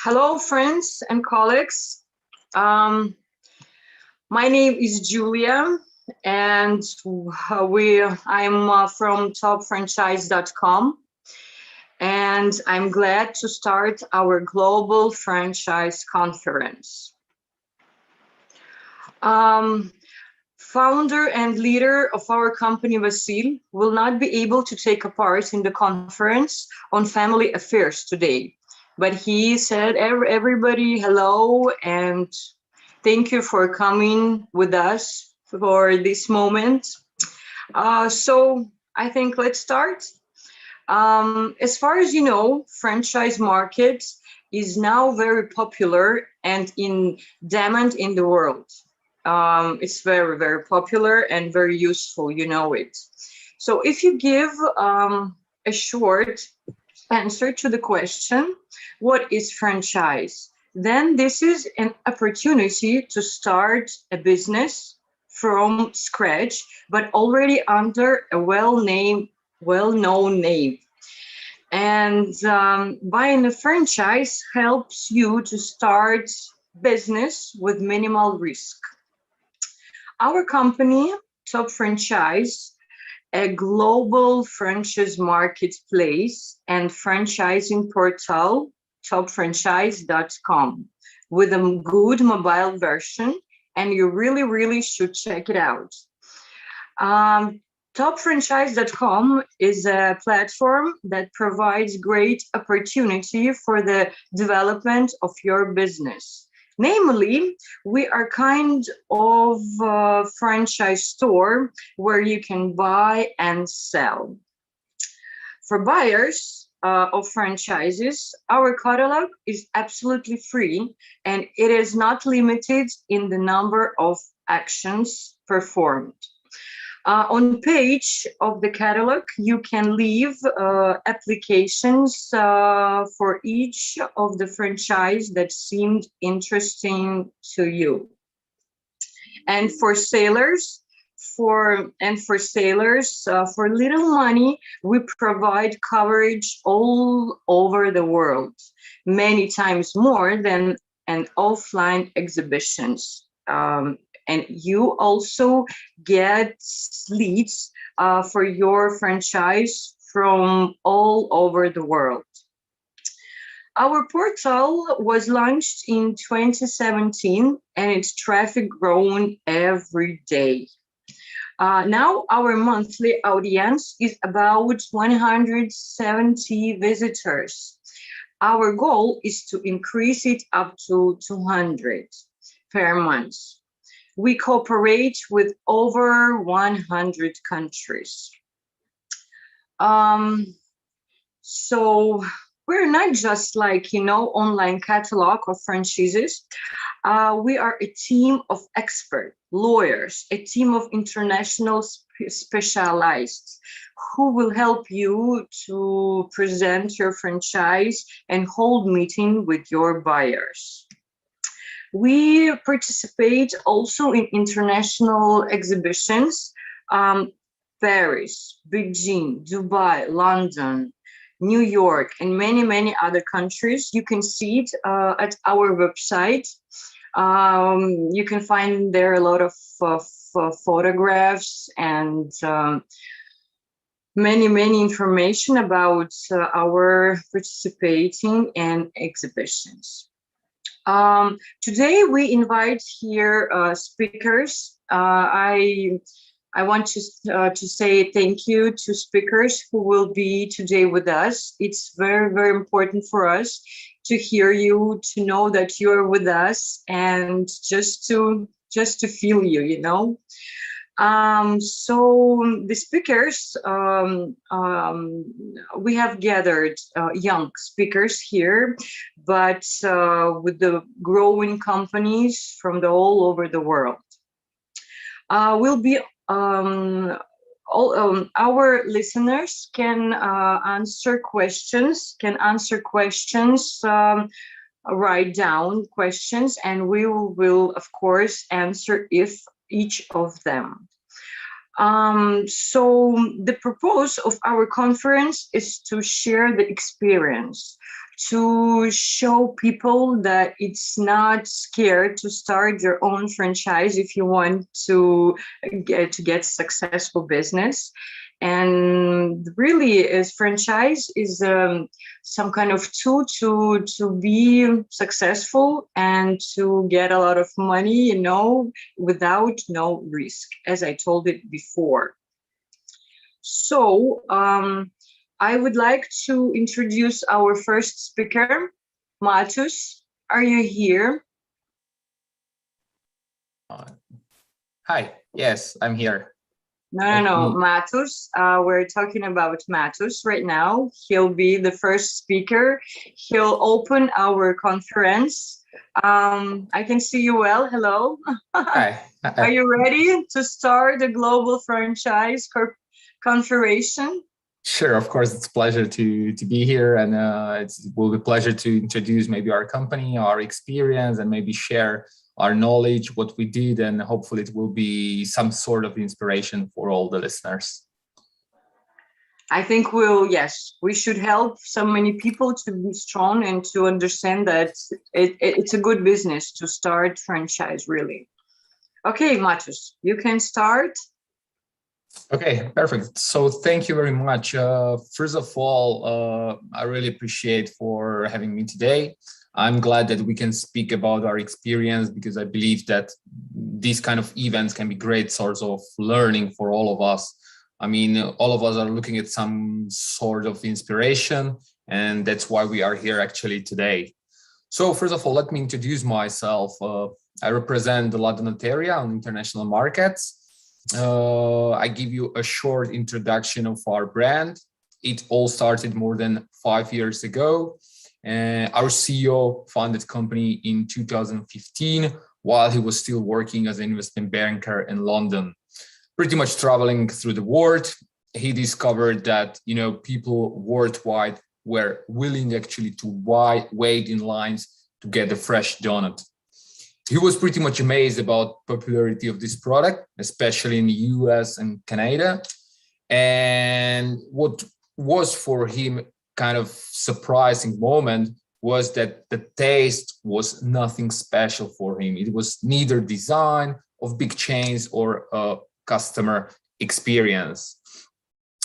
Hello, friends and colleagues. Um, my name is Julia, and I'm from Topfranchise.com, and I'm glad to start our global franchise conference. Founder and leader of our company, Vasil, will not be able to take a part in the conference on family affairs today. But he said, everybody, hello, and thank you for coming with us for this moment. So I think let's start. As far as you know, franchise market is now very popular and in demand in the world. It's very, very popular and very useful, you know it. So if you give a short answer to the question, what is franchise? Then this is an opportunity to start a business from scratch, but already under a well-known name. And buying a franchise helps you to start business with minimal risk. Our company, Topfranchise, a global franchise marketplace and franchising portal, Topfranchise.com, with a good mobile version, and you really should check it out. Topfranchise.com is a platform that provides great opportunity for the development of your business. Namely, we are kind of a franchise store where you can buy and sell. For buyers of franchises, our catalog is absolutely free and it is not limited in the number of actions performed. On page of the catalog, you can leave applications for each of the franchise that seemed interesting to you. And for sailors, for little money, we provide coverage all over the world, many times more than an offline exhibitions. And you also get leads for your franchise from all over the world. Our portal was launched in 2017 and its traffic grown every day. Now our monthly audience is about 170 visitors. Our goal is to increase it up to 200 per month. We cooperate with over 100 countries. So we're not just like, online catalog of franchises. We are a team of expert lawyers, a team of international specialists who will help you to present your franchise and hold meeting with your buyers. We participate also in international exhibitions, Paris, Beijing, Dubai, London, New York, and many other countries. You can see it at our website. You can find there a lot of photographs and many information about our participating in exhibitions. Today we invite here speakers. I want to say thank you to speakers who will be today with us. It's very important for us to hear you, to know that you are with us, and just to feel you, So the speakers, we have gathered young speakers here, but with the growing companies from all over the world. We'll be our listeners can answer questions, write down questions, and we will of course answer each of them. So the purpose of our conference is to share the experience, to show people that it's not scared to start your own franchise if you want to get successful business. And really, is franchise is some kind of tool to be successful and to get a lot of money, without no risk, as I told it before. So I would like to introduce our first speaker, Matus. Are you here? Hi, yes, I'm here. No, Matus. We're talking about Matus right now. He'll be the first speaker. He'll open our conference. I can see you well. Hello. Hi. Are you ready to start the global franchise configuration? Sure, of course, it's a pleasure to be here, and it will be a pleasure to introduce maybe our company, our experience, and maybe share our knowledge, what we did, and hopefully it will be some sort of inspiration for all the listeners. I think we should help so many people to be strong and to understand that it's a good business to start franchise, really. Okay, Matus, you can start. Okay, perfect. So thank you very much. First of all, I really appreciate for having me today. I'm glad that we can speak about our experience, because I believe that these kind of events can be great source of learning for all of us. I mean, all of us are looking at some sort of inspiration, and that's why we are here actually today. So first of all, let me introduce myself. I represent the Donuteria on international markets. I give you a short introduction of our brand. It all started more than 5 years ago. Our CEO founded the company in 2015 while he was still working as an investment banker in London. Pretty much traveling through the world, he discovered that people worldwide were willing actually to wait in lines to get a fresh donut. He was pretty much amazed about popularity of this product, especially in the US and Canada. And what was for him kind of surprising moment was that the taste was nothing special for him. It was neither design of big chains or a customer experience.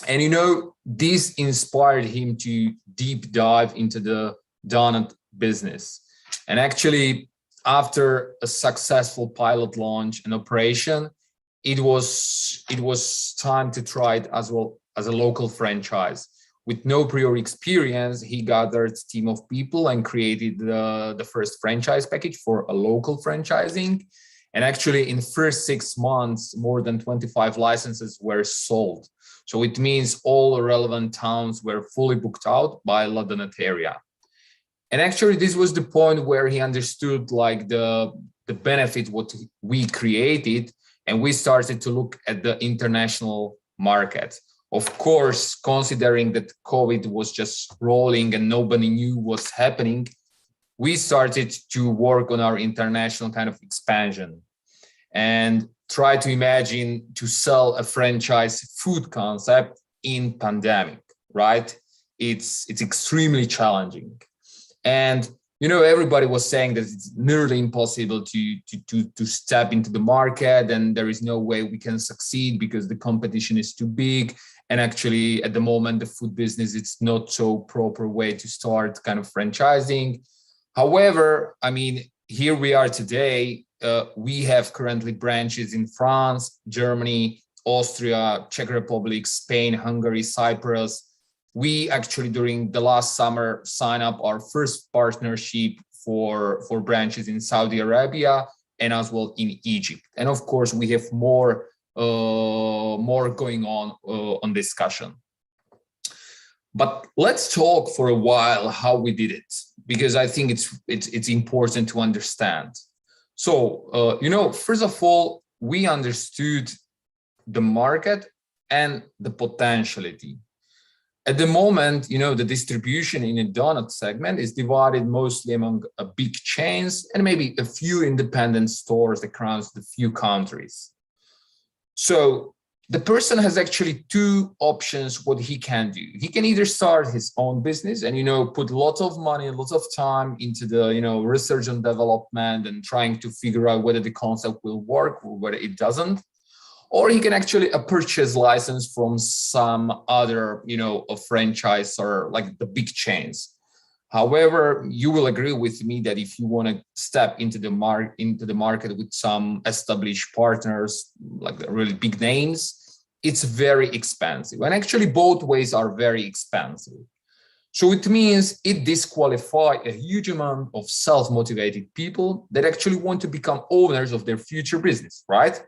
And this inspired him to deep dive into the donut business. And actually, after a successful pilot launch and operation, it was time to try it as well as a local franchise. With no prior experience, he gathered a team of people and created the first franchise package for a local franchising. And actually, in the first 6 months, more than 25 licenses were sold. So it means all relevant towns were fully booked out by La Donuteria. And actually, this was the point where he understood like the benefit what we created, and we started to look at the international market. Of course, considering that COVID was just rolling and nobody knew what's happening, we started to work on our international kind of expansion and try to imagine to sell a franchise food concept in pandemic, right? It's extremely challenging. And everybody was saying that it's nearly impossible to step into the market, and there is no way we can succeed because the competition is too big. And actually, at the moment, the food business, it's not so proper way to start kind of franchising. However, I mean, here we are today. We have currently branches in France, Germany, Austria, Czech Republic, Spain, Hungary, Cyprus. We actually, during the last summer, signed up our first partnership for branches in Saudi Arabia and as well in Egypt. And of course, we have more going on discussion. But let's talk for a while how we did it, because I think it's important to understand. So, first of all, we understood the market and the potentiality. At the moment, the distribution in a donut segment is divided mostly among big chains and maybe a few independent stores across the few countries. So the person has actually two options what he can do. He can either start his own business and, put lots of money, lots of time into the, research and development and trying to figure out whether the concept will work or whether it doesn't. Or he can actually purchase license from some other, a franchise or like the big chains. However, you will agree with me that if you want to step into the market with some established partners, like really big names, it's very expensive. And actually both ways are very expensive. So it means it disqualifies a huge amount of self-motivated people that actually want to become owners of their future business, right?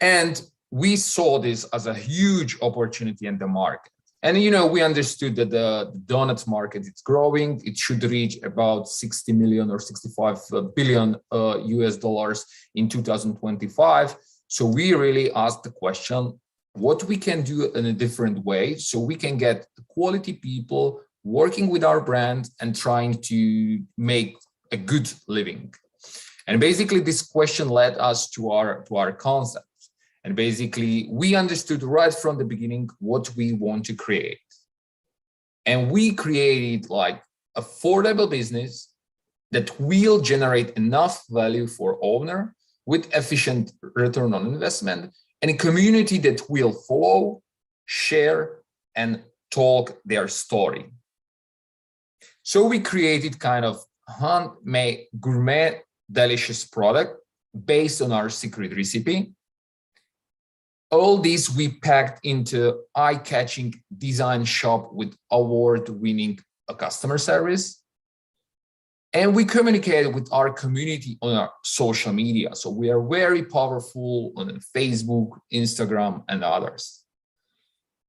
And we saw this as a huge opportunity in the market. And, we understood that the donuts market is growing. It should reach about 60 million or 65 billion US dollars in 2025. So we really asked the question, what we can do in a different way so we can get quality people working with our brand and trying to make a good living. And basically this question led us to our concept. And basically, we understood right from the beginning what we want to create. And we created like affordable business that will generate enough value for owner with efficient return on investment and a community that will follow, share, and talk their story. So we created kind of handmade gourmet delicious product based on our secret recipe. All these we packed into eye-catching design shop with award-winning customer service. And we communicated with our community on our social media. So we are very powerful on Facebook, Instagram, and others.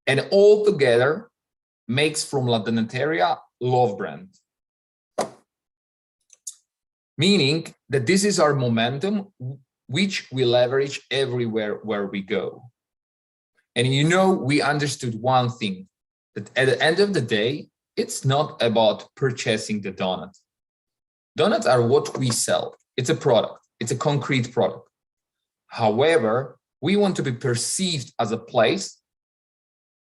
And all together makes from La Donuteria love brand. Meaning that this is our momentum, which we leverage everywhere where we go. And we understood one thing, that at the end of the day, it's not about purchasing the donut. Donuts are what we sell. It's a product. It's a concrete product. However, we want to be perceived as a place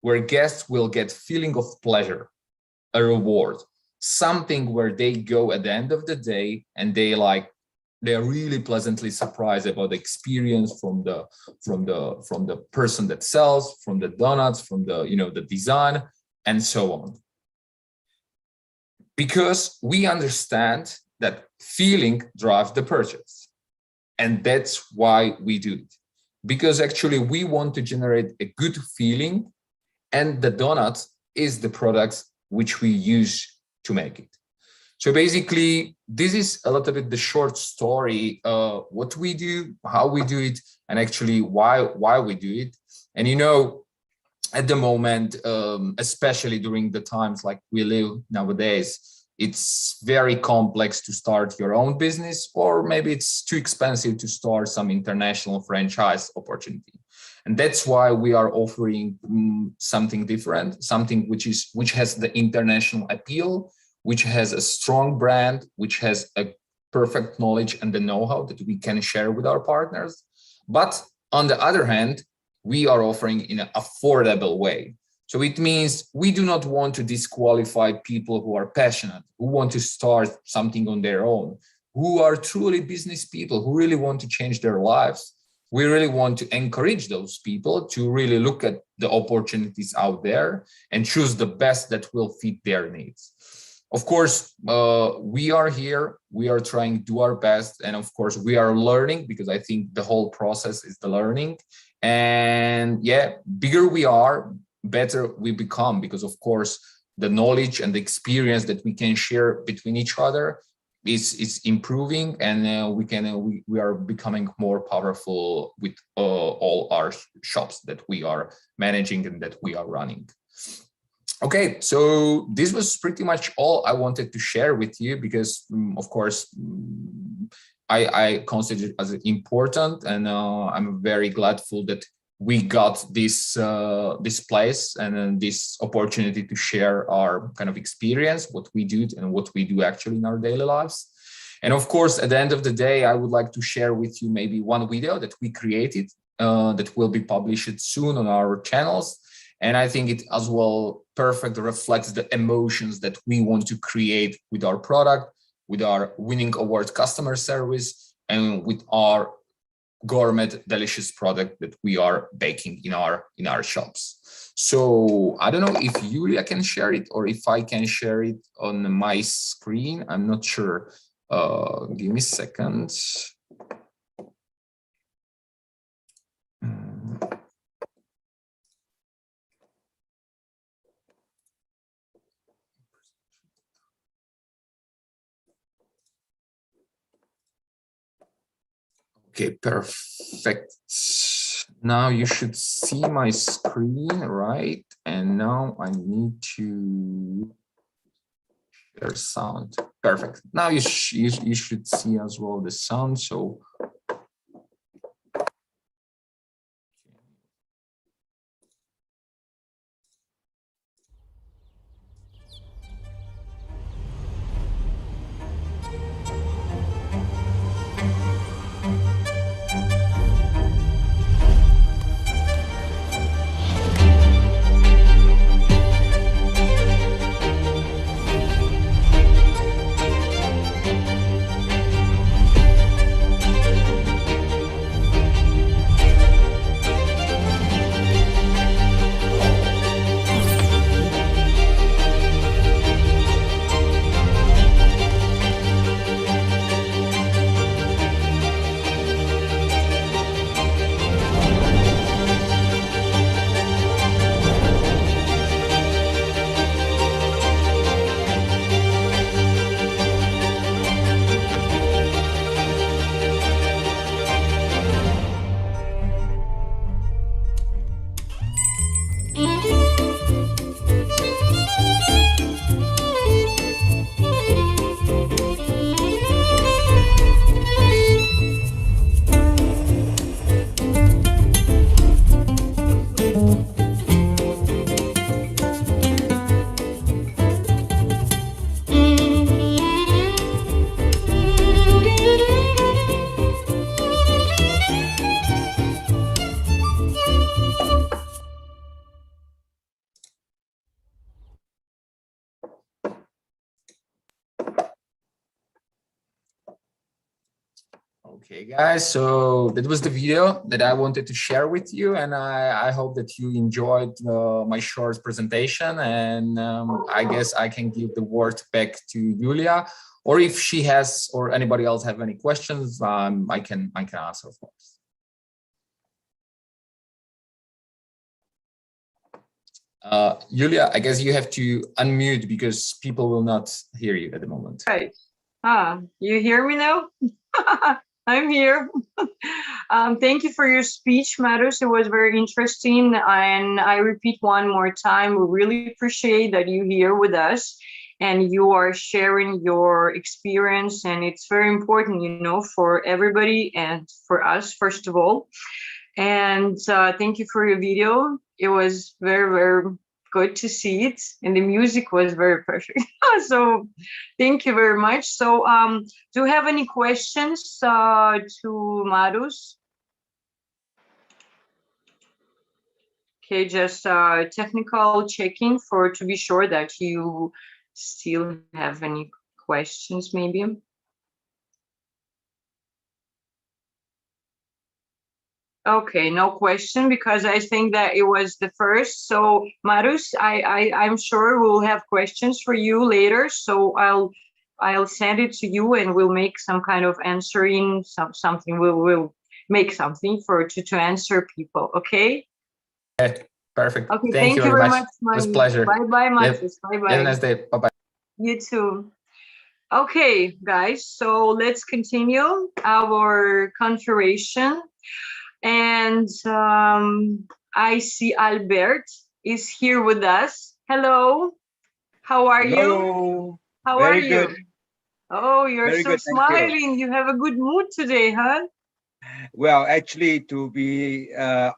where guests will get feeling of pleasure, a reward, something where they go at the end of the day and they're really pleasantly surprised about the experience from the person that sells, from the donuts, from the design, and so on. Because we understand that feeling drives the purchase. And that's why we do it. Because actually we want to generate a good feeling, and the donut is the products which we use to make it. So basically, this is a little bit the short story, what we do, how we do it, and actually why we do it. And at the moment, especially during the times like we live nowadays, it's very complex to start your own business, or maybe it's too expensive to start some international franchise opportunity. And that's why we are offering something different, something which has the international appeal, which has a strong brand, which has a perfect knowledge and the know-how that we can share with our partners. But on the other hand, we are offering in an affordable way. So it means we do not want to disqualify people who are passionate, who want to start something on their own, who are truly business people, who really want to change their lives. We really want to encourage those people to really look at the opportunities out there and choose the best that will fit their needs. Of course, we are here, we are trying to do our best. And of course, we are learning, because I think the whole process is the learning. And yeah, bigger we are, better we become, because of course, the knowledge and the experience that we can share between each other is improving, and we are becoming more powerful with all our shops that we are managing and that we are running. Okay, so this was pretty much all I wanted to share with you, because of course I consider it as important, and I'm very gladful that we got this place and this opportunity to share our kind of experience, what we do and what we do actually in our daily lives. And of course, at the end of the day, I would like to share with you maybe one video that we created that will be published soon on our channels. And I think it as well perfect reflects the emotions that we want to create with our product, with our winning award customer service, and with our gourmet delicious product that we are baking in our shops. So I don't know if Yulia can share it or if I can share it on my screen. I'm not sure. Give me a second. Okay, perfect. Now you should see my screen, right? And now I need to share sound. Perfect. Now you should see as well the sound. So okay, guys, so that was the video that I wanted to share with you, and I hope that you enjoyed my short presentation. And I guess I can give the word back to Julia, or if she has or anybody else have any questions, I can answer, of course. Julia, I guess you have to unmute because people will not hear you at the moment. Right. You hear me now? I'm here. Thank you for your speech, Matus. It was very interesting. And I repeat one more time, we really appreciate that you're here with us and you are sharing your experience. And it's very important, you know, for everybody and for us, first of all. And thank you for your video. It was very, very good to see it, and the music was very perfect. So thank you very much. So do you have any questions to Matus? Okay, just technical checking to be sure that you still have any questions maybe. Okay, no question, because I think that it was the first. So Matus, I'm sure we'll have questions for you later. So I'll send it to you and we'll make some kind of answering something. We'll make something to answer people. Okay. Okay, perfect. Okay, Thank you very much. It was a pleasure. Bye bye, Matus. Bye bye. Have a nice day. Bye bye. You too. Okay, guys. So let's continue our conversation. And I see Albert is here with us. Hello, how are you? How are you? Good. Oh, you're Very so good, smiling. You have a good mood today, huh? Well, actually, to be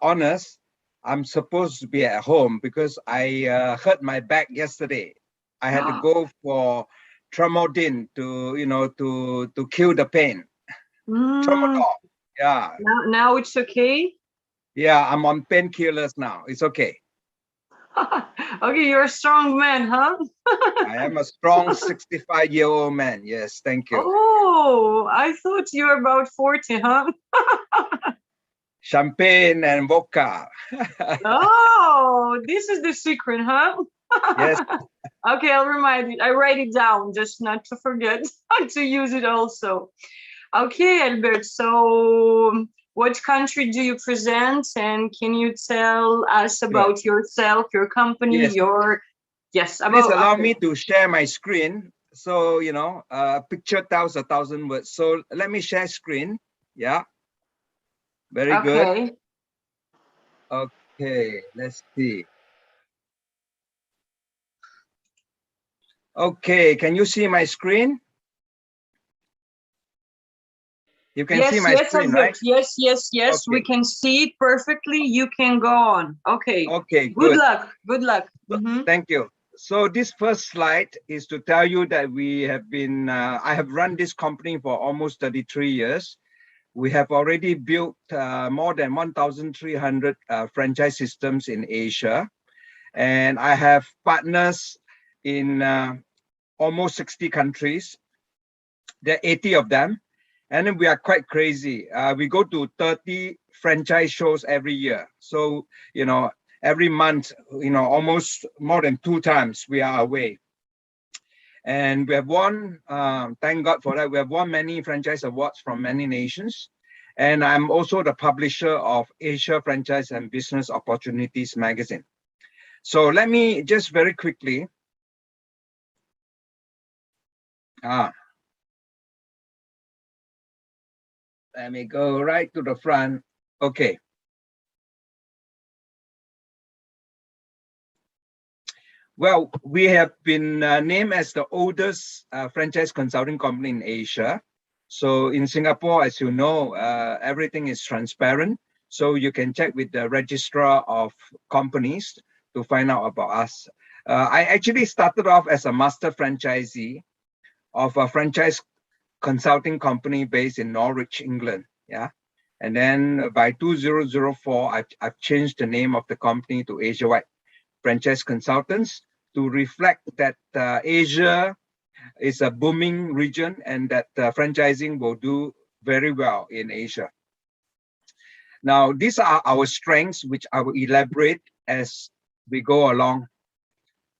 honest, I'm supposed to be at home because I hurt my back yesterday. I had to go for Tramadol to kill the pain. Tramadol. Yeah. Now it's okay? Yeah, I'm on painkillers now. It's okay. Okay, you're a strong man, huh? I am a strong 65-year-old man. Yes, thank you. Oh, I thought you were about 40, huh? Champagne and vodka. Oh, this is the secret, huh? Yes. Okay, I'll remind you. I write it down just not to forget to use it also. Okay, Albert. So, what country do you present, and can you tell us about yourself, your company, Yes. yes, Please about allow me to share my screen. So, you know, a picture tells 1,000 words. So let me share screen. Yeah. Very good. Okay. Okay, let's see. Okay, can you see my screen? You can see my screen, right? Yes, okay. We can see it perfectly. You can go on. Okay. Okay, good luck. Good luck. Thank you. So this first slide is to tell you that we have been, I have run this company for almost 33 years. We have already built more than 1,300 franchise systems in Asia. And I have partners in almost 60 countries. There are 80 of them. And then we are quite crazy. We go to 30 franchise shows every year. So, you know, every month, you know, almost more than 2 times we are away. And we have won, thank God for that, we have won many franchise awards from many nations. And I'm also the publisher of Asia Franchise and Business Opportunities magazine. So let me just very quickly. Let me go right to the front. Okay. Well, we have been named as the oldest franchise consulting company in Asia. So in Singapore, as you know, everything is transparent. So you can check with the registrar of companies to find out about us. I actually started off as a master franchisee of a franchise consulting company based in Norwich, England. Yeah. And then by 2004, I've changed the name of the company to Asiawide Franchise Consultants to reflect that Asia is a booming region and that franchising will do very well in Asia. Now, these are our strengths, which I will elaborate as we go along.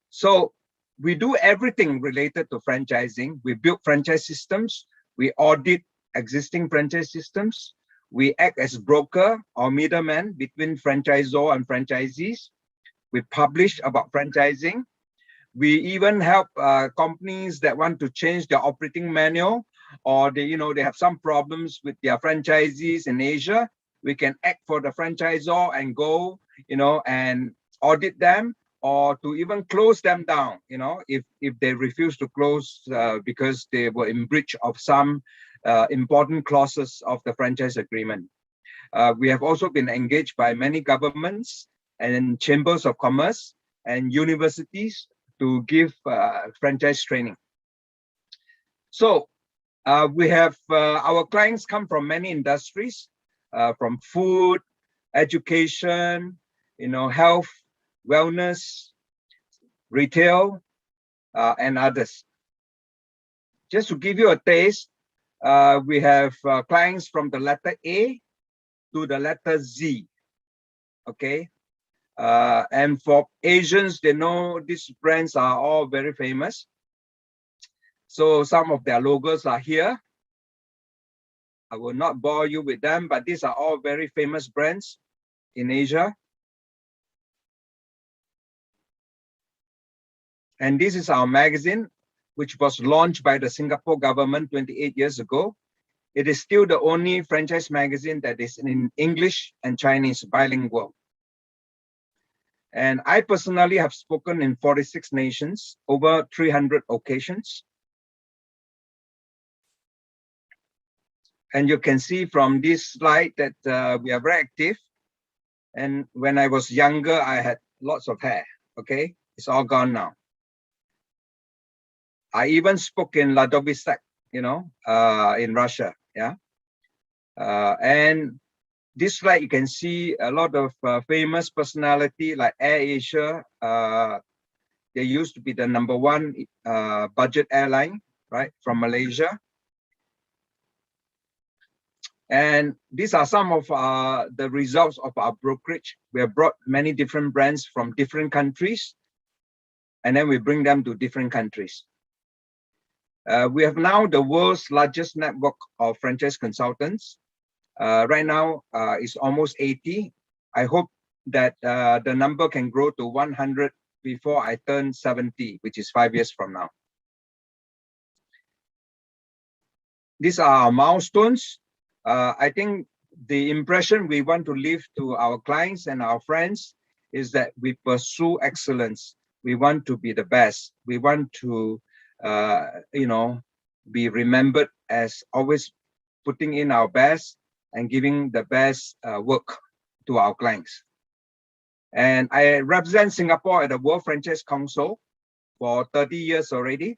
So we do everything related to franchising. We build franchise systems. We audit existing franchise systems. We act as broker or middleman between franchisor and franchisees. We publish about franchising. We even help companies that want to change their operating manual, or they have some problems with their franchisees in Asia. We can act for the franchisor and go, and audit them, or to even close them down, if they refuse to close because they were in breach of some important clauses of the franchise agreement. We have also been engaged by many governments and chambers of commerce and universities to give franchise training. So we have our clients come from many industries, from food, education, health, wellness, retail, and others. Just to give you a taste, we have clients from the letter A to the letter Z. Okay. And for Asians, they know these brands are all very famous. So some of their logos are here. I will not bore you with them, but these are all very famous brands in Asia. And this is our magazine, which was launched by the Singapore government 28 years ago. It is still the only franchise magazine that is in English and Chinese bilingual. And I personally have spoken in 46 nations, over 300 occasions. And you can see from this slide that we are very active. And when I was younger, I had lots of hair, okay? It's all gone now. I even spoke in Libertex, in Russia, yeah? And This slide, you can see a lot of famous personality like AirAsia. They used to be the #1 budget airline, right, from Malaysia. And these are some of the results of our brokerage. We have brought many different brands from different countries, and then we bring them to different countries. We have now the world's largest network of franchise consultants. Right now, it's almost 80. I hope that the number can grow to 100 before I turn 70, which is 5 years from now. These are our milestones. I think the impression we want to leave to our clients and our friends is that we pursue excellence. We want to be the best. We want to, be remembered as always putting in our best and giving the best work to our clients. And I represent Singapore at the World Franchise Council for 30 years already.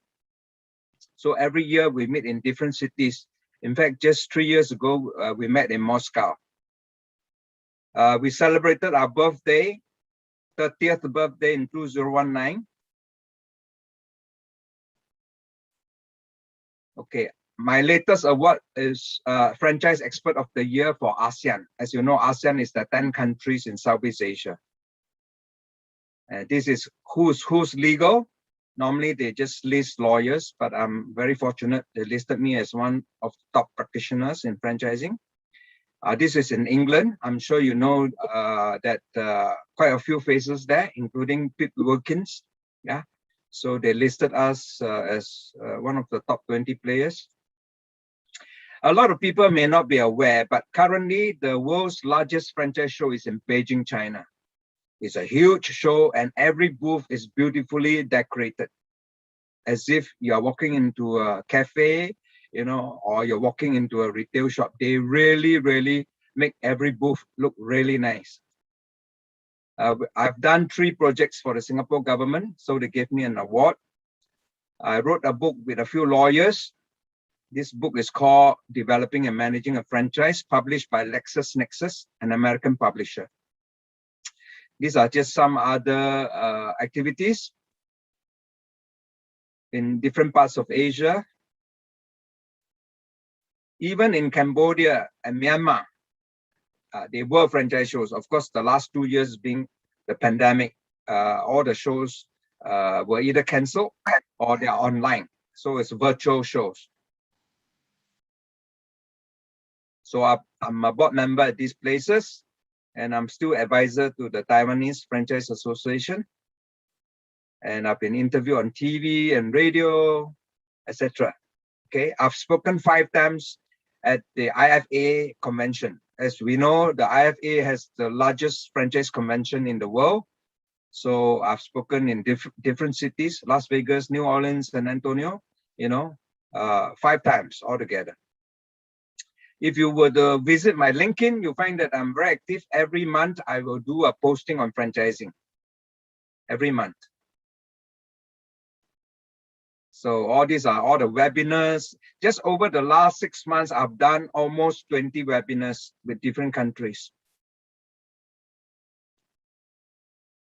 So every year we meet in different cities. In fact, just 3 years ago, we met in Moscow. We celebrated our birthday, 30th birthday in 2019. Okay, my latest award is Franchise Expert of the Year for ASEAN. As you know, ASEAN is the 10 countries in Southeast Asia. This is who's legal. Normally they just list lawyers, but I'm very fortunate they listed me as one of the top practitioners in franchising. This is in England. I'm sure you know that quite a few faces there, including Pete Wilkins. Yeah, so they listed us as one of the top 20 players. A lot of people may not be aware, but currently the world's largest franchise show is in Beijing, China. It's a huge show and every booth is beautifully decorated as if you are walking into a cafe, or you're walking into a retail shop. They really, really make every booth look really nice. I've done 3 projects for the Singapore government, so they gave me an award. I wrote a book with a few lawyers. This book is called Developing and Managing a Franchise, published by LexisNexis, an American publisher. These are just some other activities in different parts of Asia. Even in Cambodia and Myanmar, they were franchise shows. Of course, the last 2 years being the pandemic, all the shows were either cancelled or they are online. So it's virtual shows. So I'm a board member at these places. And I'm still advisor to the Taiwanese Franchise Association. And I've been interviewed on TV and radio, etc. Okay, I've spoken 5 times at the IFA convention. As we know, the IFA has the largest franchise convention in the world. So I've spoken in different cities, Las Vegas, New Orleans, San Antonio, 5 times altogether. If you were to visit my LinkedIn, you'll find that I'm very active. Every month, I will do a posting on franchising. Every month. So all these are all the webinars. Just over the last 6 months, I've done almost 20 webinars with different countries.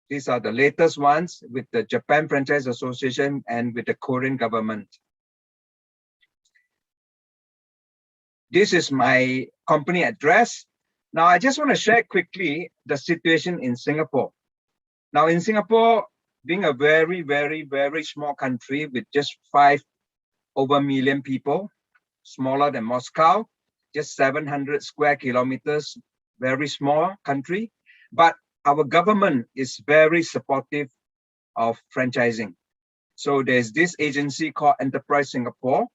These are the latest ones with the Japan Franchise Association and with the Korean government. This is my company address. Now, I just want to share quickly the situation in Singapore. Now, in Singapore, being a very, very, very small country with just 5 over million people, smaller than Moscow, just 700 square kilometers, very small country. But our government is very supportive of franchising. So there's this agency called Enterprise Singapore.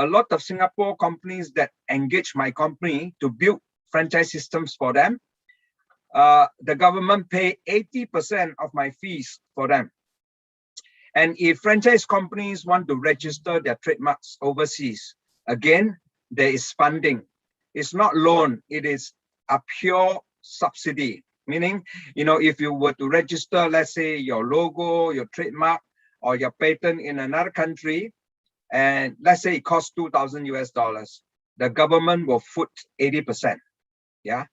A lot of Singapore companies that engage my company to build franchise systems for them, the government pay 80% of my fees for them. And if franchise companies want to register their trademarks overseas, again, there is funding. It's not loan, it is a pure subsidy. Meaning, if you were to register, let's say your logo, your trademark, or your patent in another country, and let's say it costs $2,000 US, the government will foot 80%. Yeah.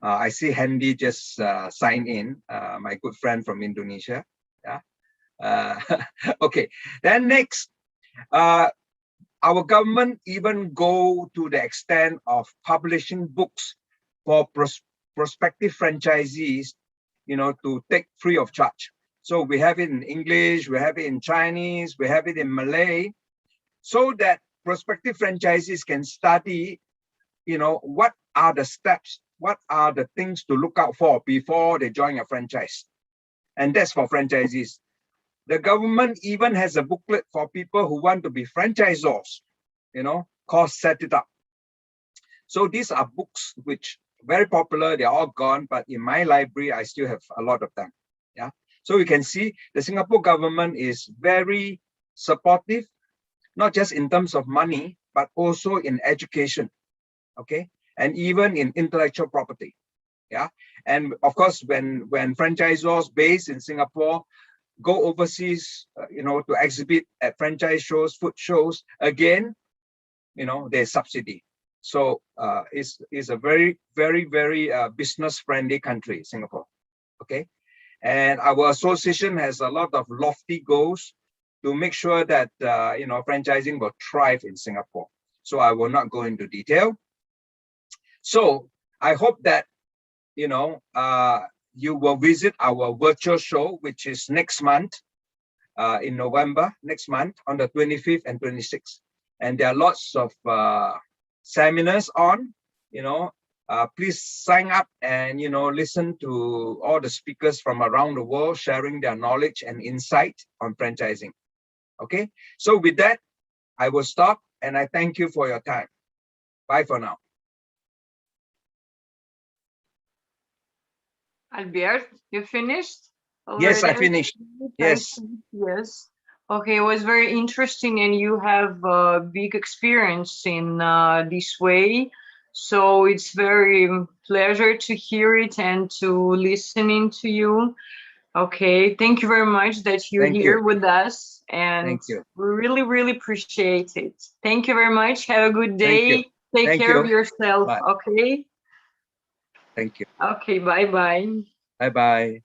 I see Hendy just signed in, my good friend from Indonesia. Yeah. Okay. Then next, our government even go to the extent of publishing books for prospective franchisees, you know, to take free of charge. So we have it in English, we have it in Chinese, we have it in Malay, so that prospective franchisees can study, you know, what are the steps, what are the things to look out for before they join a franchise. And that's for franchisees. The government even has a booklet for people who want to be franchisors, you know, called Set It Up. So these are books which very popular, they're all gone, but in my library, I still have a lot of them. Yeah. So you can see the Singapore government is very supportive, not just in terms of money, but also in education. Okay. And even in intellectual property. Yeah. And of course, when franchisors based in Singapore go overseas, you know, to exhibit at franchise shows, food shows, again, you know, there's subsidy. So it's a very, very, very business-friendly country, Singapore. Okay. And our association has a lot of lofty goals to make sure that, you know, franchising will thrive in Singapore. So I will not go into detail. So I hope that, you know, you will visit our virtual show, which is next month, in November, next month on the 25th and 26th. And there are lots of seminars on, you know, please sign up and, you know, listen to all the speakers from around the world sharing their knowledge and insight on franchising. Okay. So with that, I will stop and I thank you for your time. Bye for now. Albert, you finished already? Yes, I finished. Yes. Yes. Okay, it was very interesting, and you have a big experience in this way. So it's very pleasure to hear it and to listening to you. Okay, thank you very much that you're here with us, and we really, really appreciate it. Thank you very much. Have a good day. Take care of yourself. Bye. Okay. Thank you. Okay, bye-bye. Bye-bye.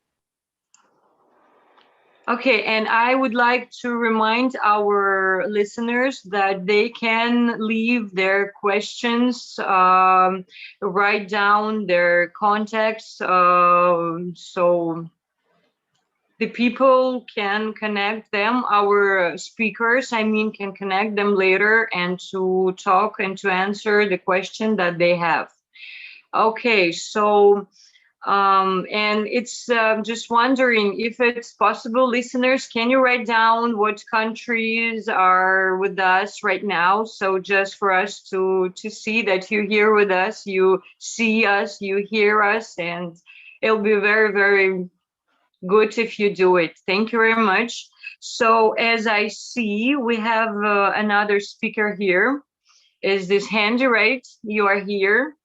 Okay, and I would like to remind our listeners that they can leave their questions, write down their contacts, so the people can connect them, our speakers, I mean, can connect them later and to talk and to answer the question that they have. Okay, so and it's just wondering if it's possible, listeners, can you write down what countries are with us right now? So just for us to see that you're here with us, you see us, you hear us, and it'll be very, very good if you do it. Thank you very much. So as I see, we have another speaker here. Is this Hendy, right? You are here.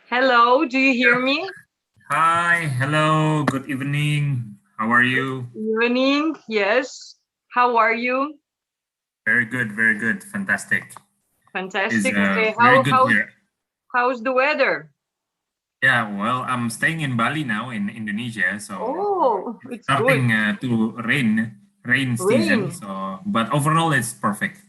Hello, do you hear me? Hi, hello, good evening. How are you? Good evening, yes. How are you? Very good, fantastic. Fantastic. Okay, very good here. How's the weather? Yeah, well, I'm staying in Bali now in Indonesia, so it's starting to rain season. So, but overall, it's perfect.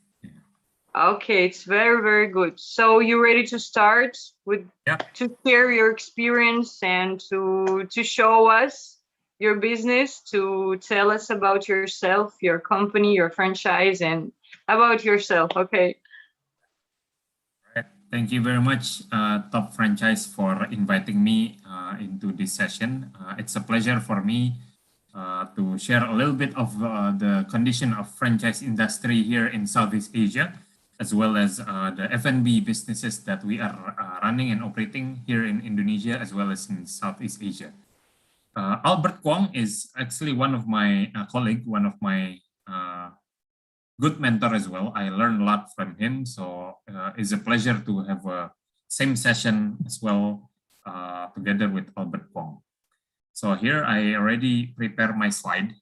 Okay, it's very, very good. So you ready to start with to share your experience and to show us your business, to tell us about yourself, your company, your franchise, and about yourself. Okay. Right. Thank you very much, Topfranchise, for inviting me into this session. It's a pleasure for me to share a little bit of the condition of franchise industry here in Southeast Asia, as well as the F&B businesses that we are running and operating here in Indonesia, as well as in Southeast Asia. Albert Kwong is actually one of my colleague, one of my good mentor as well. I learned a lot from him, so it's a pleasure to have a same session as well together with Albert Kwong. So here I already prepared my slide.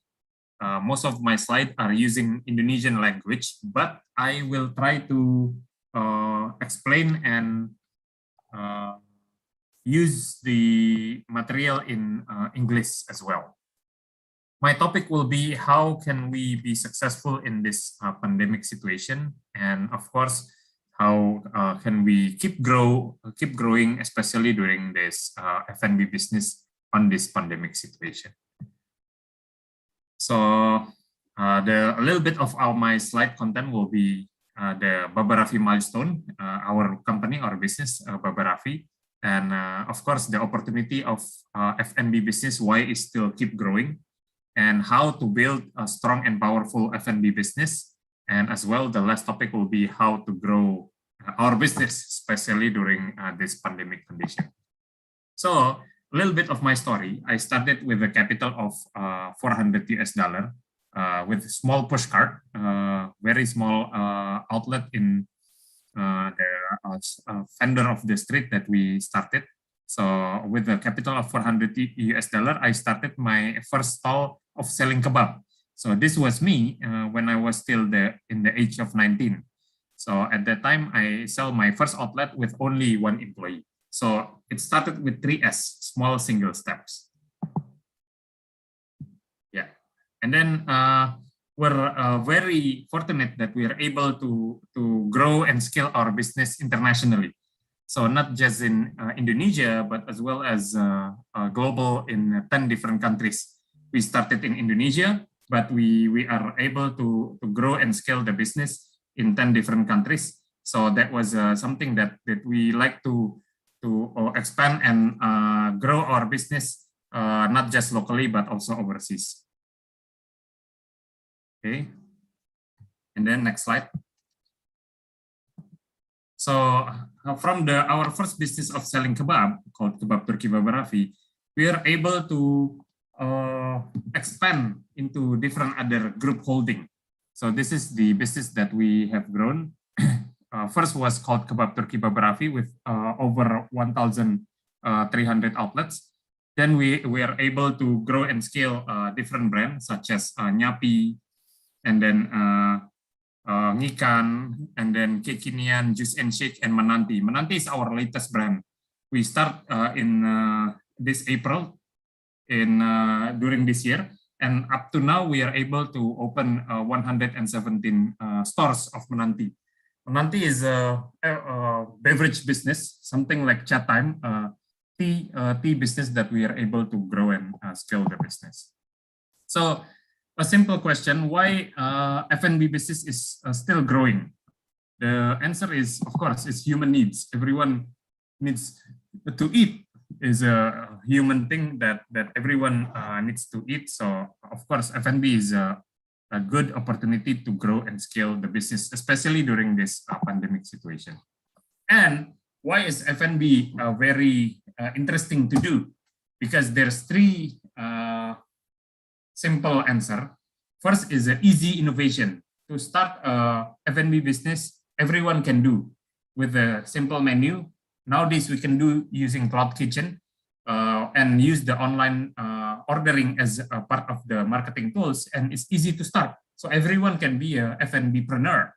Most of my slides are using Indonesian language, but I will try to explain and use the material in English as well. My topic will be how can we be successful in this pandemic situation, and of course, how can we keep growing, especially during this F&B business on this pandemic situation. So a little bit of my slide content will be the Rafi milestone, our company, our business, Rafi, and of course the opportunity of F&B business, why it still keep growing, and how to build a strong and powerful F&B business. And as well, the last topic will be how to grow our business, especially during this pandemic condition. So a little bit of my story. I started with a capital of $400 with a small push cart, very small outlet in the vendor of the street that we started. So with a capital of $400, I started my first stall of selling kebab. So this was me when I was still in the age of 19. So at that time, I sell my first outlet with only one employee. So it started with 3S, small single steps. Yeah, and then we're very fortunate that we are able to grow and scale our business internationally. So not just in Indonesia, but as well as global in 10 different countries. We started in Indonesia, but we are able to grow and scale the business in 10 different countries. So that was something that we like to expand and grow our business, not just locally, but also overseas. Okay, and then next slide. So from our first business of selling kebab, called Kebab Turki Rafi, we are able to expand into different other group holding. So this is the business that we have grown. First was called Kebab Turki Rafi with over 1,300 outlets. Then we are able to grow and scale different brands such as Nyapi, and then Ngikan, and then Kekinian, Juice and Shake, and Menanti. Menanti is our latest brand. We start in this April during this year, and up to now we are able to open 117 stores of Menanti. Menanti is a beverage business, something like chat time, tea business that we are able to grow and scale the business. So a simple question, why F&B business is still growing? The answer is, of course, it's human needs. Everyone needs to eat. Is a human thing that everyone needs to eat. So of course, F&B is a good opportunity to grow and scale the business, especially during this pandemic situation. And why is F&B very interesting to do? Because there's three simple answer. First is an easy innovation. To start F&B business, everyone can do with a simple menu. Nowadays, we can do using cloud kitchen and use the online ordering as a part of the marketing tools, and it's easy to start. So everyone can be a F&B-preneur.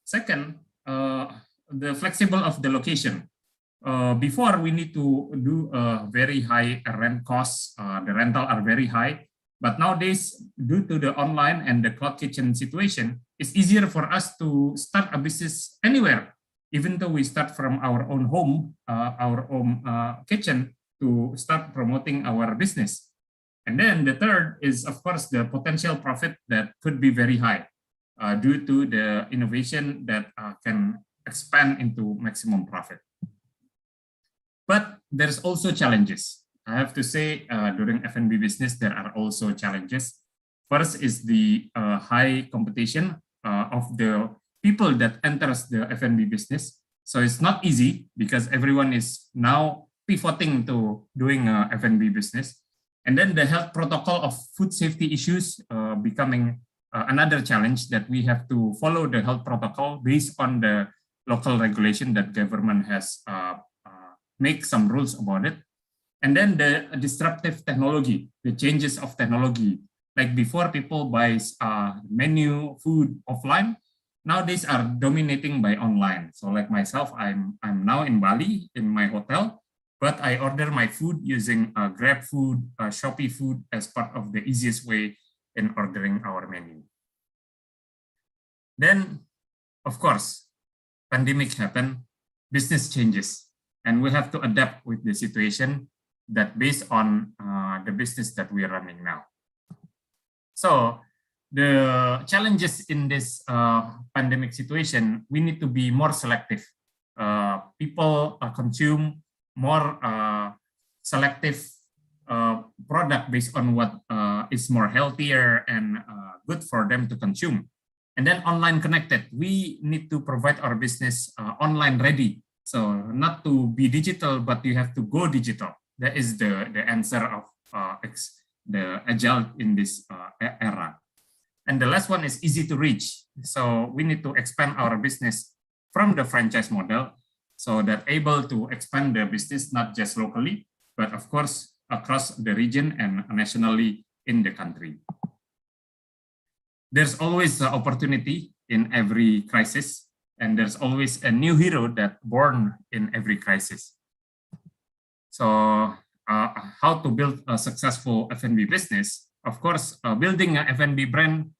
Second, the flexible of the location. Before, we need to do a very high rent costs. The rental are very high. But nowadays, due to the online and the cloud kitchen situation, it's easier for us to start a business anywhere. Even though we start from our own home, our own kitchen, to start promoting our business. And then the third is, of course, the potential profit that could be very high due to the innovation that can expand into maximum profit. But there's also challenges. I have to say, during F&B business, there are also challenges. First is the high competition of the people that enters the F&B business. So it's not easy because everyone is now pivoting to doing F&B business. And then the health protocol of food safety issues becoming another challenge, that we have to follow the health protocol based on the local regulation that government has make some rules about it. And then the disruptive technology, the changes of technology. Like before, people buy menu food offline. nowadays are dominating by online. So like myself, I'm now in Bali in my hotel, but I order my food using Grab Food, Shopee Food as part of the easiest way in ordering our menu. Then, of course, pandemic happened, business changes, and we have to adapt with the situation that based on the business that we are running now. So the challenges in this pandemic situation, we need to be more selective. People consume more selective product based on what is more healthier and good for them to consume. And then online connected, we need to provide our business online ready. So not to be digital, but you have to go digital. That is the answer of the agile in this era. And the last one is easy to reach. So we need to expand our business from the franchise model so that able to expand the business not just locally, but of course across the region and nationally in the country. There's always an opportunity in every crisis, and there's always a new hero that born in every crisis. So how to build a successful F&B business? Of course, building an F&B brand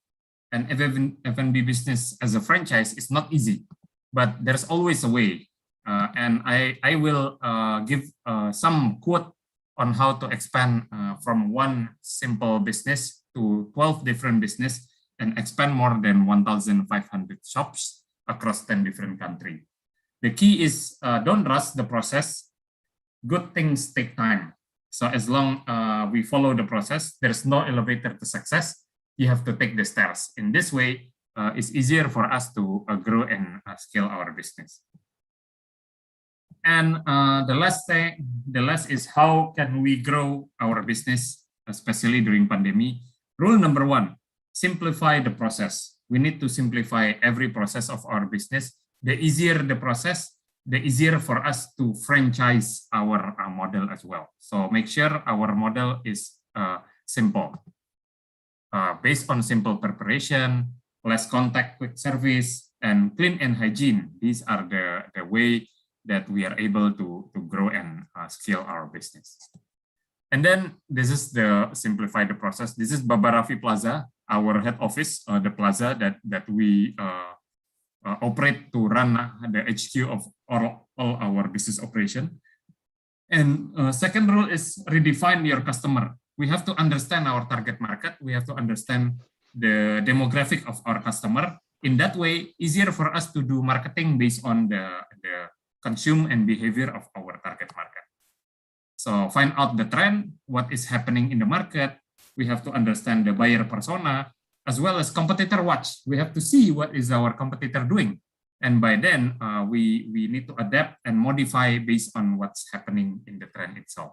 and F&B business as a franchise is not easy, but there's always a way. And I will give some quote on how to expand from one simple business to 12 different business and expand more than 1,500 shops across 10 different countries. The key is don't rush the process. Good things take time. So as long we follow the process, there's no elevator to success. You have to take the stairs. In this way, it's easier for us to grow and scale our business. And the last is how can we grow our business, especially during pandemic. Rule number one, simplify the process. We need to simplify every process of our business. The easier the process, the easier for us to franchise our model as well. So make sure our model is simple. Based on simple preparation, less contact, quick service, and clean and hygiene. These are the way that we are able to grow and scale our business. And then this is the simplify the process. This is Rafi Plaza, our head office, the plaza that we operate to run the HQ of all our business operation. And second rule is redefine your customer. We have to understand our target market. We have to understand the demographic of our customer. In that way, easier for us to do marketing based on the consume and behavior of our target market. So find out the trend, what is happening in the market. We have to understand the buyer persona, as well as competitor watch. We have to see what is our competitor doing. And by then, we need to adapt and modify based on what's happening in the trend itself.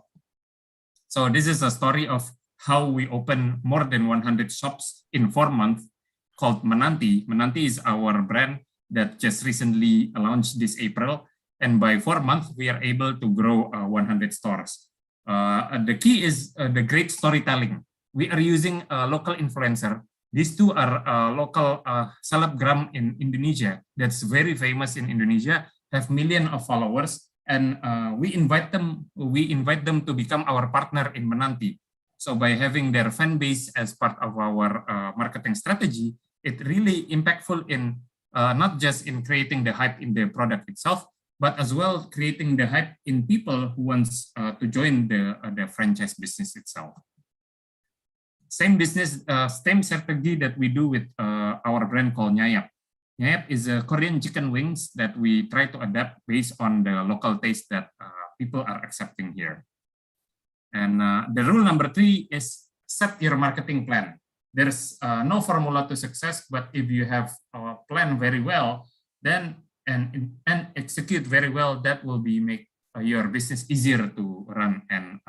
So this is a story of how we open more than 100 shops in 4 months called Menanti. Menanti is our brand that just recently launched this April. And by 4 months, we are able to grow 100 stores. The key is the great storytelling. We are using a local influencer. These two are local celebgram in Indonesia that's very famous in Indonesia, have millions of followers, and we invite them to become our partner in Menanti. So by having their fan base as part of our marketing strategy, it really impactful in not just in creating the hype in the product itself, but as well creating the hype in people who wants to join the franchise business itself. Same business, same strategy that we do with our brand called Nyayap. Nyayap is a Korean chicken wings that we try to adapt based on the local taste that people are accepting here. And the rule number 3 is set your marketing plan. There's no formula to success, but if you have a plan very well, then and execute very well, that will be make your business easier to run and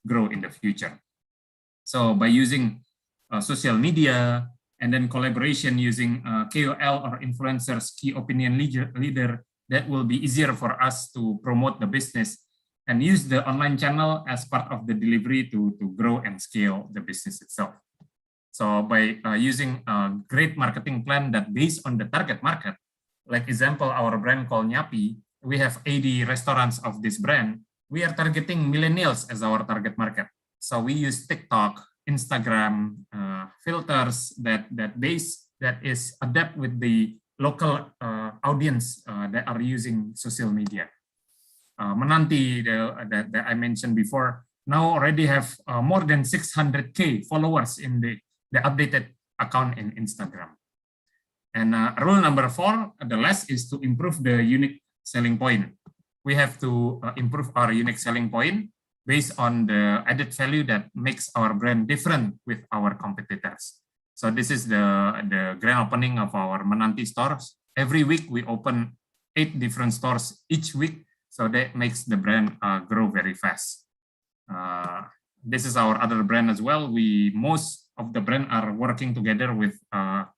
grow in the future. So by using social media and then collaboration using KOL or influencers, key opinion leader, that will be easier for us to promote the business and use the online channel as part of the delivery to grow and scale the business itself. So by using a great marketing plan that based on the target market, like example, our brand called Nyapi, we have 80 restaurants of this brand. We are targeting millennials as our target market. So we use TikTok, Instagram, filters that is adapt with the local audience that are using social media. Menanti that I mentioned before now already have more than 600K followers in the updated account in Instagram. And rule number 4, the last is to improve the unique selling point. We have to improve our unique selling point based on the added value that makes our brand different with our competitors. So this is the grand opening of our Menanti stores. Every week we open 8 different stores each week. So that makes the brand grow very fast. This is our other brand as well. Most of the brand are working together with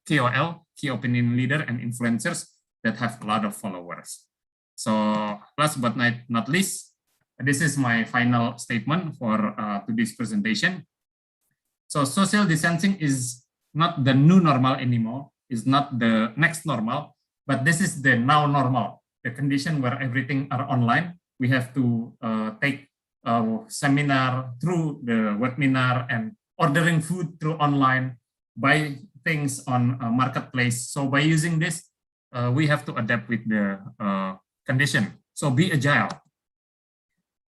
KOL, key opinion leader, and influencers that have a lot of followers. So last but not least, this is my final statement for today's presentation. So social distancing is not the new normal anymore. It's not the next normal, but this is the now normal. The condition where everything are online. We have to take a seminar through the webinar and ordering food through online, buy things on a marketplace. So by using this, we have to adapt with the condition. So be agile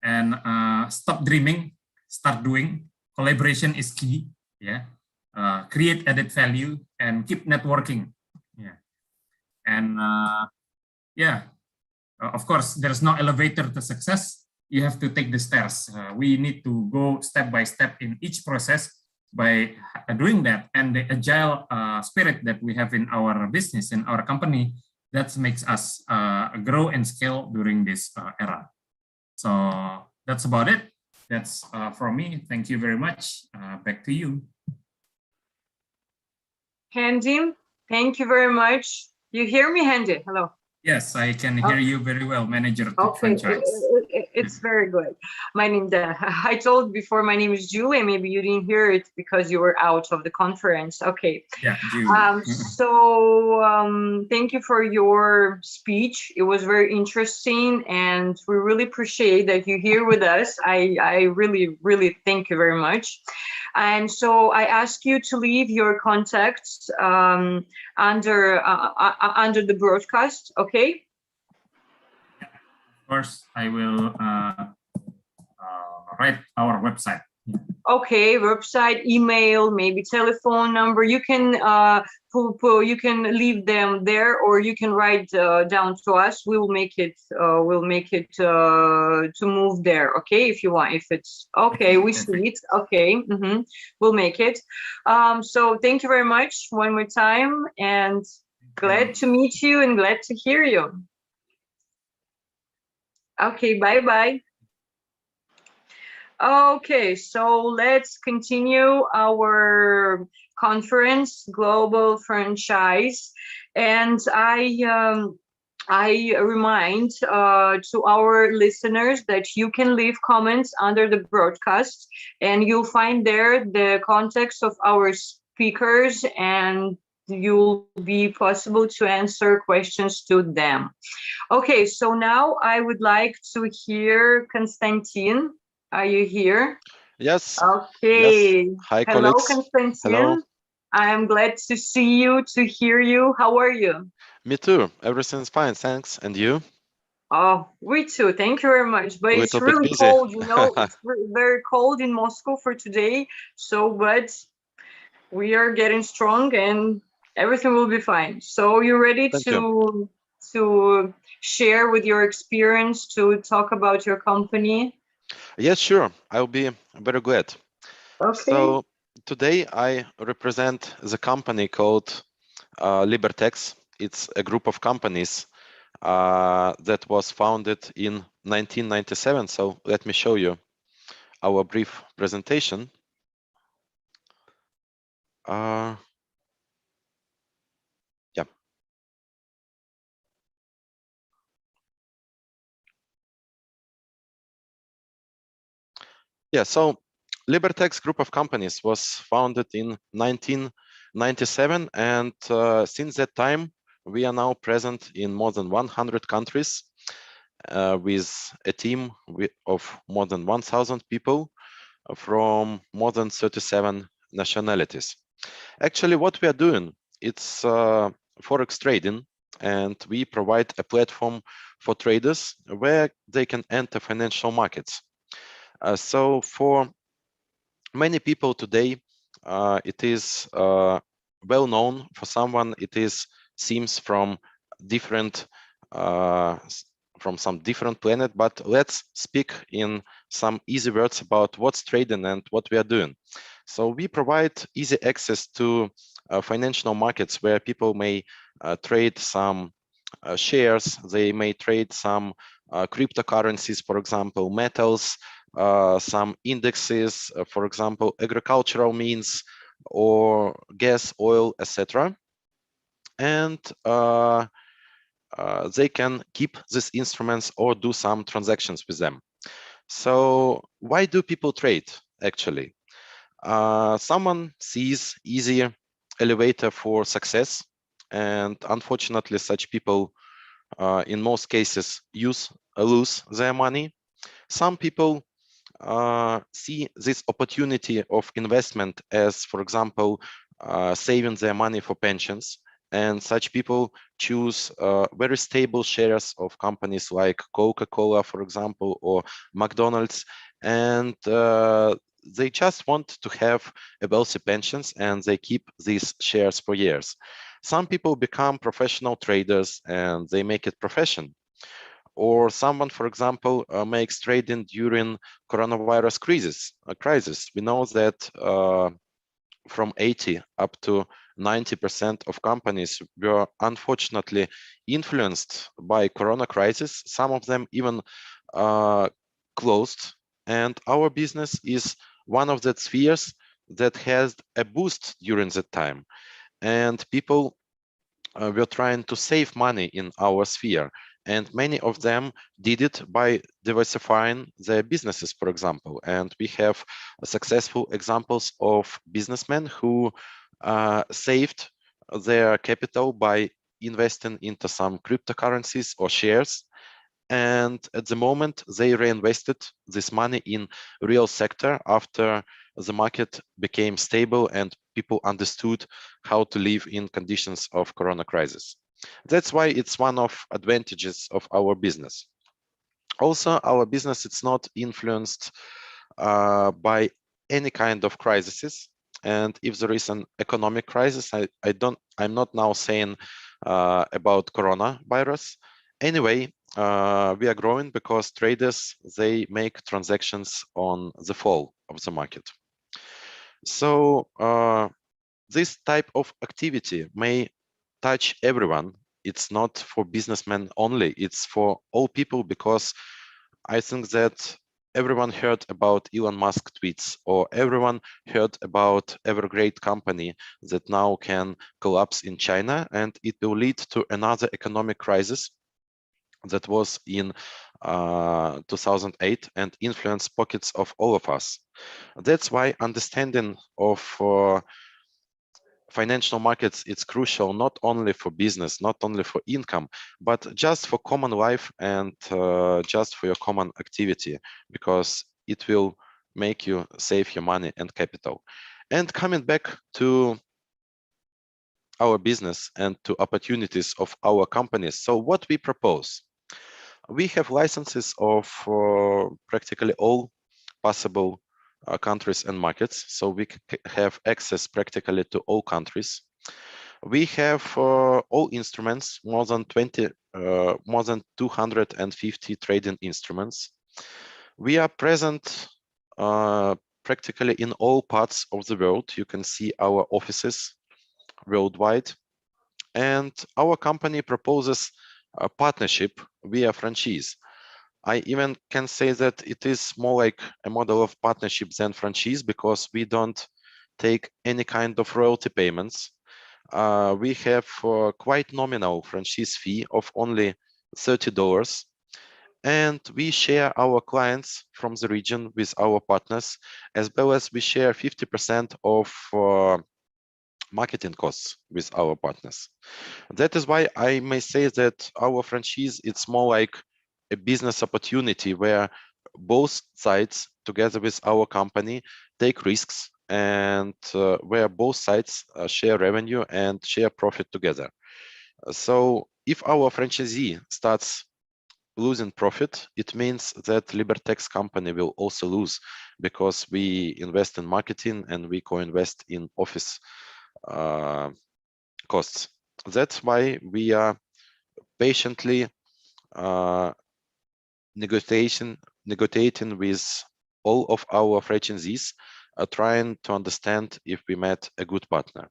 and stop dreaming, start doing. Collaboration is key. Yeah, create added value and keep networking. Yeah, and yeah. Of course, there's no elevator to success. You have to take the stairs. We need to go step by step in each process. By doing that, and the agile spirit that we have in our business, in our company, that makes us grow and scale during this era. So that's about it. That's from me. Thank you very much. Back to you. Hendy, thank you very much. You hear me, Hendy? Hello. Yes, I can hear you very well, Manager Topfranchise. It's very good. My name, I told before, my name is Julie. Maybe you didn't hear it because you were out of the conference. Okay. Yeah, Julie. Thank you for your speech. It was very interesting, and we really appreciate that you're here with us. I really, really thank you very much. And so I ask you to leave your contacts under the broadcast, okay? Of course, I will write our website. Okay, website, email, maybe telephone number. You can you can leave them there, or you can write down to us. We'll make it to move there. Okay, if you want. If it's okay, we see it. Okay, we'll make it. So thank you very much one more time, and glad to meet you and glad to hear you. Okay, bye-bye. Okay, so let's continue our conference, Global Franchise. And I remind to our listeners that you can leave comments under the broadcast, and you'll find there the contacts of our speakers, and you'll be possible to answer questions to them. Okay, so now I would like to hear Konstantin. Are you here? Yes. Okay. Yes. Hi, hello, colleagues. Konstantin. Hello. I am glad to see you, to hear you. How are you? Me too. Everything's fine, thanks. And you? Oh, we too. Thank you very much. But it's little bit really busy. cold, you know. It's very cold in Moscow for today. So, but we are getting strong, and everything will be fine. So, you ready to share with your experience, to talk about your company? Yes, sure. I'll be very glad. Okay. So today I represent the company called Libertex. It's a group of companies that was founded in 1997. So let me show you our brief presentation. Yeah, so Libertex group of companies was founded in 1997, and since that time, we are now present in more than 100 countries with a team of more than 1,000 people from more than 37 nationalities. Actually, what we are doing, it's Forex trading, and we provide a platform for traders where they can enter financial markets. So for many people today, it is well known. For someone, it seems from different from some different planet, but let's speak in some easy words about what's trading and what we are doing. So we provide easy access to financial markets where people may trade some shares, they may trade some cryptocurrencies, for example, metals, some indexes, for example, agricultural means or gas, oil, etc. And they can keep these instruments or do some transactions with them. So why do people trade actually? Someone sees easy elevator for success, and unfortunately such people in most cases lose their money. Some people see this opportunity of investment as, for example, saving their money for pensions. And such people choose very stable shares of companies like Coca-Cola, for example, or McDonald's. And they just want to have a wealthy pensions, and they keep these shares for years. Some people become professional traders and they make it profession. Or someone, for example, makes trading during coronavirus crisis. We know that from 80 up to 90% of companies were unfortunately influenced by corona crisis. Some of them even closed. And our business is one of the spheres that has a boost during that time. And people were trying to save money in our sphere. And many of them did it by diversifying their businesses, for example. And we have successful examples of businessmen who saved their capital by investing into some cryptocurrencies or shares. And at the moment, they reinvested this money in real sector after the market became stable and people understood how to live in conditions of corona crisis. That's why it's one of advantages of our business. Also, our business, it's not influenced by any kind of crises. And if there is an economic crisis, I'm not now saying about coronavirus. Anyway, we are growing because traders, they make transactions on the fall of the market. So this type of activity may touch everyone. It's not for businessmen only, it's for all people, because I think that everyone heard about Elon Musk tweets, or everyone heard about Evergrande company that now can collapse in China, and it will lead to another economic crisis that was in 2008 and influenced pockets of all of us. That's why understanding of financial markets, it's crucial not only for business, not only for income, but just for common life and just for your common activity, because it will make you save your money and capital. And coming back to our business and to opportunities of our companies, so what we propose, we have licenses of practically all possible countries and markets, so we have access practically to all countries. We have all instruments, more than 250 trading instruments. We are present practically in all parts of the world. You can see our offices worldwide, and our company proposes a partnership via franchise. I even can say that it is more like a model of partnership than franchise, because we don't take any kind of royalty payments. We have quite nominal franchise fee of only $30, And we share our clients from the region with our partners, as well as we share 50% of marketing costs with our partners. That is why I may say that our franchise, it's more like a business opportunity where both sides, together with our company, take risks, and where both sides share revenue and share profit together. So if our franchisee starts losing profit, it means that Libertex company will also lose, because we invest in marketing and we co-invest in office costs. That's why we are patiently negotiating with all of our franchisees, trying to understand if we met a good partner.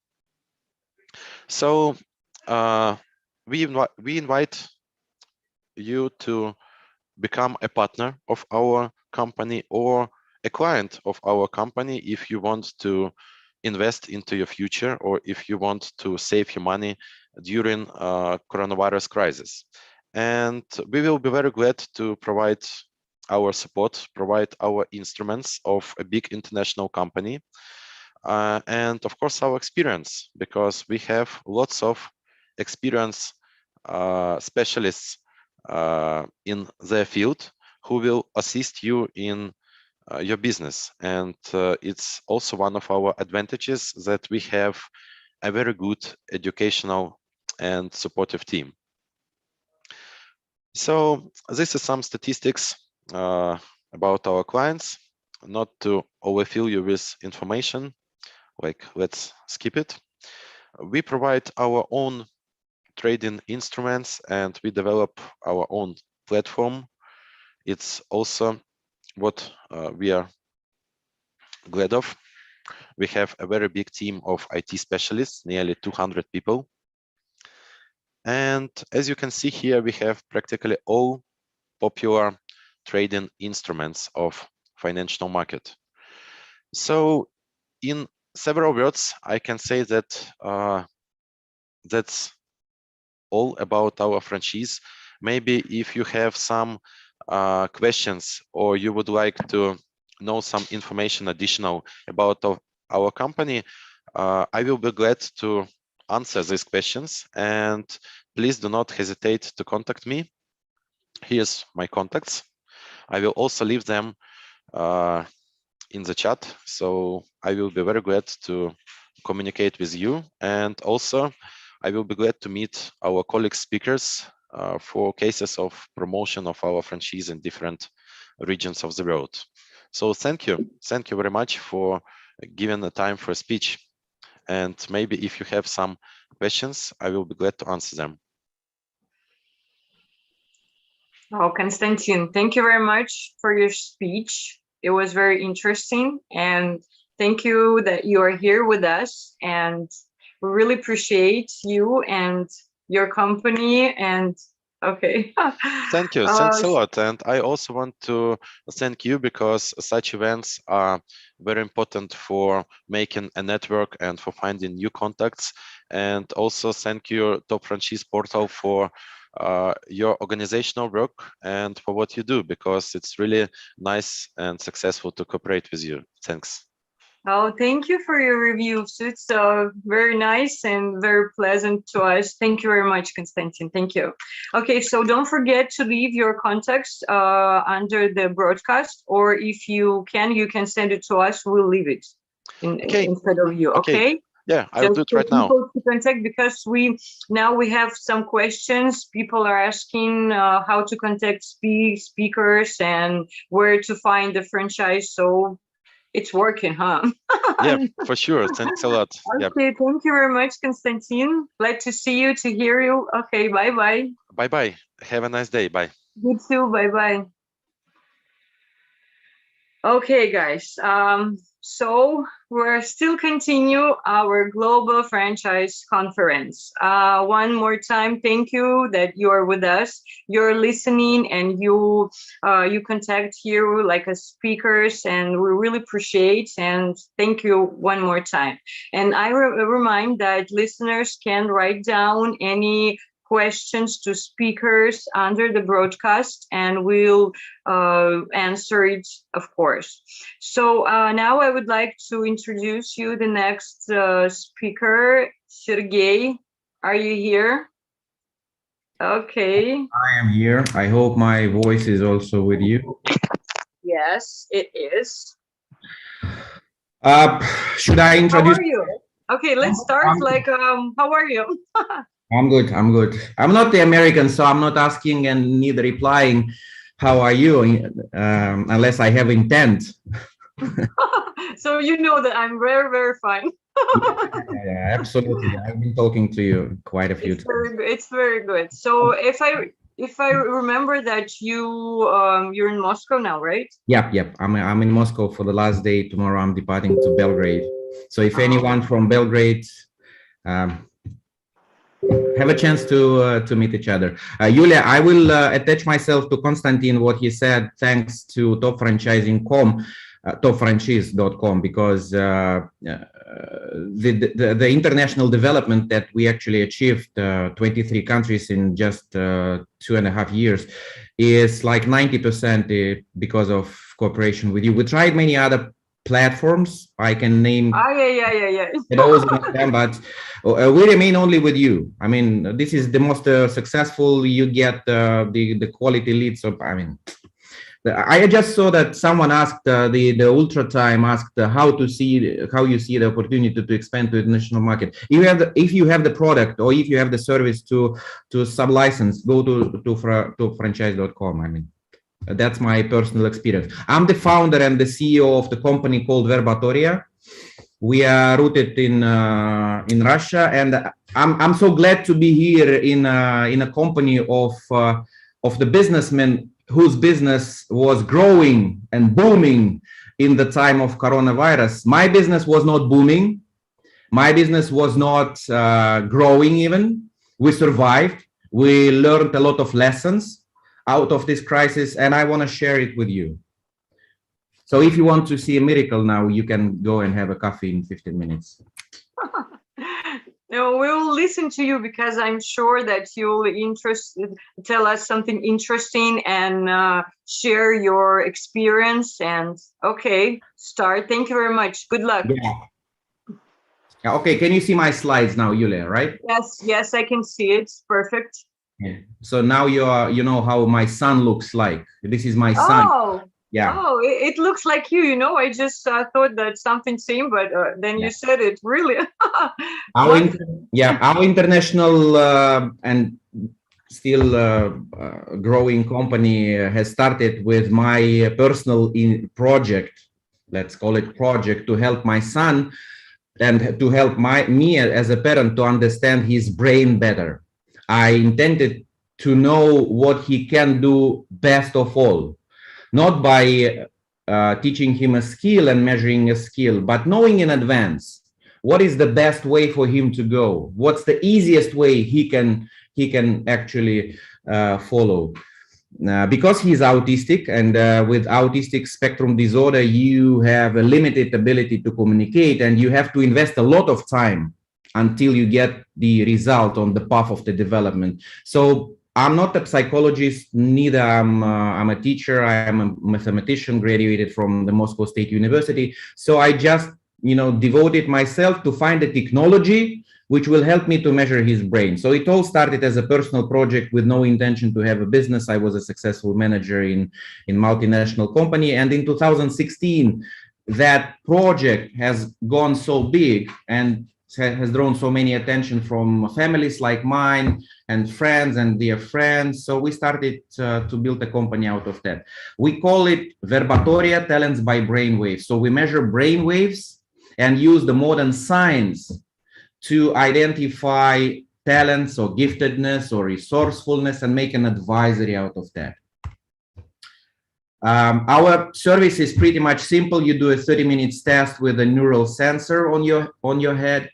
So we invite you to become a partner of our company or a client of our company if you want to invest into your future, or if you want to save your money during coronavirus crisis. And we will be very glad to provide our support, provide our instruments of a big international company, and of course our experience, because we have lots of experienced specialists in their field who will assist you in your business. And it's also one of our advantages that we have a very good educational and supportive team. So this is some statistics about our clients. Not to overfill you with information, like let's skip it. We provide our own trading instruments and we develop our own platform. It's also what we are glad of. We have a very big team of IT specialists, nearly 200 people. And as you can see here, we have practically all popular trading instruments of financial market. So in several words, I can say that that's all about our franchise. Maybe if you have some questions, or you would like to know some information additional about our company, I will be glad to answer these questions, and please do not hesitate to contact me. Here's my contacts. I will also leave them in the chat, so I will be very glad to communicate with you. And also I will be glad to meet our colleague speakers for cases of promotion of our franchise in different regions of the world. So thank you very much for giving the time for a speech. And maybe if you have some questions, I will be glad to answer them. Oh, Konstantin, thank you very much for your speech. It was very interesting, and thank you that you are here with us, and we really appreciate you and your company. And okay. Thank you. Thanks a lot. And I also want to thank you, because such events are very important for making a network and for finding new contacts. And also thank you, Topfranchise portal, for your organizational work and for what you do, because it's really nice and successful to cooperate with you. Thanks. Oh, thank you for your reviews. It's very nice and very pleasant to us. Thank you very much, Konstantin. Thank you. Okay, so don't forget to leave your contacts under the broadcast, or if you can send it to us. We'll leave it instead of you. Okay. Yeah, I'll do it right now. To contact, because we have some questions. People are asking how to contact speakers and where to find the franchise. So it's working, huh? Yeah, for sure. Thanks a lot. Okay, thank you very much, Konstantin. Glad to see you, to hear you. Okay, bye-bye. Bye-bye. Have a nice day. Bye. You too. Bye-bye. Okay, guys. So we're still continue our global franchise conference. One more time, thank you that you are with us. You're listening, and you contact here like as speakers, and we really appreciate, and thank you one more time. And I remind that listeners can write down any questions to speakers under the broadcast, and we'll answer it, of course. So now I would like to introduce you the next speaker, Sergey. Are you here? Okay. I am here. I hope my voice is also with you. Yes, it is. Should I introduce? How are you? Okay, let's start. How are you? I'm good. I'm good. I'm not the American, so I'm not asking and neither replying. How are you? Unless I have intent. So you know that I'm very, very fine. Yeah, absolutely. I've been talking to you quite a few times. It's very good. So if I remember that you're in Moscow now, right? Yep. I'm in Moscow for the last day. Tomorrow I'm departing to Belgrade. So if anyone from Belgrade have a chance to meet each other. Yulia, I will attach myself to Konstantin what he said, thanks to Topfranchise.com, because the international development that we actually achieved, 23 countries in just 2.5 years, is like 90% because of cooperation with you. We tried many other platforms. I can name those of them, but we remain only with you. I mean, this is the most successful. You get the quality leads. So I mean, I just saw that someone asked the Ultra Time asked how you see the opportunity to expand to the international market. If you have the product or if you have the service to sub-license, go to franchise.com. I mean, that's my personal experience. I'm the founder and the CEO of the company called Verbatoria. We are rooted in Russia, and I'm so glad to be here in a company of the businessmen whose business was growing and booming in the time of coronavirus. My business was not booming. My business was not growing even. We survived. We learned a lot of lessons out of this crisis, and I want to share it with you. So if you want to see a miracle now, you can go and have a coffee in 15 minutes. No, we'll listen to you because I'm sure that you'll tell us something interesting and share your experience. And okay, start. Thank you very much. Good luck. Yeah. Okay, can you see my slides now, Yulia, right? Yes, I can see it. Perfect. Yeah. So now you know how my son looks like. This is my son. Oh. Yeah. Oh, it looks like you. You know, I just thought that something same, but then you said it. Really. Our international and still growing company has started with my personal project. Let's call it project, to help my son and to help me as a parent to understand his brain better. I intended to know what he can do best of all. Not by teaching him a skill and measuring a skill, but knowing in advance what is the best way for him to go. What's the easiest way he can actually follow. Because he's autistic, and with autistic spectrum disorder, you have a limited ability to communicate, and you have to invest a lot of time until you get the result on the path of the development. So I'm not a psychologist, neither I'm a teacher. I am a mathematician, graduated from the Moscow State University. So I just, devoted myself to find a technology which will help me to measure his brain. So it all started as a personal project with no intention to have a business. I was a successful manager in multinational company. And in 2016, that project has gone so big and has drawn so many attention from families like mine and friends and dear friends. So we started to build a company out of that. We call it Verbatoria, talents by brainwaves. So we measure brainwaves and use the modern science to identify talents or giftedness or resourcefulness and make an advisory out of that. Our service is pretty much simple. You do a 30 minutes test with a neural sensor on your head.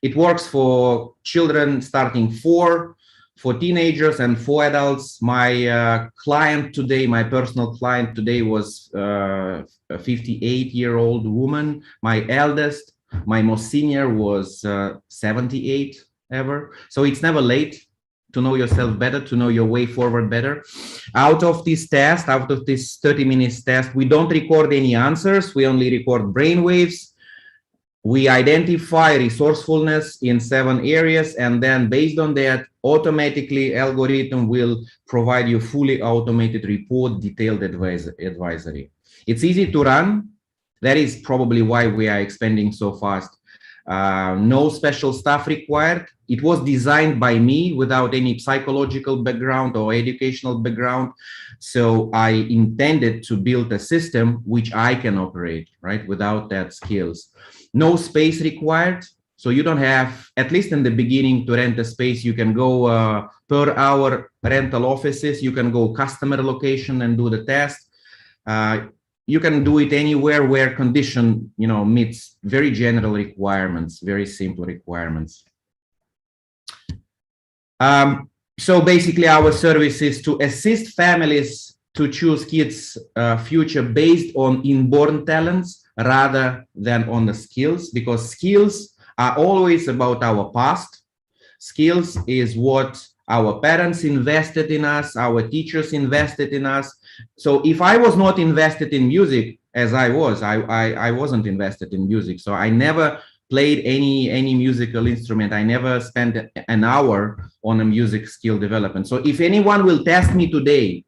It works for children starting 4, for teenagers, and for adults. My client today, my personal client today, was a 58-year-old woman. My eldest, my most senior, was 78 ever. So it's never late. to know yourself better, to know your way forward better. Out of this test, out of this 30 minutes test, we don't record any answers. We only record brainwaves. We identify resourcefulness in 7 areas, and then based on that, automatically algorithm will provide you fully automated report, detailed advisory. It's easy to run. That is probably why we are expanding so fast. No special staff required. It was designed by me without any psychological background or educational background. So I intended to build a system which I can operate, right, without that skills. No space required. So you don't have, at least in the beginning, to rent a space. You can go per hour rental offices. You can go customer location and do the test. You can do it anywhere where condition, meets very general requirements, very simple requirements. So basically our service is to assist families to choose kids' future based on inborn talents rather than on the skills, because skills are always about our past. Skills is what our parents invested in us, our teachers invested in us. So if I was not invested in music as I wasn't invested in music. So I never played any musical instrument. I never spent an hour on a music skill development. So if anyone will test me today,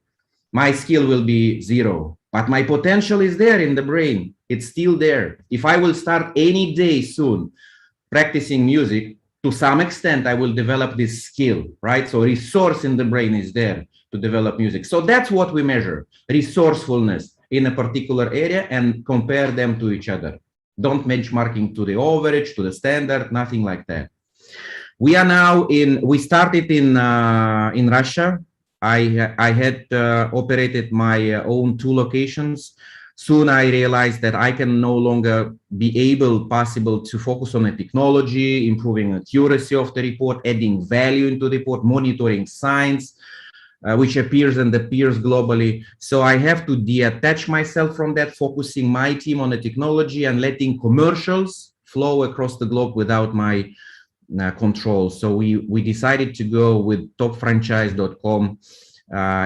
my skill will be 0, but my potential is there in the brain. It's still there. If I will start any day soon practicing music, to some extent, I will develop this skill, right? So resource in the brain is there to develop music. So that's what we measure, resourcefulness in a particular area, and compare them to each other. Don't benchmarking to the average, to the standard, nothing like that. We are now we started in Russia. I had operated my own 2 locations. Soon I realized that I can no longer be possible to focus on the technology, improving accuracy of the report, adding value into the report, monitoring signs, which appears and appears globally. So I have to detach myself from that, focusing my team on the technology and letting commercials flow across the globe without my control. So we decided to go with Topfranchise.com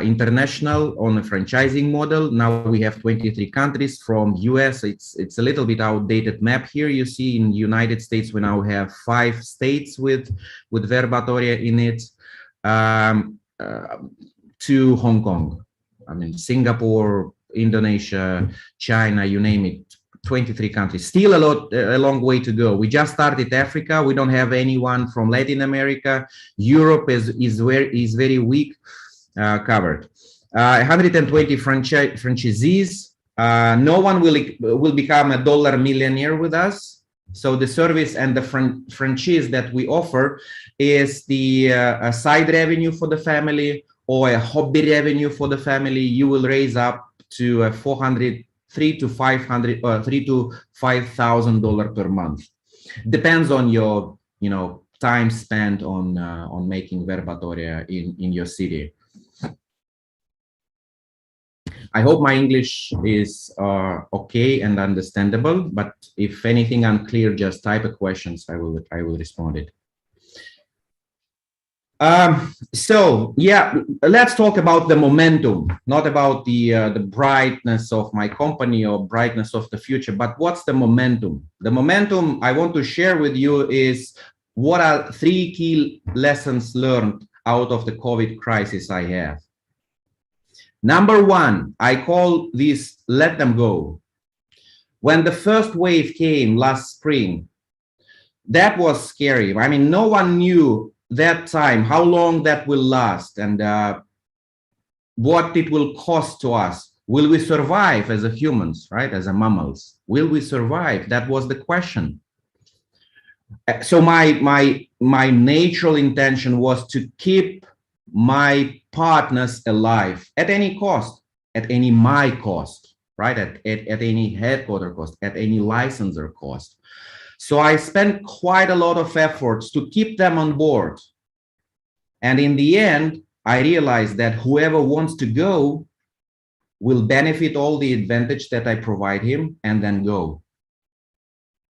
international on a franchising model. Now we have 23 countries from US. It's a little bit outdated map here. You see in the United States, we now have 5 states with Verbatoria in it, to Hong Kong. I mean, Singapore, Indonesia, China, you name it, 23 countries. Still a long way to go. We just started Africa. We don't have anyone from Latin America. Europe is very weak. Covered. 120 franchisees. No one will become a dollar millionaire with us. So the service and the franchise that we offer is the a side revenue for the family or a hobby revenue for the family. You will raise up to $3,000 to $5,000 per month. Depends on your time spent on making Verbatoria in your city. I hope my English is okay and understandable, but if anything unclear, just type a questions. I will respond it. So yeah, let's talk about the momentum, not about the brightness of my company or brightness of the future, but what's the momentum? The momentum I want to share with you is what are 3 key lessons learned out of the COVID crisis I have. Number 1, I call this let them go. When the first wave came last spring, that was scary. I mean, no one knew that time how long that will last and what it will cost to us. Will we survive as a humans, right? As a mammals, will we survive? That was the question. So my natural intention was to keep my partners alive at any cost, at any my cost, right? At any headquarter cost, at any licensor cost. So I spent quite a lot of efforts to keep them on board. And in the end, I realized that whoever wants to go will benefit all the advantage that I provide him and then go,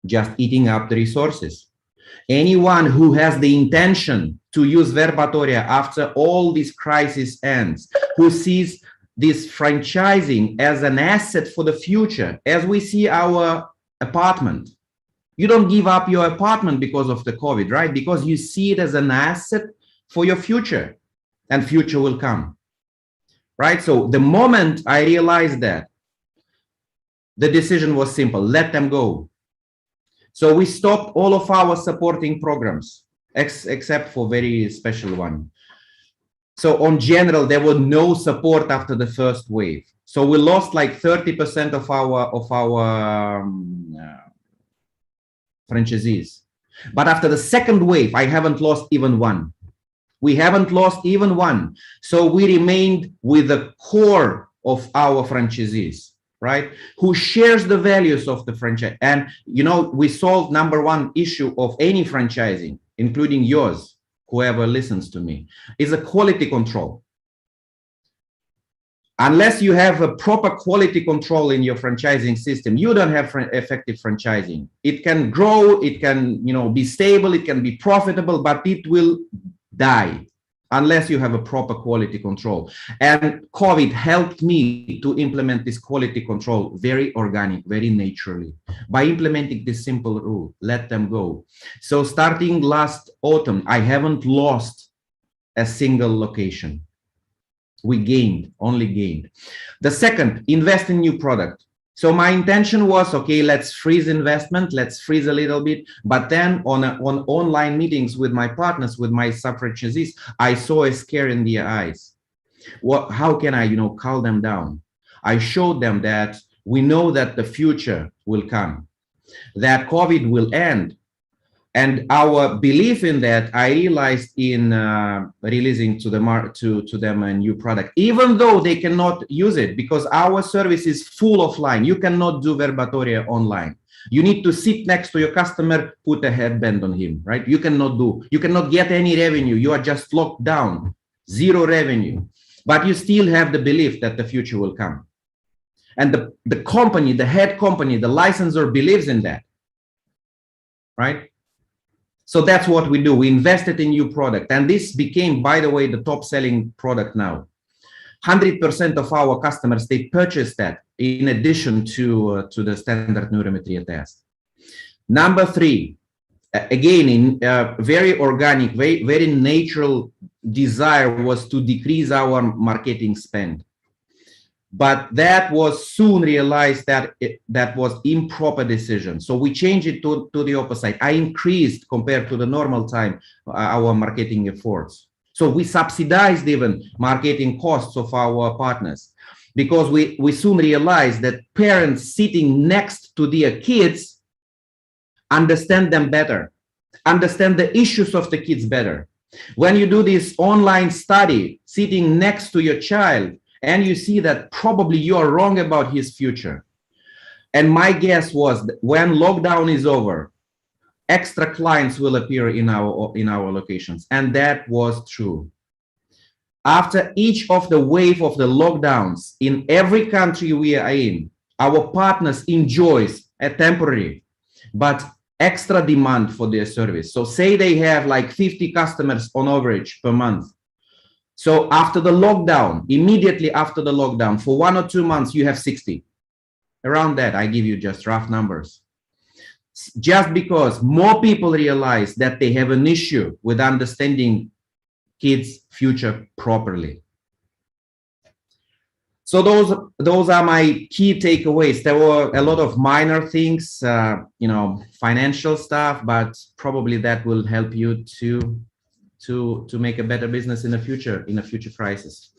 just eating up the resources. Anyone who has the intention to use Verbatoria after all this crisis ends, who sees this franchising as an asset for the future, as we see our apartment. You don't give up your apartment because of the COVID, right? Because you see it as an asset for your future, and future will come, right? So the moment I realized that, the decision was simple: let them go. So we stopped all of our supporting programs, except for very special one. So on general, there was no support after the first wave. So we lost like 30% of our franchisees. But after the second wave, I haven't lost even one. We haven't lost even one. So we remained with the core of our franchisees, right? Who shares the values of the franchise. And, you know, we solved number one issue of any franchising, including yours, whoever listens to me, is a quality control. Unless you have a proper quality control in your franchising system, you don't have effective franchising. It can grow, it can, you know, be stable, it can be profitable, but it will die unless you have a proper quality control. And COVID helped me to implement this quality control very organic, very naturally, by implementing this simple rule: let them go. So starting last autumn, I haven't lost a single location. We gained, only gained. The second, invest in new product. So my intention was, okay, let's freeze investment, let's freeze a little bit. But then on online meetings with my partners, with my sub-franchisees, I saw a scare in their eyes. How can I, you know, calm them down? I showed them that we know that the future will come, that COVID will end. And our belief in that, I realized in releasing to them a new product, even though they cannot use it, because our service is full offline. You cannot do Verbatoria online. You need to sit next to your customer, put a headband on him, right? You cannot get any revenue. You are just locked down, zero revenue, but you still have the belief that the future will come. And the company, the head company, the licensor believes in that, right? So that's what we do. We invested in new product, and this became, by the way, the top selling product now. 100% of our customers, they purchased that in addition to the standard neurometry test. Number three, again, in very organic, very natural desire was to decrease our marketing spend. But that was soon realized that that was improper decision. So we changed it to the opposite. I increased, compared to the normal time, our marketing efforts. So we subsidized even marketing costs of our partners, because we soon realized that parents sitting next to their kids understand them better, understand the issues of the kids better. When you do this online study, sitting next to your child, and you see that probably you are wrong about his future. And my guess was that when lockdown is over, extra clients will appear in our locations. And that was true. After each of the wave of the lockdowns in every country we are in, our partners enjoys a temporary but extra demand for their service. So say they have like 50 customers on average per month. So after the lockdown, immediately after the lockdown, for 1 or 2 months, you have 60. Around that, I give you just rough numbers. Just because more people realize that they have an issue with understanding kids' future properly. So those are my key takeaways. There were a lot of minor things, you know, financial stuff, but probably that will help you to make a better business in the future, in a future crisis.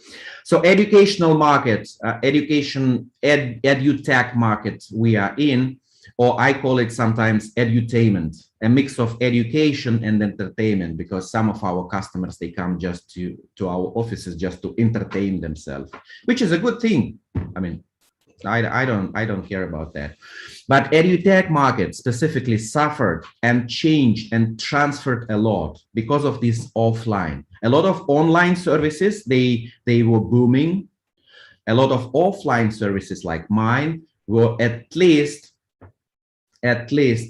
So educational market, edutech market we are in, or I call it sometimes edutainment, a mix of education and entertainment, because some of our customers, they come just to our offices just to entertain themselves, which is a good thing. I mean, I don't care about that. But edutech market specifically suffered and changed and transferred a lot because of this offline. A lot of online services, they were booming. A lot of offline services like mine were at least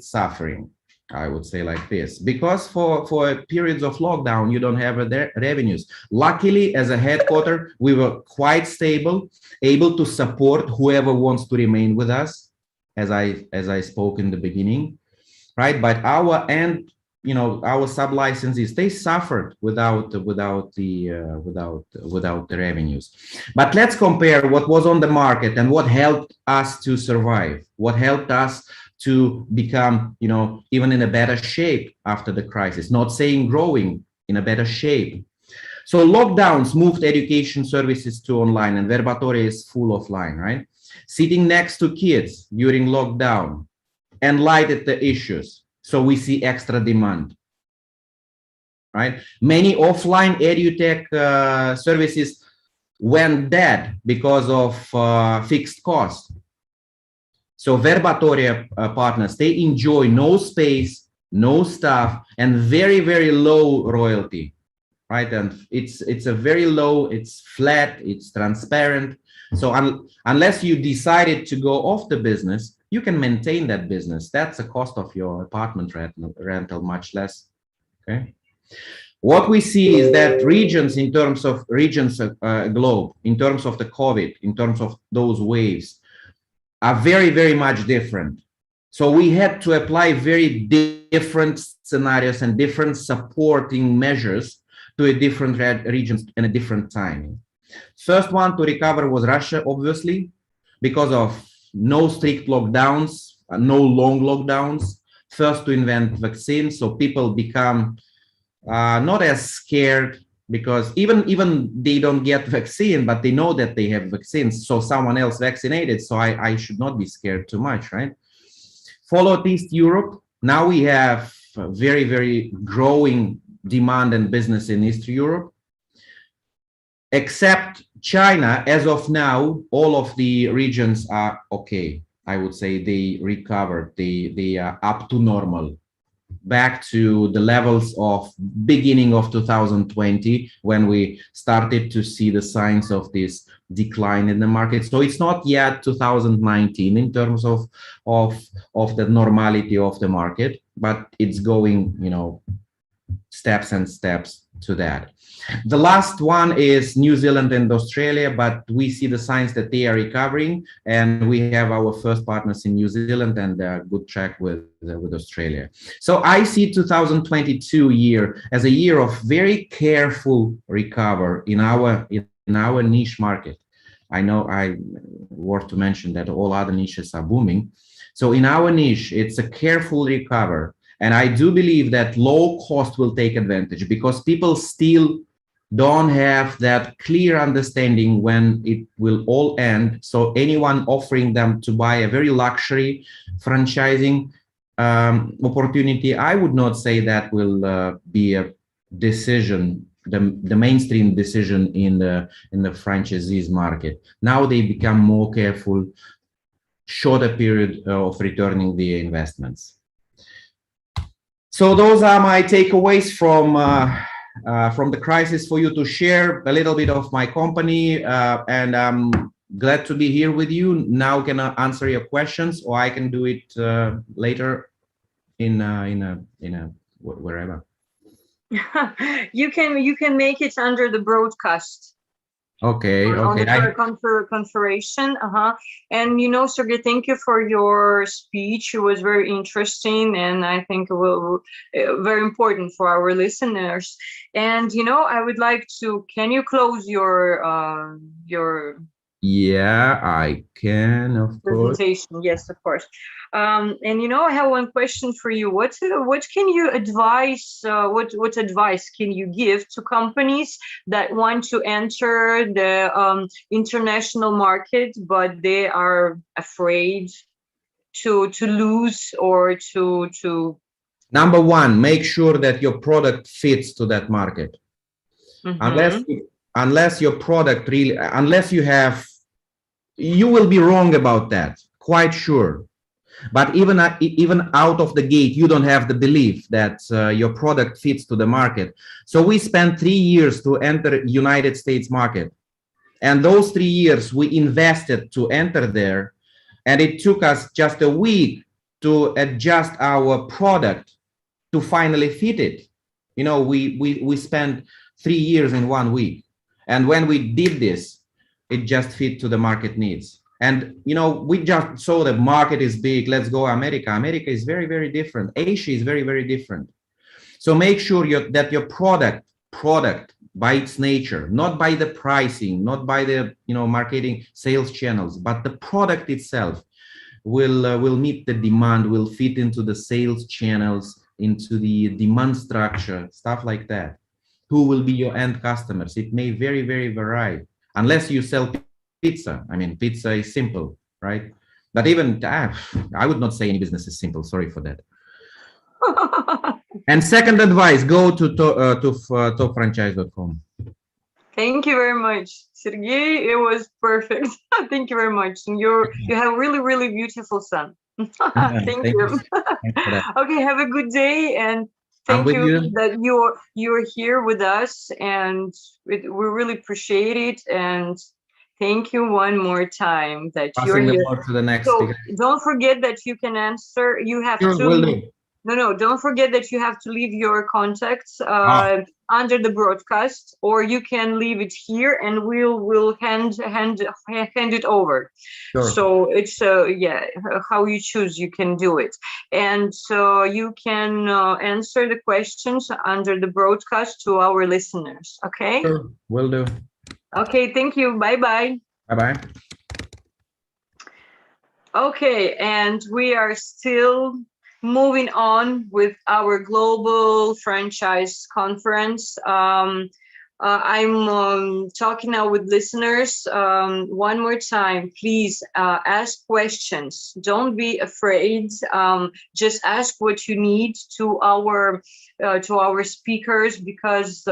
suffering. I would say like this, because for periods of lockdown, you don't have revenues. Luckily, as a headquarter, we were quite stable, able to support whoever wants to remain with us, as I spoke in the beginning, right? But our end, you know, our sub-licensees, they suffered without the revenues. But let's compare what was on the market and what helped us to survive, what helped us to become, you know, even in a better shape after the crisis, not saying growing, in a better shape. So lockdowns moved education services to online, and Verbatoria is full offline, right? Sitting next to kids during lockdown enlightened the issues. So we see extra demand, right? Many offline edutech services went dead because of fixed costs. So Verbatoria partners, they enjoy no space, no staff, and very, very low royalty, right? And it's a very low, it's flat, it's transparent. So unless you decided to go off the business, you can maintain that business. That's the cost of your apartment rental, much less, okay? What we see is that regions, in terms of regions globe, in terms of the COVID, in terms of those waves, are very, very much different. So we had to apply very different scenarios and different supporting measures to a different regions in a different timing. First one to recover was Russia, obviously, because of no strict lockdowns, no long lockdowns. First to invent vaccines, so people become not as scared, because even they don't get vaccine, but they know that they have vaccines, so someone else vaccinated, so I should not be scared too much, right? Followed East Europe. Now we have very, very growing demand and business in East Europe. Except China, as of now, all of the regions are okay. I would say they recovered, they are up to normal, back to the levels of beginning of 2020, when we started to see the signs of this decline in the market. So it's not yet 2019 in terms of the normality of the market, but it's going, you know, steps and steps to that. The last one is New Zealand and Australia, but we see the signs that they are recovering, and we have our first partners in New Zealand and a good track with Australia. So I see 2022 year as a year of very careful recover in our niche market. I know I worth to mention that all other niches are booming. So in our niche, it's a careful recover. And I do believe that low cost will take advantage, because people still don't have that clear understanding when it will all end. So anyone offering them to buy a very luxury franchising opportunity, I would not say that will be a decision, the mainstream decision in the franchisees market. Now they become more careful, shorter period of returning the investments. So those are my takeaways from the crisis for you, to share a little bit of my company, and I'm glad to be here with you. Now can I answer your questions, or I can do it later in wherever. You can make it under the broadcast. Okay, on okay. the conferation. And you know, Sergey, thank you for your speech. It was very interesting, and I think it will very important for our listeners. And you know, I would like to. Can you close your Yeah, I can, of course. Presentation? Yes, of course. And you know, I have one question for you. What can you advise? What advice can you give to companies that want to enter the international market, but they are afraid to lose or to? Number one, make sure that your product fits to that market. Unless your product really, you will be wrong about that, quite sure. But even out of the gate, you don't have the belief that your product fits to the market. So we spent 3 years to enter United States market. And those 3 years we invested to enter there. And it took us just a week to adjust our product to finally fit it. You know, we spent 3 years in 1 week. And when we did this, it just fit to the market needs. And, you know, we just saw the market is big. Let's go America. America is very, very different. Asia is very, very different. So make sure that your product by its nature, not by the pricing, not by the, you know, marketing sales channels, but the product itself will meet the demand, will fit into the sales channels, into the demand structure, stuff like that. Who will be your end customers? It may very, very vary, unless you sell pizza. I mean, pizza is simple, right? But even I would not say any business is simple. Sorry for that. And second advice, go to topfranchise.com. Thank you very much, Sergey. It was perfect. Thank you very much. And you have really, really beautiful son. Thank you. Okay, have a good day, and thank you that you're here with us, and we really appreciate it. And thank you one more time that you're here. To the next so speaker. Don't forget that you can answer. You have to. No, don't forget that you have to leave your contacts under the broadcast, or you can leave it here and we'll hand it over. Sure. So it's yeah, how you choose, you can do it. And so you can answer the questions under the broadcast to our listeners. Okay? Sure, will do. Okay, thank you. Bye-bye. Bye-bye. Okay, and we are still moving on with our global franchise conference. I'm talking now with listeners. One more time, please ask questions. Don't be afraid. Just ask what you need to our speakers, because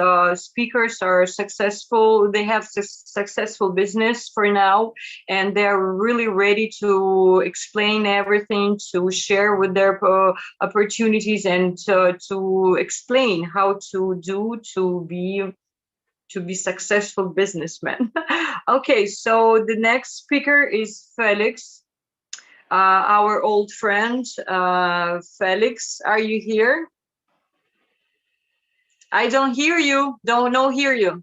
speakers are successful. They have successful business for now, and they're really ready to explain everything, to share with their opportunities, and to explain how to do to be successful businessmen. Okay, so the next speaker is Felix, our old friend. Felix, are you here? I don't hear you. Don't hear you.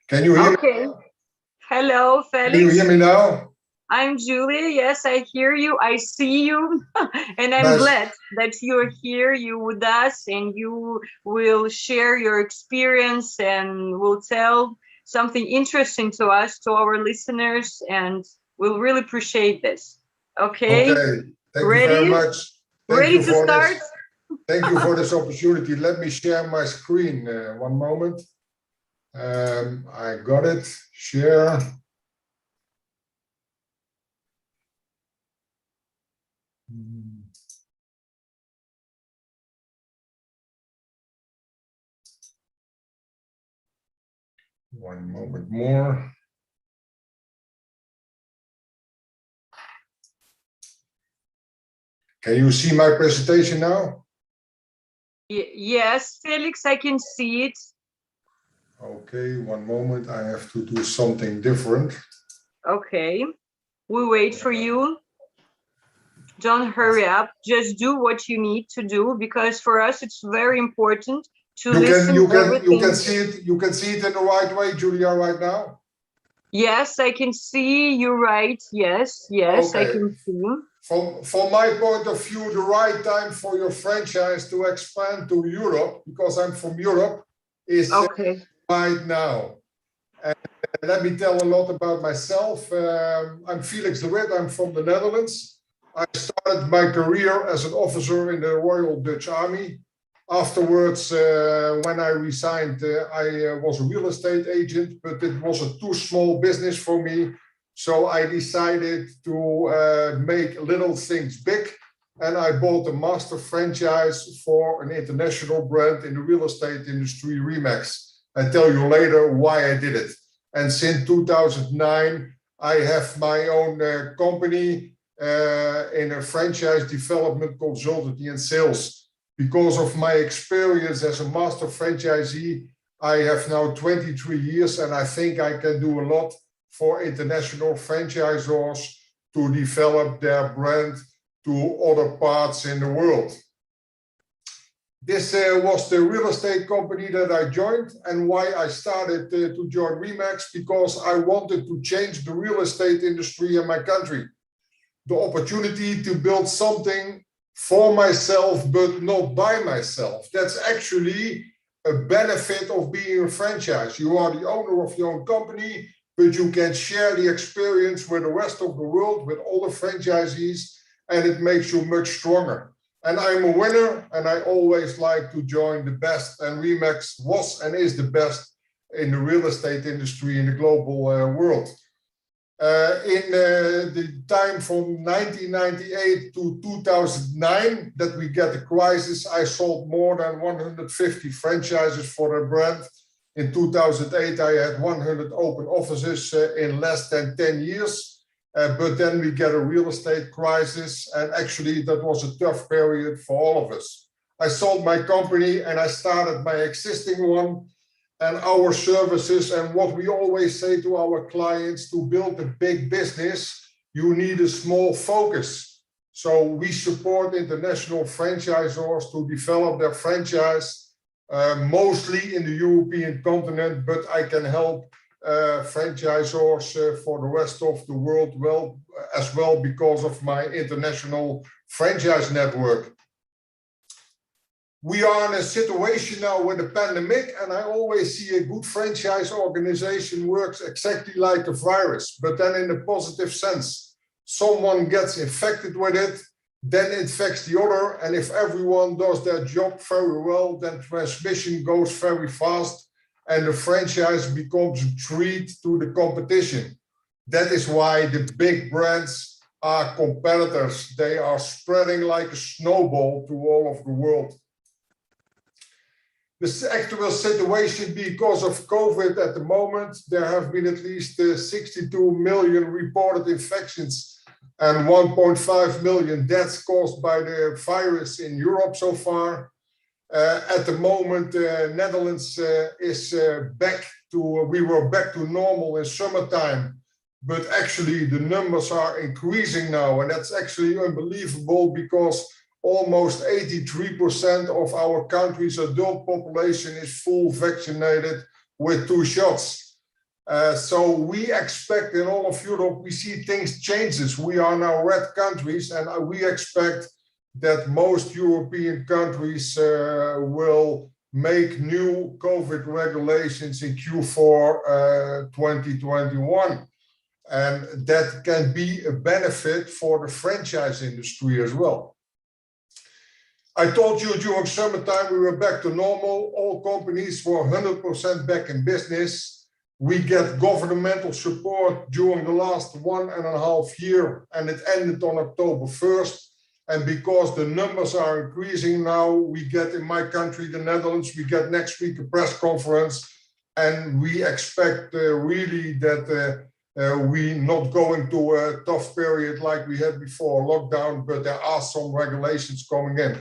Can you hear me? Hello, Felix. Can you hear me now? I'm Julia. Yes, I hear you. I see you. And I'm glad that you're here, you with us, and you will share your experience and will tell something interesting to us, to our listeners, and we'll really appreciate this. Okay? Okay. Thank you very much. Ready to start? Thank you for this opportunity. Let me share my screen. One moment. I got it. Share. One moment more. Can you see my presentation now? Yes, Felix, I can see it. Okay, one moment. I have to do something different. Okay, we wait for you. Don't hurry up. Just do what you need to do, because for us it's very important to listen. You can see it. You can see it in the right way, Julia, right now. Yes, I can see you right. Yes, yes, okay. I can see. From my point of view, the right time for your franchise to expand to Europe, because I'm from Europe, is right now. And let me tell a lot about myself. I'm Felix de Wit. I'm from the Netherlands. I started my career as an officer in the Royal Dutch Army. Afterwards, when I resigned, I was a real estate agent, but it was a too small business for me. So I decided to make little things big, and I bought a master franchise for an international brand in the real estate industry, REMAX. I'll tell you later why I did it. And since 2009, I have my own company in a franchise development, consultancy and sales. Because of my experience as a master franchisee, I have now 23 years, and I think I can do a lot for international franchisors to develop their brand, to other parts in the world. This was the real estate company that I joined, and why I started to join REMAX, because I wanted to change the real estate industry in my country. The opportunity to build something for myself, but not by myself. That's actually a benefit of being a franchise. You are the owner of your own company, but you can share the experience with the rest of the world, with all the franchisees, and it makes you much stronger. And I'm a winner, and I always like to join the best, and REMAX was and is the best in the real estate industry in the global world. In the time from 1998 to 2009 that we get the crisis, I sold more than 150 franchises for the brand. In 2008, I had 100 open offices in less than 10 years. But then we get a real estate crisis, and actually that was a tough period for all of us. I sold my company and I started my existing one, and our services, and what we always say to our clients: to build a big business, you need a small focus. So we support international franchisors to develop their franchise, mostly in the European continent, but I can help franchisors for the rest of the world as well because of my international franchise network. We are in a situation now with the pandemic, and I always see a good franchise organization works exactly like a virus, but then in a positive sense. Someone gets infected with it, then it infects the other, and if everyone does their job very well, then transmission goes very fast, and the franchise becomes a treat to the competition. That is why the big brands are competitors. They are spreading like a snowball to all of the world. The actual situation because of COVID at the moment, there have been at least 62 million reported infections and 1.5 million deaths caused by the virus in Europe so far. At the moment, Netherlands is we were back to normal in summertime, but actually the numbers are increasing now, and that's actually unbelievable because almost 83% of our country's adult population is full vaccinated with 2 shots. So we expect in all of Europe, we see things changes. We are now red countries, and we expect that most European countries will make new COVID regulations in Q4 2021. And that can be a benefit for the franchise industry as well. I told you during summertime we were back to normal. All companies were 100% back in business. We get governmental support during the last 1.5 years, and it ended on October 1st. And because the numbers are increasing now, we get in my country, the Netherlands, we get next week a press conference, and we expect really that we're not going to a tough period like we had before lockdown, but there are some regulations coming in.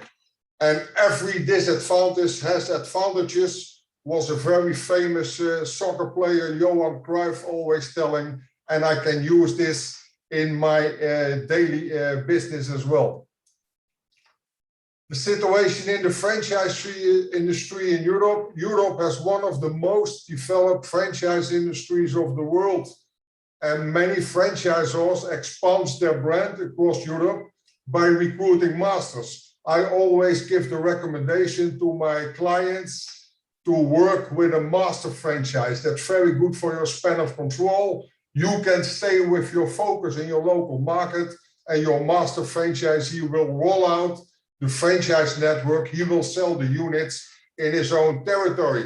And every disadvantage has advantages, was a very famous soccer player, Johan Cruyff, always telling, and I can use this in my daily business as well. The situation in the franchise industry in Europe. Europe has one of the most developed franchise industries of the world. And many franchisors expand their brand across Europe by recruiting masters. I always give the recommendation to my clients to work with a master franchise. That's very good for your span of control. You can stay with your focus in your local market, and your master franchisee will roll out the franchise network. He will sell the units in his own territory.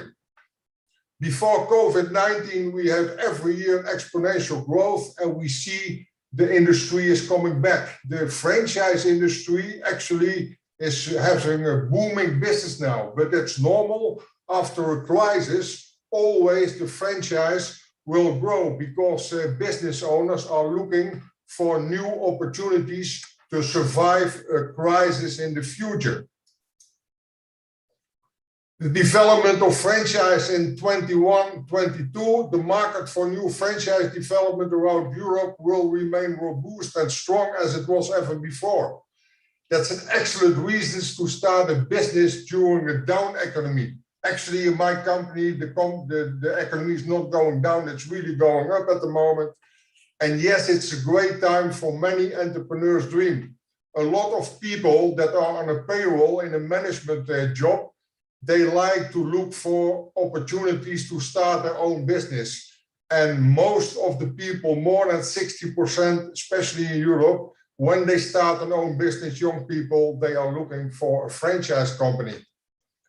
Before COVID-19, we had every year exponential growth, and we see the industry is coming back. The franchise industry actually is having a booming business now, but it's normal. After a crisis, always the franchise will grow because business owners are looking for new opportunities to survive a crisis in the future. The development of franchise in 21-22, the market for new franchise development around Europe will remain robust and strong as it was ever before. That's an excellent reason to start a business during a down economy. Actually, in my company, the economy is not going down, it's really going up at the moment. And yes, it's a great time for many entrepreneurs' dream. A lot of people that are on a payroll in a management job, they like to look for opportunities to start their own business. And most of the people, more than 60%, especially in Europe, when they start an own business, young people, they are looking for a franchise company.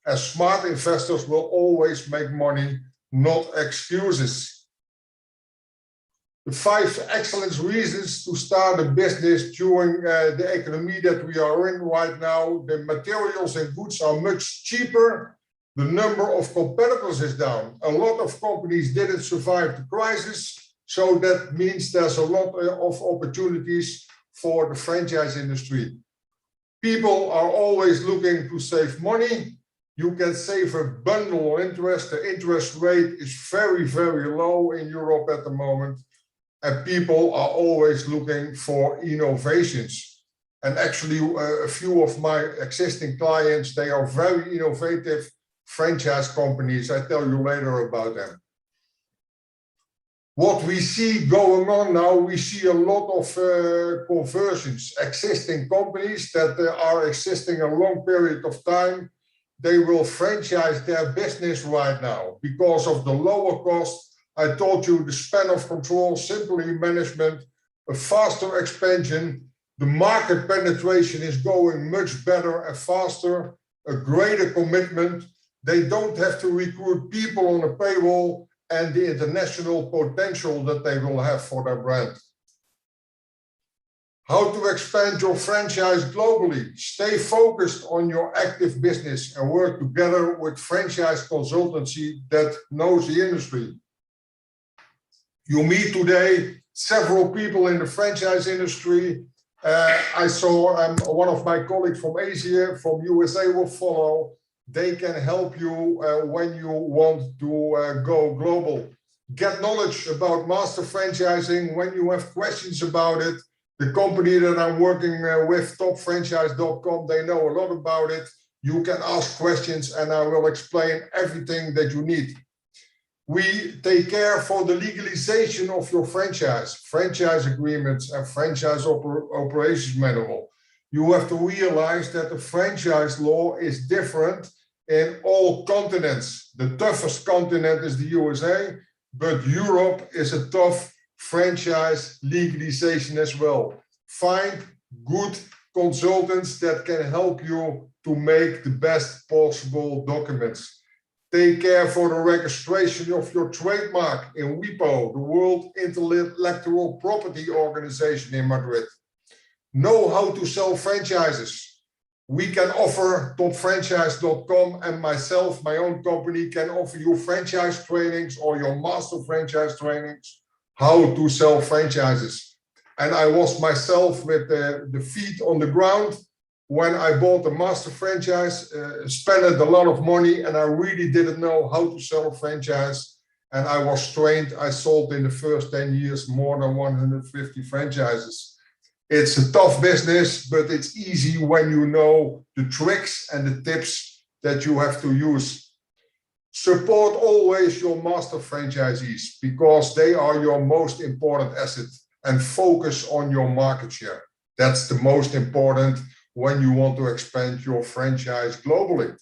As smart investors will always make money, not excuses. The 5 excellent reasons to start a business during the economy that we are in right now. The materials and goods are much cheaper. The number of competitors is down. A lot of companies didn't survive the crisis. So that means there's a lot of opportunities for the franchise industry. People are always looking to save money. You can save a bundle of interest. The interest rate is very, very low in Europe at the moment. And people are always looking for innovations. And actually, a few of my existing clients, they are very innovative franchise companies. I tell you later about them. What we see going on now, we see a lot of conversions. Existing companies that are existing a long period of time, they will franchise their business right now because of the lower cost. I told you the span of control, simply management, a faster expansion, the market penetration is going much better and faster, a greater commitment. They don't have to recruit people on a payroll and the international potential that they will have for their brand. How to expand your franchise globally. Stay focused on your active business and work together with franchise consultancy that knows the industry. You meet today several people in the franchise industry. I saw one of my colleagues from Asia, from USA will follow. They can help you when you want to go global. Get knowledge about master franchising when you have questions about it. The company that I'm working with, Topfranchise.com, they know a lot about it. You can ask questions and I will explain everything that you need. We take care for the legalization of your franchise agreements and franchise operations manual. You have to realize that the franchise law is different in all continents. The toughest continent is the USA, but Europe is a tough franchise legalization as well. Find good consultants that can help you to make the best possible documents. Take care for the registration of your trademark in WIPO, the World Intellectual Property Organization in Madrid. Know how to sell franchises. We can offer, Topfranchise.com and myself, my own company, can offer you franchise trainings or your master franchise trainings, how to sell franchises. And I was myself with the feet on the ground when I bought the master franchise, spent a lot of money, and I really didn't know how to sell a franchise. And I was trained. I sold in the first 10 years more than 150 franchises. It's a tough business, but it's easy when you know the tricks and the tips that you have to use. Support always your master franchisees because they are your most important asset, and focus on your market share. That's the most important when you want to expand your franchise globally.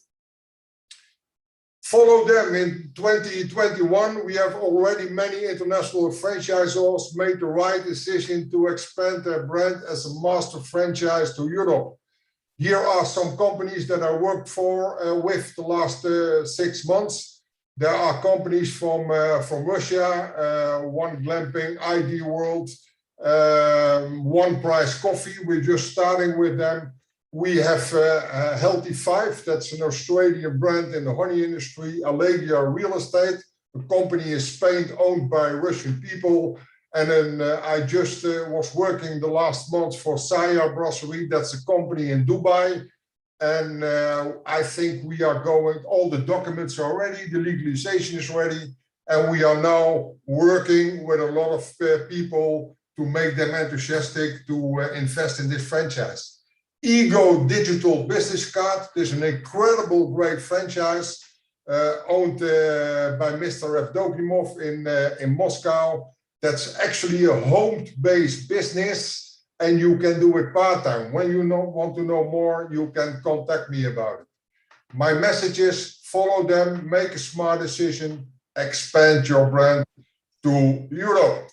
Follow them. In 2021, we have already many international franchisors made the right decision to expand their brand as a master franchise to Europe. Here are some companies that I worked with the last 6 months. There are companies from Russia, One Glamping, ID World, One Price Coffee. We're just starting with them. We have Healthy Five, that's an Australian brand in the honey industry. Allegia Real Estate, a company in Spain owned by Russian people. And then I just was working the last month for Saya Brasserie, that's a company in Dubai. And I think we are going, all the documents are ready, the legalization is ready. And we are now working with a lot of people to make them enthusiastic to invest in this franchise. Ego Digital Business Card. This is an incredible, great franchise owned by Mr. Devlopment in Moscow. That's actually a home-based business, and you can do it part-time. When you want to know more, you can contact me about it. My message is follow them, make a smart decision, expand your brand to Europe.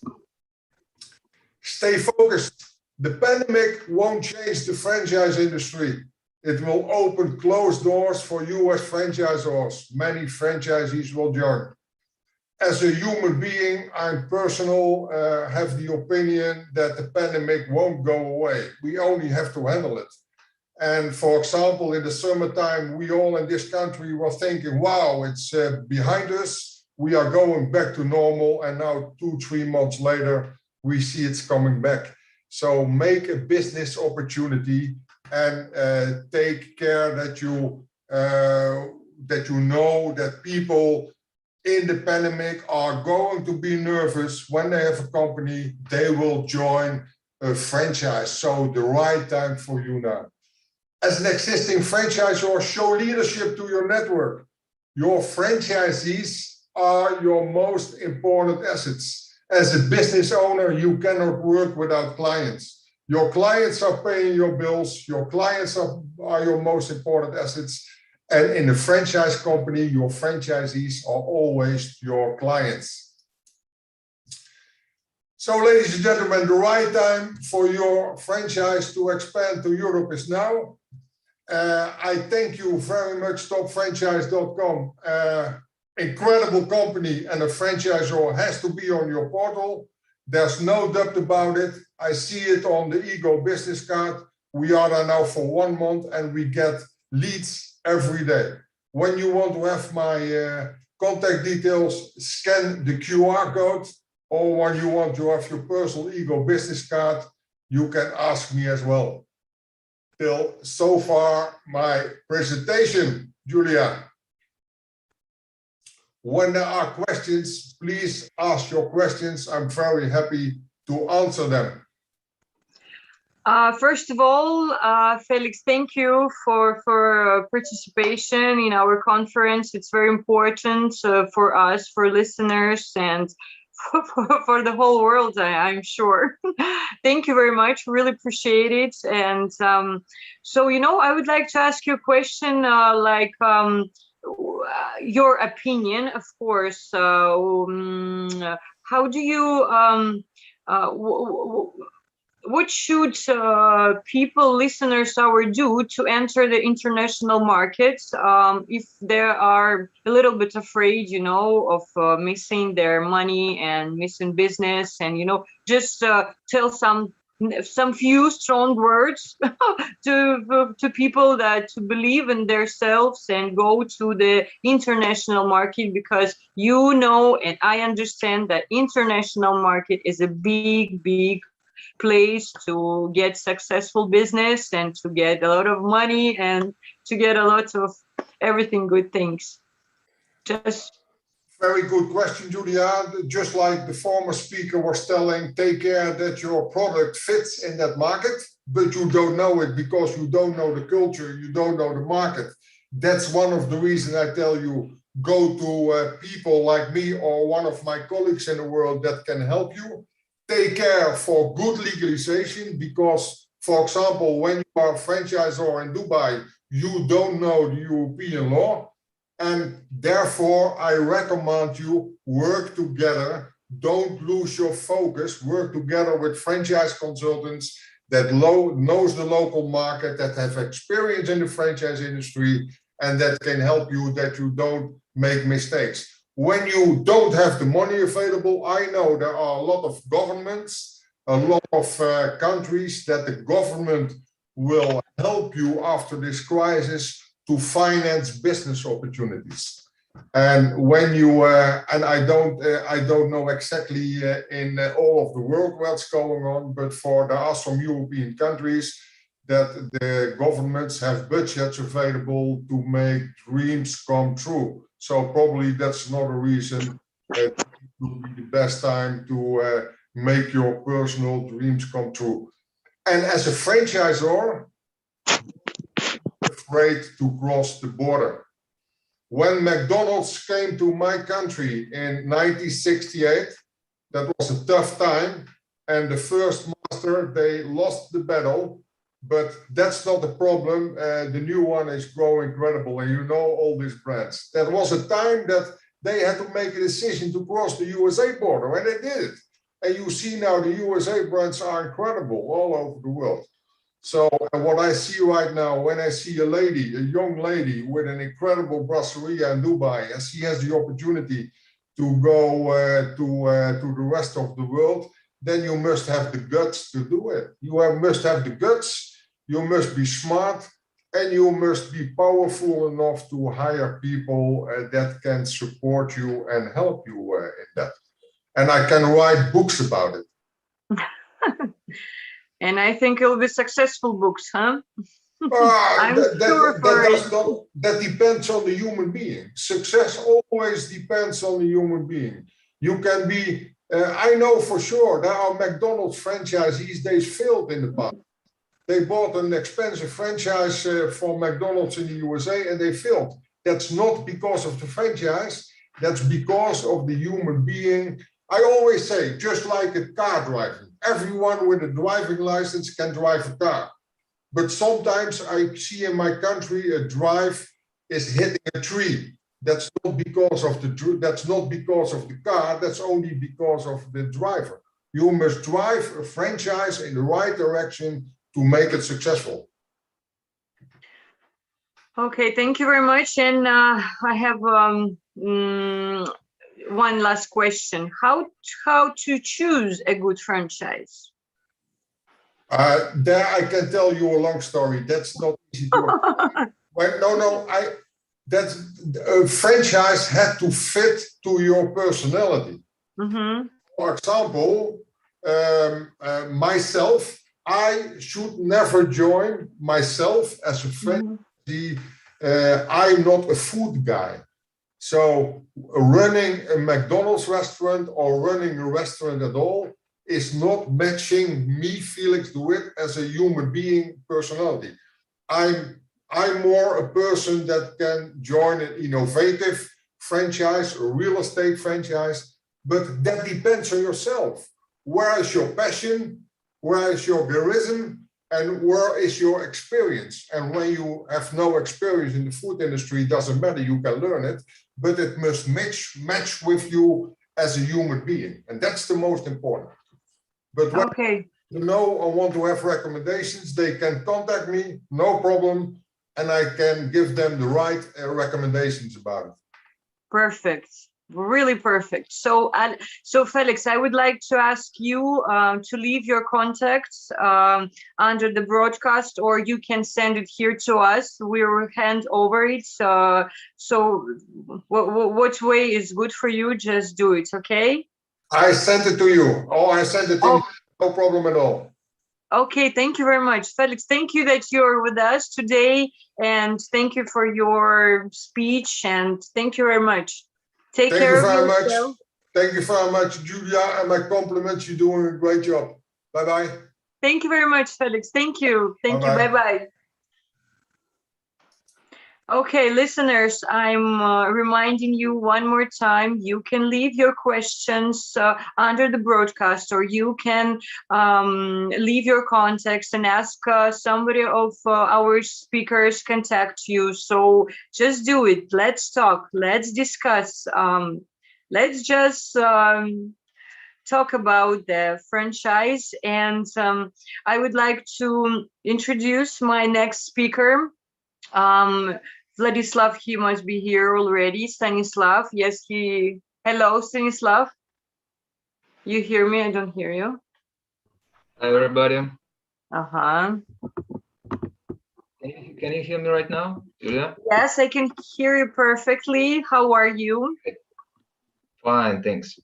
Stay focused. The pandemic won't change the franchise industry. It will open closed doors for you as franchisors. Many franchisees will join. As a human being, I personally have the opinion that the pandemic won't go away. We only have to handle it. And for example, in the summertime, we all in this country were thinking, wow, it's behind us. We are going back to normal. And now 2-3 months later, we see it's coming back. So make a business opportunity and take care that you know that people in the pandemic are going to be nervous. When they have a company, they will join a franchise. So the right time for you now. As an existing franchisor, show leadership to your network. Your franchisees are your most important assets. As a business owner, you cannot work without clients. Your clients are paying your bills. Your clients are your most important assets. And in a franchise company, your franchisees are always your clients. So, ladies and gentlemen, the right time for your franchise to expand to Europe is now. I thank you very much, Topfranchise.com. Incredible company, and a franchisor has to be on your portal. There's no doubt about it. I see it on the Ego business card. We are there now for 1 month and we get leads every day. When you want to have my contact details, scan the QR code, or when you want to have your personal Ego business card, you can ask me as well. Till so far, my presentation, Julia. When there are questions, please ask your questions. I'm very happy to answer them. First of all, Felix, thank you for participation in our conference. It's very important for us, for listeners, and for the whole world, I'm sure. Thank you very much. Really appreciate it. And so, I would like to ask you a question, your opinion, of course. How do you, what should people, listeners, do to enter the international markets if they are a little bit afraid, of missing their money and missing business, and just tell some few strong words to people that to believe in themselves and go to the international market, because and I understand that international market is a big place to get successful business and to get a lot of money and to get a lot of everything good things. Just very good question, Julia. Just like the former speaker was telling, take care that your product fits in that market, but you don't know it because you don't know the culture, you don't know the market. That's one of the reasons I tell you, go to people like me or one of my colleagues in the world that can help you. Take care for good legalization, because, for example, when you are a franchisor in Dubai, you don't know the European law. And therefore, I recommend you work together. Don't lose your focus. Work together with franchise consultants that knows the local market, that have experience in the franchise industry, and that can help you that you don't make mistakes. When you don't have the money available, I know there are a lot of governments, a lot of countries that the government will help you after this crisis to finance business opportunities. And when you and I don't know exactly in all of the world what's going on, but there are some European countries that the governments have budgets available to make dreams come true. So probably that's another reason that it will be the best time to make your personal dreams come true. And as a franchisor, afraid to cross the border. When McDonald's came to my country in 1968, that was a tough time, and the first master, they lost the battle, but that's not the problem. The new one is growing incredible, and you know all these brands. That was a time that they had to make a decision to cross the USA border, and they did it. And you see now the USA brands are incredible all over the world. So what I see right now, when I see a lady, a young lady with an incredible brasseria in Dubai, and she has the opportunity to go to the rest of the world, then you must have the guts to do it. Must have the guts, you must be smart, and you must be powerful enough to hire people that can support you and help you in that. And I can write books about it. And I think it'll be successful books, huh? That depends on the human being. Success always depends on the human being. You can be, I know for sure that our McDonald's franchisees, they failed in the past. They bought an expensive franchise from McDonald's in the USA and they failed. That's not because of the franchise, that's because of the human being. I always say, just like a car driving, everyone with a driving license can drive a car. But sometimes I see in my country a drive is hitting a tree. That's not because of the car, that's only because of the driver. You must drive a franchise in the right direction to make it successful. Okay, thank you very much. And I have one last question. How to choose a good franchise? There I can tell you a long story. That's not easy to a franchise had to fit to your personality. Mm-hmm. For example, myself, I should never join myself as a franchisee. I'm not a food guy. So running a McDonald's restaurant or running a restaurant at all is not matching me, Felix de Wit, as a human being personality. I'm more a person that can join an innovative franchise, a real estate franchise, but that depends on yourself. Where is your passion? Where is your charisma? And where is your experience? And when you have no experience in the food industry, it doesn't matter, you can learn it, but it must match with you as a human being. And that's the most important. But when you know or want to have recommendations, they can contact me, no problem, and I can give them the right recommendations about it. Perfect. Really perfect. So, Felix, I would like to ask you to leave your contacts under the broadcast, or you can send it here to us. We will hand over it. So which way is good for you? Just do it, okay? I sent it to you. I sent it to you. No problem at all. Okay, thank you very much, Felix. Thank you that you're with us today, and thank you for your speech, and thank you very much. Take care of yourself. Thank you very much, Julia, and my compliments. You're doing a great job. Bye-bye. Thank you very much, Felix. Thank you. Thank you. Bye-bye. Okay, listeners, I'm reminding you one more time, you can leave your questions under the broadcast, or you can leave your contacts and ask somebody of our speakers contact you. So just do it. Let's talk. Let's discuss. Let's just talk about the franchise. And I would like to introduce my next speaker. Vladislav, he must be here already. Stanislav, yes, hello, Stanislav. You hear me? I don't hear you. Hi, everybody. Uh-huh. Can you hear me right now, Julia? Yes, I can hear you perfectly. How are you? Okay. Fine, thanks.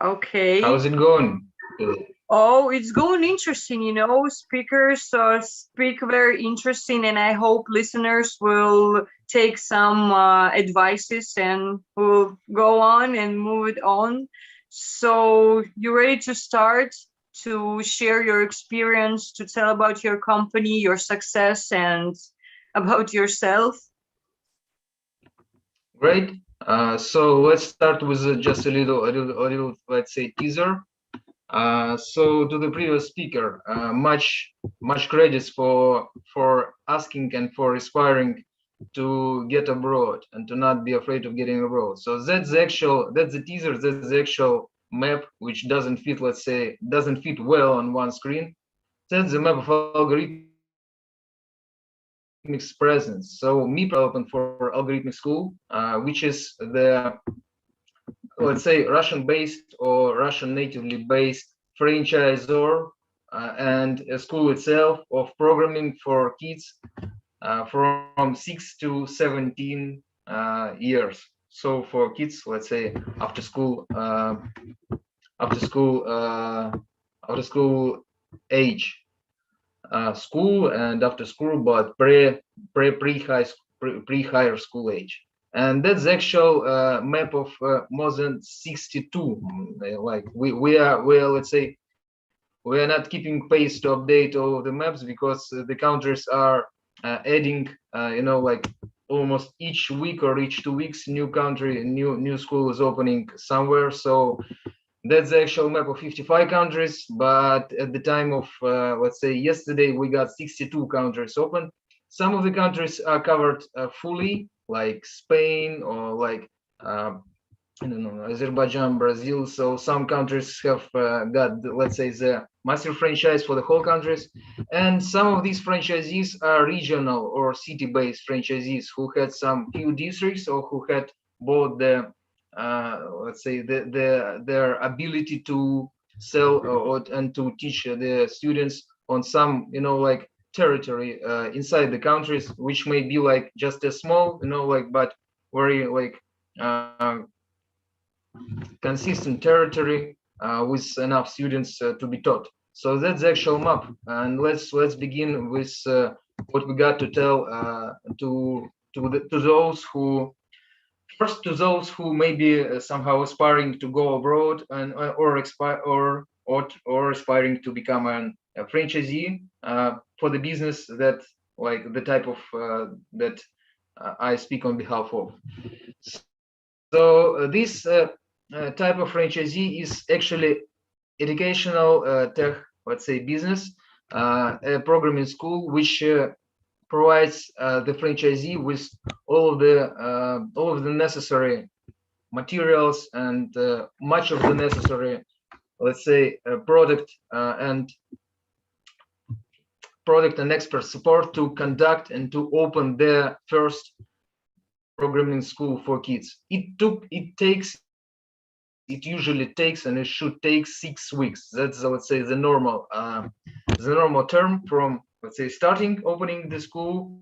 Okay. How's it going? Oh, it's going interesting, you know, speakers speak very interesting, and I hope listeners will take some advices and will go on and move it on. So you ready to start to share your experience, to tell about your company, your success, and about yourself? Great. So let's start with just a little, let's say, teaser. So to the previous speaker, much credits for asking and for aspiring to get abroad and to not be afraid of getting abroad. So that's the teaser, that's the actual map, which doesn't fit, let's say, doesn't fit well on one screen. That's the map of Algorithmic's presence. So me open for Algorithmic School, which is the, let's say, Russian-based or Russian natively based franchisor and a school itself of programming for kids from 6 to 17 years. So for kids, let's say after school age, school and after school, but pre-higher school age. And that's the actual map of more than 62. Like we are let's say we are not keeping pace to update all of the maps because the countries are adding, you know, like almost each week or each 2 weeks, new country, new school is opening somewhere. So that's the actual map of 55 countries. But at the time of, let's say yesterday, we got 62 countries open. Some of the countries are covered fully, like Spain or like, I don't know, Azerbaijan, Brazil. So some countries have got, let's say, the master franchise for the whole countries. And some of these franchisees are regional or city-based franchisees who had some few districts or who had bought the, let's say, their ability to sell and to teach the students on some, you know, like territory inside the countries, which may be like just a small, you know, like, but very like consistent territory with enough students to be taught. So that's the actual map. And let's begin with what we got to tell to those who, first to those who may be somehow aspiring to go abroad and or aspiring to become a franchisee for the business that, like, the type of that I speak on behalf of. So this type of franchisee is actually educational tech, let's say, business, a programming school which provides the franchisee with all of the necessary materials and much of the necessary, let's say, product and expert support to conduct and to open their first programming school for kids. It usually takes, and it should take 6 weeks. That's, let's say, the normal term from, let's say, opening the school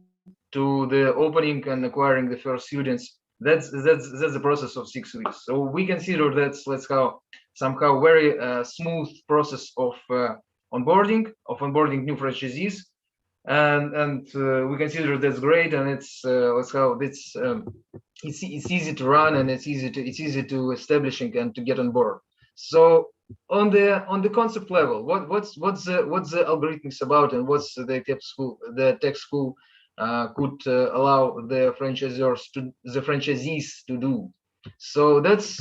to the opening and acquiring the first students. That's the process of 6 weeks. So we consider that's somehow very smooth process of onboarding new franchisees, and we consider that's great, and it's it's easy to run, and it's easy to establishing and to get on board. So on the concept level, what's the algorithmics about, and what's the tech school could allow the franchisees to do. So that's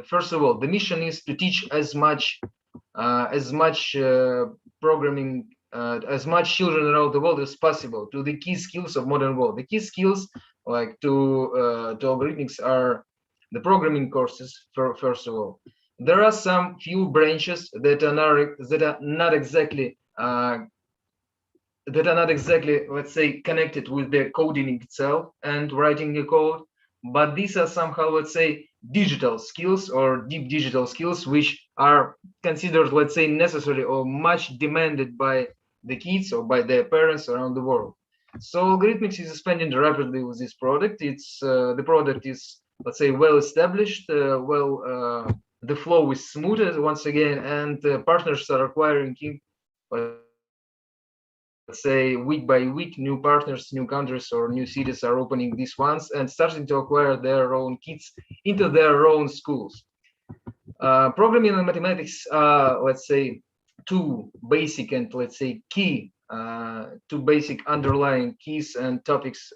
first of all, the mission is to teach as much programming, as much children around the world as possible to the key skills of modern world. The key skills, like to algorithmics, are the programming courses. First of all, there are some few branches that are not exactly let's say connected with the coding itself and writing a code, but these are somehow, let's say, digital skills or deep digital skills which are considered, let's say, necessary or much demanded by the kids or by their parents around the world. So Algorithmics is expanding rapidly with this product. It's the product is, let's say, well established, the flow is smooth once again, and partners are acquiring, let's say, week by week, new partners, new countries or new cities are opening these ones and starting to acquire their own kids into their own schools. Programming and mathematics are, let's say, two basic and, let's say, key two basic underlying keys and topics,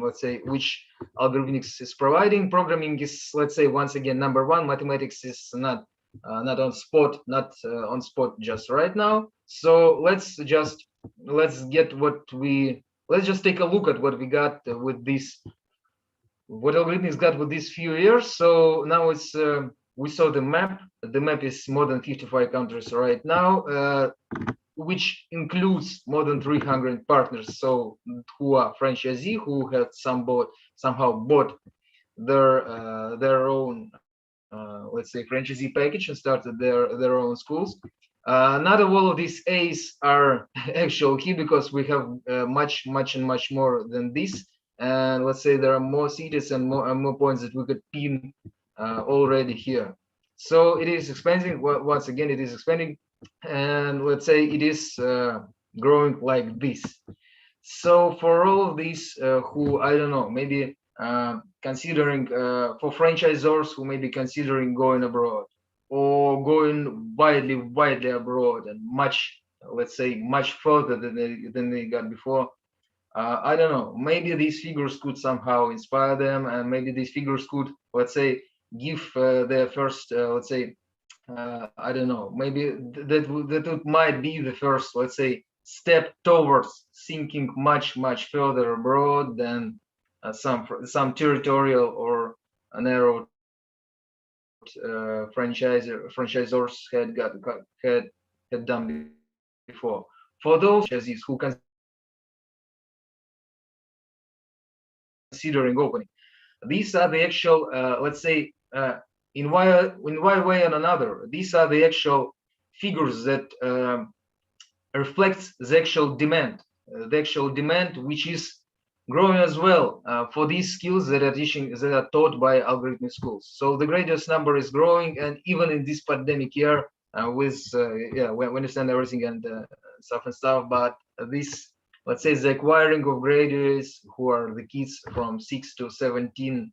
let's say, which Algorithmics is providing. Programming is, let's say, once again, number one. Mathematics is not on spot, on spot just right now. So let's just take a look at what we got with this, what Algorithmics got with these few years. So now it's we saw the map. The map is more than 55 countries right now, which includes more than 300 partners. So who are franchisee, who have somehow bought their own, let's say, franchisee package and started their own schools. Not all of these A's are actual key, because we have much more than this. And let's say there are more cities and more points that we could pin already here. So it is expanding. Once again, it is expanding, and let's say it is growing like this. So for all of these who, I don't know, maybe considering, for franchisors who may be considering going abroad or going widely abroad and much, let's say, much further than they got before, I don't know, maybe these figures could somehow inspire them, and maybe these figures could, let's say, give their first, let's say, I don't know, maybe that might be the first, let's say, step towards thinking much further abroad than some territorial or narrow franchisors had done before. For those franchisees who considering opening, these are the actual, let's say, in one way or another, these are the actual figures that reflects the actual demand, which is growing as well for these skills that are taught by algorithmic schools. So the greatest number is growing, and even in this pandemic year, we understand everything and stuff, but this, let's say, the acquiring of graduates who are the kids from 6 to 17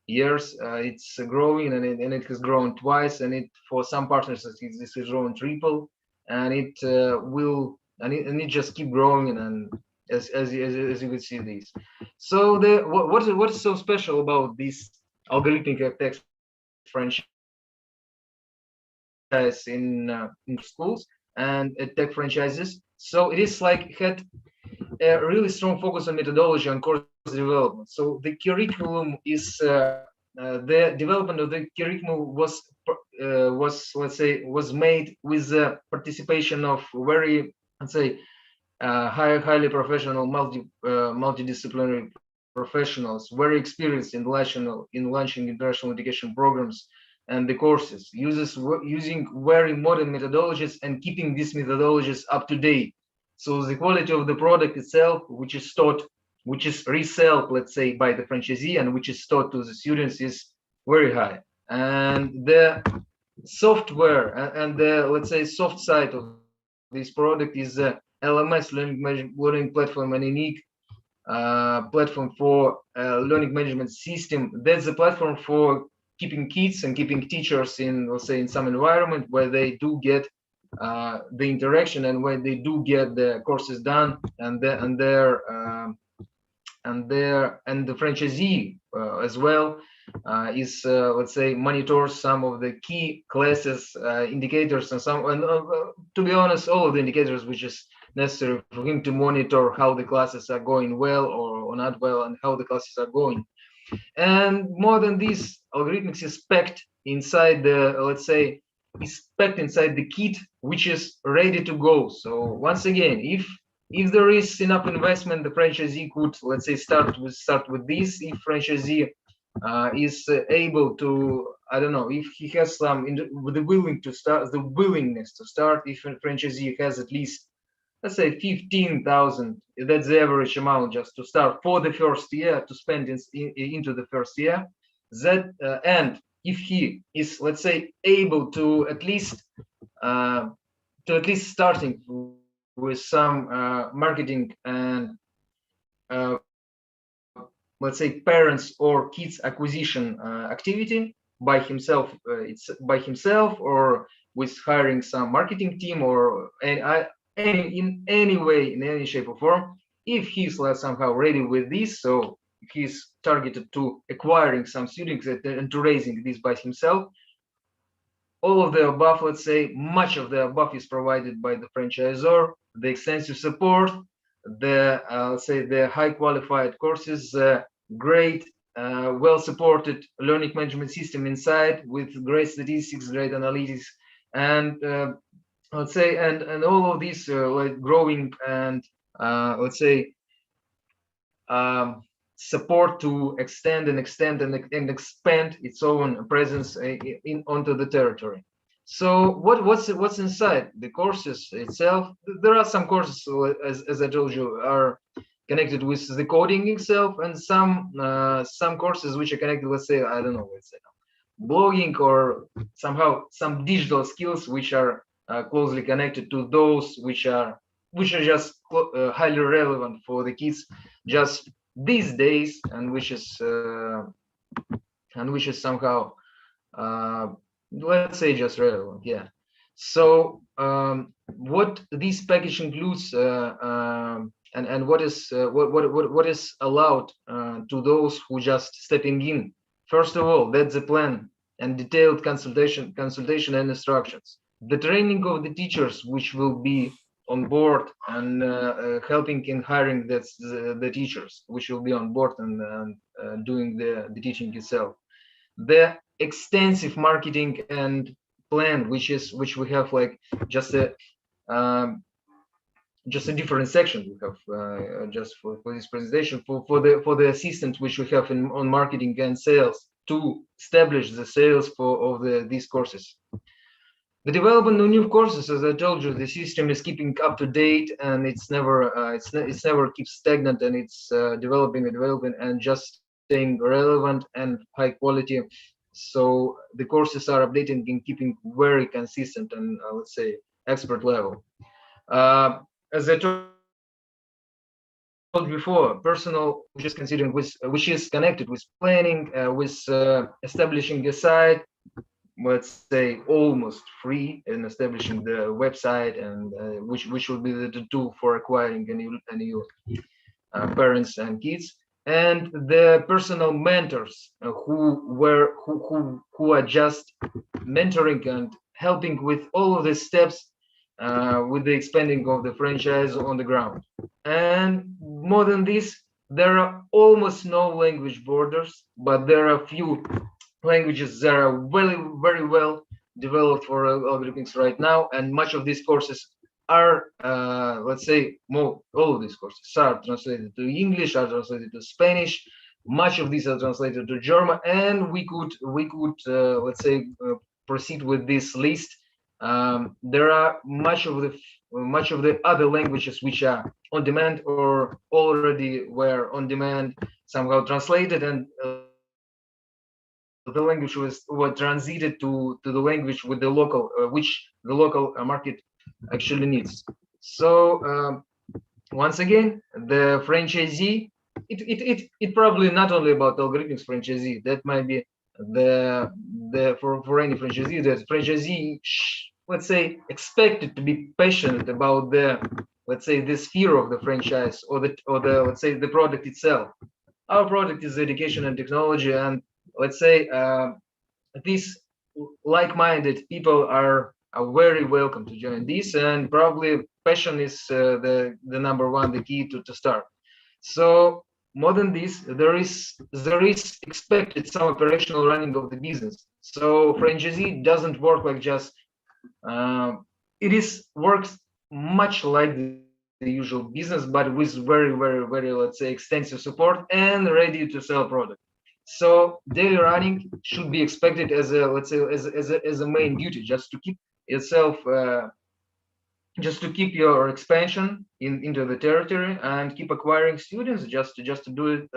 years, it's growing, and it has grown twice, and it, for some partners, this is growing triple, and it will, and it just keep growing, and as you can see this. So what is so special about this algorithmic tech franchise in schools and tech franchises? So it is like had a really strong focus on methodology and course development. So the curriculum is the development of the curriculum was made with the participation of very, let's say, highly professional, multidisciplinary professionals, very experienced in launching international education programs and the courses, using very modern methodologies and keeping these methodologies up to date. So the quality of the product itself, which is resold, let's say, by the franchisee, and which is taught to the students, is very high. And the software and the, let's say, soft side of this product is the LMS, learning platform, and unique platform for learning management system. That's the platform for keeping kids and keeping teachers in, let's say, in some environment where they do get the interaction and where they do get the courses done, and the franchisee as well is, let's say, monitors some of the key classes indicators, and to be honest, all of the indicators which is necessary for him to monitor how the classes are going well or not well, and how the classes are going. And more than this, Algorithmics is packed inside the, let's say, inside the kit, which is ready to go. So once again, if there is enough investment, the franchisee could, let's say, start with this. If franchisee is able to, I don't know, if he has the willingness to start, if a franchisee has at least, let's say, 15,000, that's the average amount just to start for the first year, to spend into the first year, that and if he is, let's say, able to at least starting with some marketing and let's say parents or kids acquisition activity by himself, or with hiring some marketing team or in any way, in any shape or form. If he's like somehow ready with this, so he's targeted to acquiring some students and to raising this by himself. All of the above, let's say, much of the above is provided by the franchisor, the extensive support, the let's say the high qualified courses, great, well supported learning management system inside with great statistics, great analytics, and let's say, and all of these like growing and let's say support to extend and expand its own presence onto the territory. So what's inside the courses itself? There are some courses, as I told you, are connected with the coding itself, and some courses which are connected, let's say, I don't know, let's say blogging or somehow some digital skills which are closely connected to those which are just highly relevant for the kids just these days, and which is somehow let's say just relevant. Yeah. So what this package includes and what is allowed to those who just stepping in. First of all, that's the plan and detailed consultation and instructions. The training of the teachers, which will be on board and helping in hiring the teachers, which will be on board and doing the teaching itself. The extensive marketing and plan, which we have like just a different section we have just for this presentation for the assistant which we have on marketing and sales to establish the sales of these courses. The development of new courses, as I told you, the system is keeping up to date, and it's never keeps stagnant, and it's developing and just staying relevant and high quality. So the courses are updating and keeping very consistent and let's say expert level. As I told before, personal, which is considering which is connected with planning, with establishing a site, let's say almost free, in establishing the website, and which will be the tool for acquiring any parents and kids, and the personal mentors who are just mentoring and helping with all of the steps with the expanding of the franchise on the ground. And more than this, there are almost no language borders, but there are a few languages that are very well developed for algorithmics right now, and much of these courses are let's say all of these courses are translated to English, are translated to Spanish, much of these are translated to German, and we could let's say proceed with this list. There are much of the other languages which are on demand or already were on demand, somehow translated, and the language was transited to the language with the local which the local market actually needs. So once again, the franchisee, it probably not only about algorithmics franchisee, that might be for any franchisee, that franchisee let's say expected to be passionate about the, let's say, the sphere of the franchise or the let's say the product itself. Our product is education and technology, and let's say these like-minded people are very welcome to join this, and probably passion is the number one, the key to start. So more than this, there is expected some operational running of the business. So franchisee doesn't work like just works much like the usual business, but with very let's say extensive support and ready to sell product. So daily running should be expected as a, let's say, as a main duty, just to keep yourself just to keep your expansion into the territory and keep acquiring students, just to do it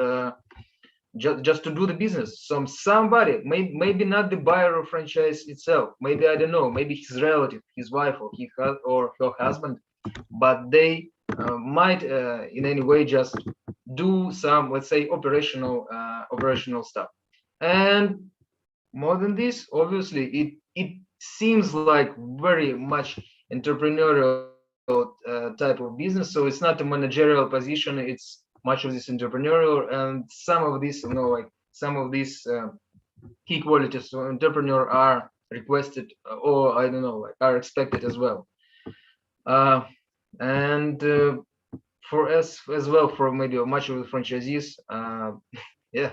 just to do the business. Somebody, maybe not the buyer of franchise itself, maybe, I don't know, maybe his relative, his wife or her husband, but they might in any way just do some, let's say, operational stuff. And more than this, obviously it seems like very much entrepreneurial type of business. So it's not a managerial position. It's much of this entrepreneurial, and some of these, like some of these key qualities of entrepreneur are requested, or I don't know, like are expected as well. And for us as well, for maybe much of the franchisees, yeah,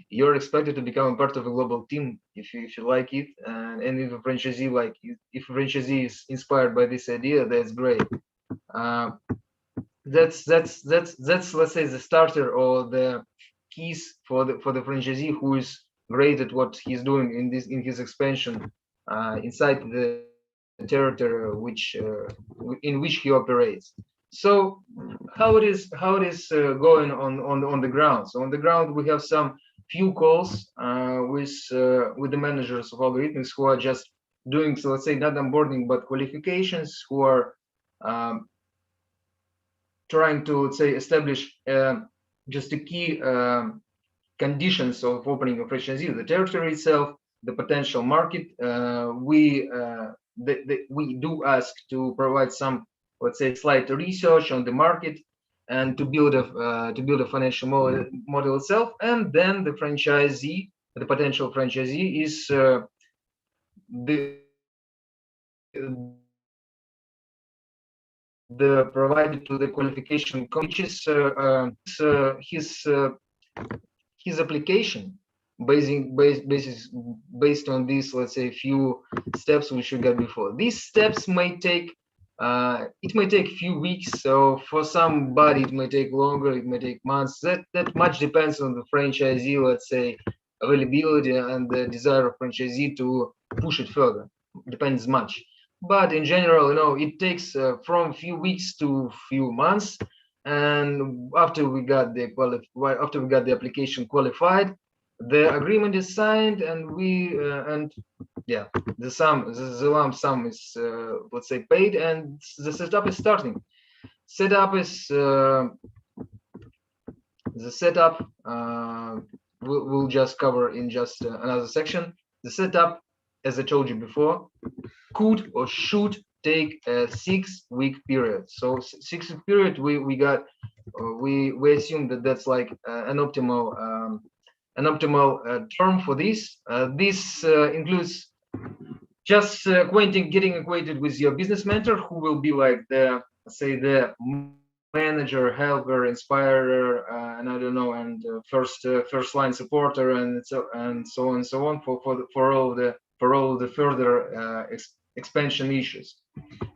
you're expected to become a part of a global team if you like it, and if a franchisee if a franchisee is inspired by this idea, that's great. That's let's say the starter or the keys for the franchisee who is great at what he's doing in his expansion inside the territory in which he operates. So how it is going on the ground? So on the ground we have some few calls with the managers of Algorithmics who are just doing, so let's say not onboarding but qualifications, who are trying to, let's say, establish just the key conditions of opening a franchisee, the territory itself, the potential market. We do ask to provide some, let's say, slight research on the market and to build a financial model itself. And then the franchisee, the potential franchisee, is the provided to the qualification, which is his application based on these, let's say, few steps which we got before. These steps may take it may take a few weeks. So for somebody it may take longer, it may take months. That much depends on the franchisee, let's say, availability and the desire of franchisee to push it further. Depends much. But in general, it takes from few weeks to few months. And after we got the application qualified, the agreement is signed, and the lump sum is let's say paid, and the setup is starting. The setup we'll just cover in just another section. The setup, as I told you before, could or should take a 6-week period. So 6-week period, we assume that that's like an optimal term for this. This includes just getting acquainted with your business mentor, who will be like the manager, helper, inspirer, and I don't know, and first line supporter, and so on for all the further expansion issues.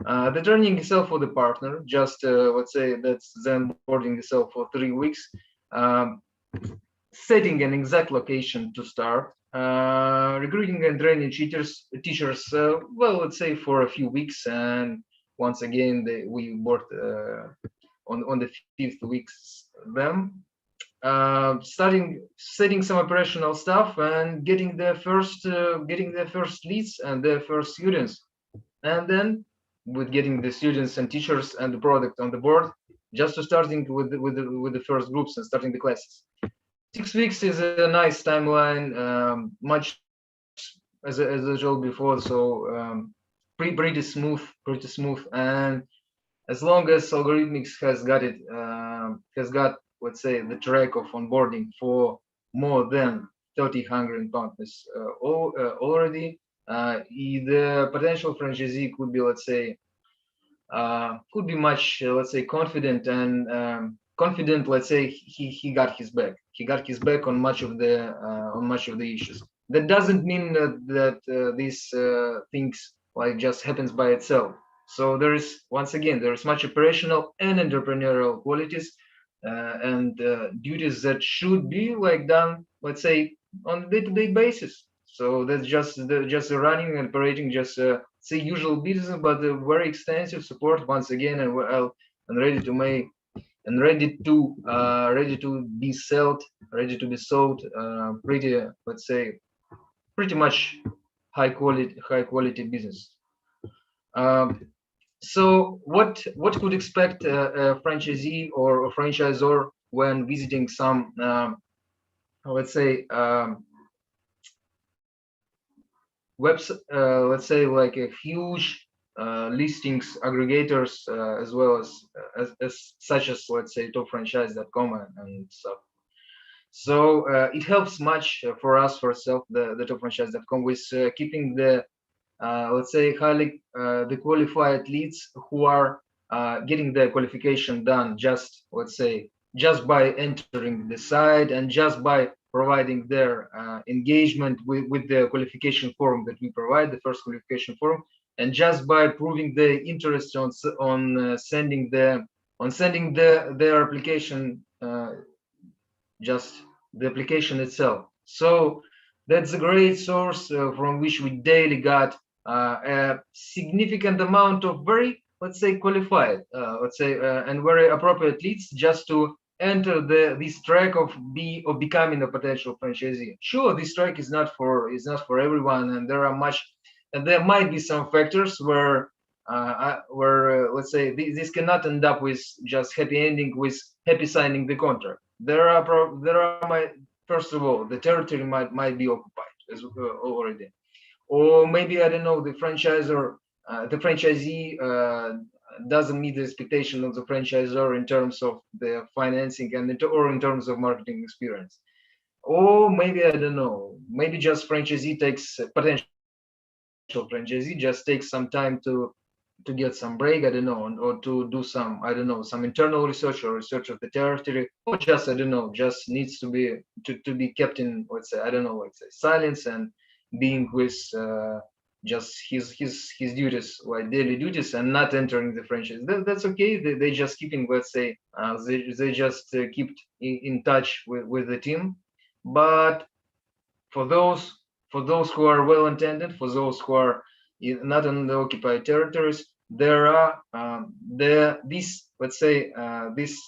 The training itself for the partner, just let's say that's then onboarding itself for 3 weeks, setting an exact location to start, recruiting and training teachers, well, let's say for a few weeks, and once again we board on the 5th weeks them. Setting some operational stuff and getting their first leads and their first students, and then with getting the students and teachers and the product on the board, just to starting with the first groups and starting the classes. 6 weeks is a nice timeline, much as I told before, so pretty smooth, and as long as Algorithmics has got let's say the track of onboarding for more than 3,000 partners already, the potential franchisee could be, let's say, much, let's say, confident, let's say, he got his back. He got his back on much of the issues. That doesn't mean that these things like just happens by itself. So there is much operational and entrepreneurial qualities and duties that should be like done, let's say, on a day-to-day basis. So that's just running and operating, just say usual business, but a very extensive support once again, and ready to be sold, pretty, let's say, pretty much high quality business. So what could expect a franchisee or a franchisor when visiting some, let's say, website, let's say, like a huge listings aggregators as well as such as, let's say, Topfranchise.com and stuff. So it helps much for us, for ourselves, the Topfranchise.com, with keeping the let's say highly the qualified leads who are getting the qualification done just, let's say, just by entering the site and just by providing their engagement with the qualification form that we provide, the first qualification form, and just by proving the interest on sending their application, just the application itself. So that's a great source from which we daily got a significant amount of very, let's say, qualified, let's say, and very appropriate leads just to enter this track of becoming a potential franchisee. Sure, this track is not for everyone, and there might be some factors where let's say this cannot end up with just happy ending, with happy signing the contract. First of all, the territory might be occupied as already, or maybe, I don't know, the franchisor, the franchisee doesn't meet the expectation of the franchisor in terms of the financing or in terms of marketing experience, or maybe, I don't know, maybe just potential franchisee just takes some time to get some break, I don't know, or to do some, I don't know, some internal research or research of the territory, or just, I don't know, just needs to be kept in, let's say, I don't know, let's say, silence and being with just his duties, like daily duties, and not entering the franchise. That's okay. They just keeping, let's say, they just keep in touch with the team. But for those who are well intended, for those who are not in the occupied territories, there are this, let's say, this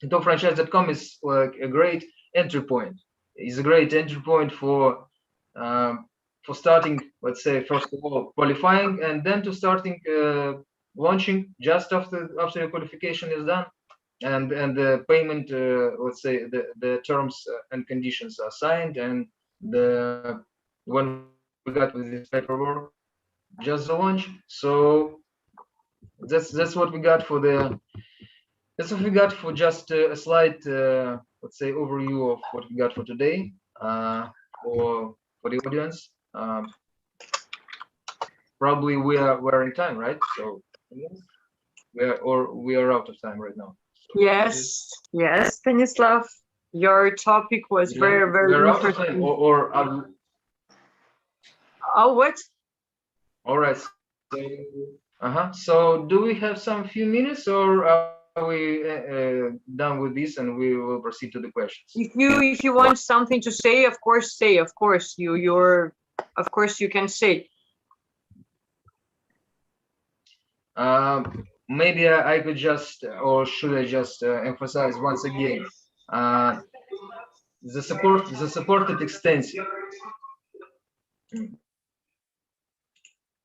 Topfranchise.com is like a great entry point. It's a great entry point for starting, let's say, first of all, qualifying, and then to starting launching just after your qualification is done, and the payment, let's say, the terms and conditions are signed, and when we got with this paperwork, just the launch. So that's what we got for just a slight, let's say, overview of what we got for today, for the audience. Probably we're in time, right? So we are out of time right now. So yes, Stanislav, your topic was very we're out of interesting. time, Oh, what? All right. So do we have some few minutes, or are we done with this and we will proceed to the questions? If you want something to say, of course, say. Of course, of course you can say. Maybe I could just, or should I just emphasize once again, the support is extensive.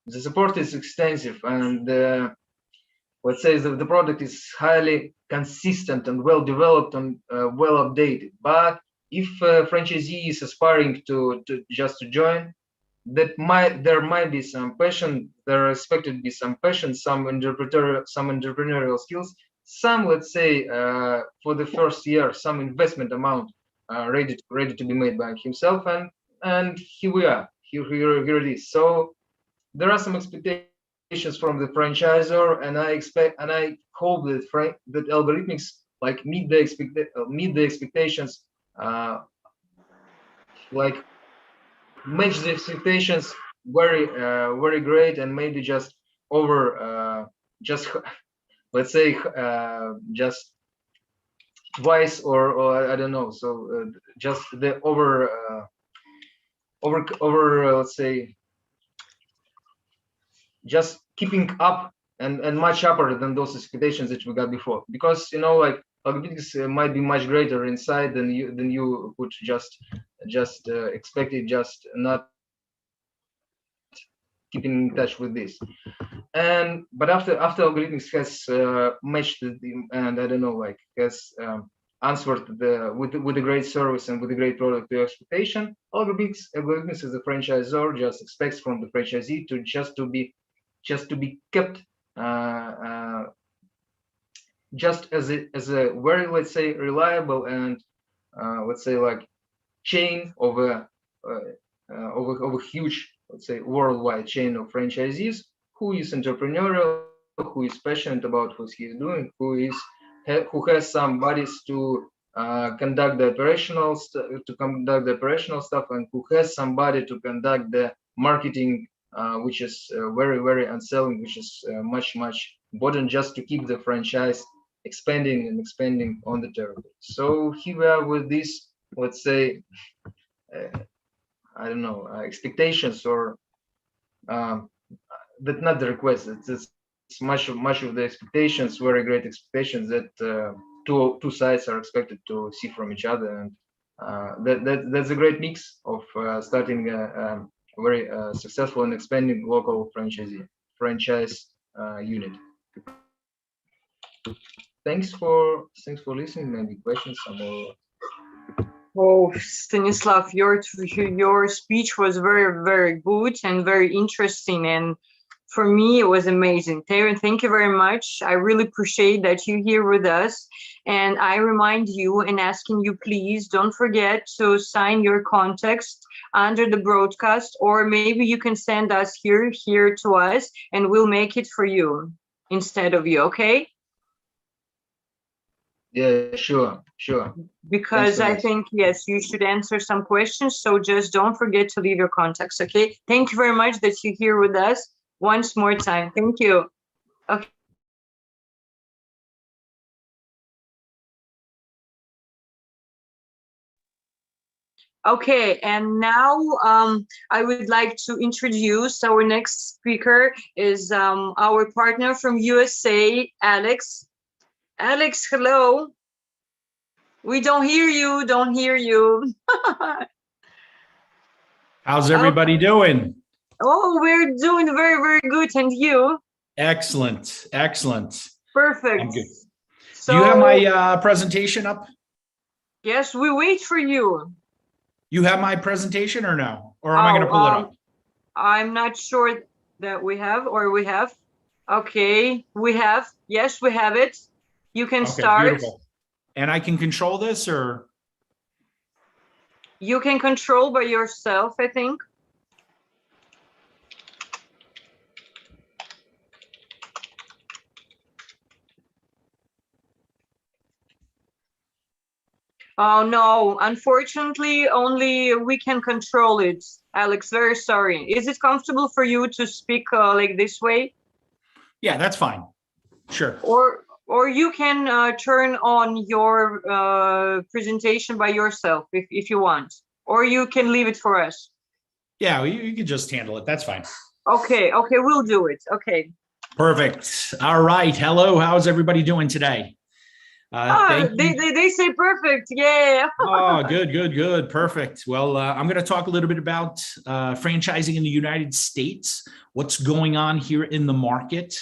The support is extensive, and let's say the product is highly consistent and well developed and well updated. But if a franchisee is aspiring to join, there might be some passion. There are expected to be some passion, some entrepreneurial skills, some, let's say, for the first year, some investment amount ready to be made by himself, and here we are. Here it is. So there are some expectations from the franchisor, and I hope that Algorithmics like meet the expectations, like match the expectations very great, and maybe just over let's say just twice or I don't know. So just the over let's say, just keeping up and much upper than those expectations that we got before, because, you know, like, Algorithmics might be much greater inside than you would just expect it, just not keeping in touch with this. But after Algorithmics has matched and I don't know, like, has answered with a great service and with a great product to expectation, Algorithmics as a franchisor just expects from the franchisee to be just to be kept just as a very, let's say, reliable and let's say like chain of a huge, let's say, worldwide chain of franchisees who is entrepreneurial, who is passionate about what he is doing, who has some bodies to conduct the operational stuff, and who has somebody to conduct the marketing, which is very and selling, which is much important just to keep the franchise expanding and expanding on the territory. So here we are with this, let's say, I don't know, expectations, or but not the request. It's much of the expectations, very great expectations that two sides are expected to see from each other, and that's a great mix of starting a very successful and expanding local franchise unit. Thanks for listening. Maybe questions, some more. Oh, Stanislav, your speech was very good and very interesting, and for me it was amazing. Thank you very much. I really appreciate that you're here with us, and I remind you and asking you, please don't forget to sign your contacts under the broadcast, or maybe you can send us here to us, and we'll make it for you instead of you. Okay? Yeah, sure. Because I think, yes, you should answer some questions. So just don't forget to leave your contacts. Okay. Thank you very much that you're here with us once more time. Thank you. Okay. Okay, and now I would like to introduce our next speaker is our partner from USA, Alex. Alex, hello. We don't hear you. How's everybody doing? Oh, we're doing very good. And you? Excellent. Perfect. I'm good. So, do you have my presentation up? Yes, we wait for you. You have my presentation or no? Or am I going to pull it up? I'm not sure that we have, or we have. Okay, we have. Yes, we have it. You can start. Beautiful. And I can control this, or? You can control by yourself, I think. Oh, no, unfortunately, only we can control it. Alex, very sorry. Is it comfortable for you to speak like this way? Yeah, that's fine. Sure. Or you can turn on your presentation by yourself if you want, or you can leave it for us. Yeah, you can just handle it. That's fine. Okay, we'll do it. Okay. Perfect. All right. Hello. How's everybody doing today? They say perfect. Yeah. Oh, good. Perfect. Well, I'm going to talk a little bit about franchising in the United States, what's going on here in the market.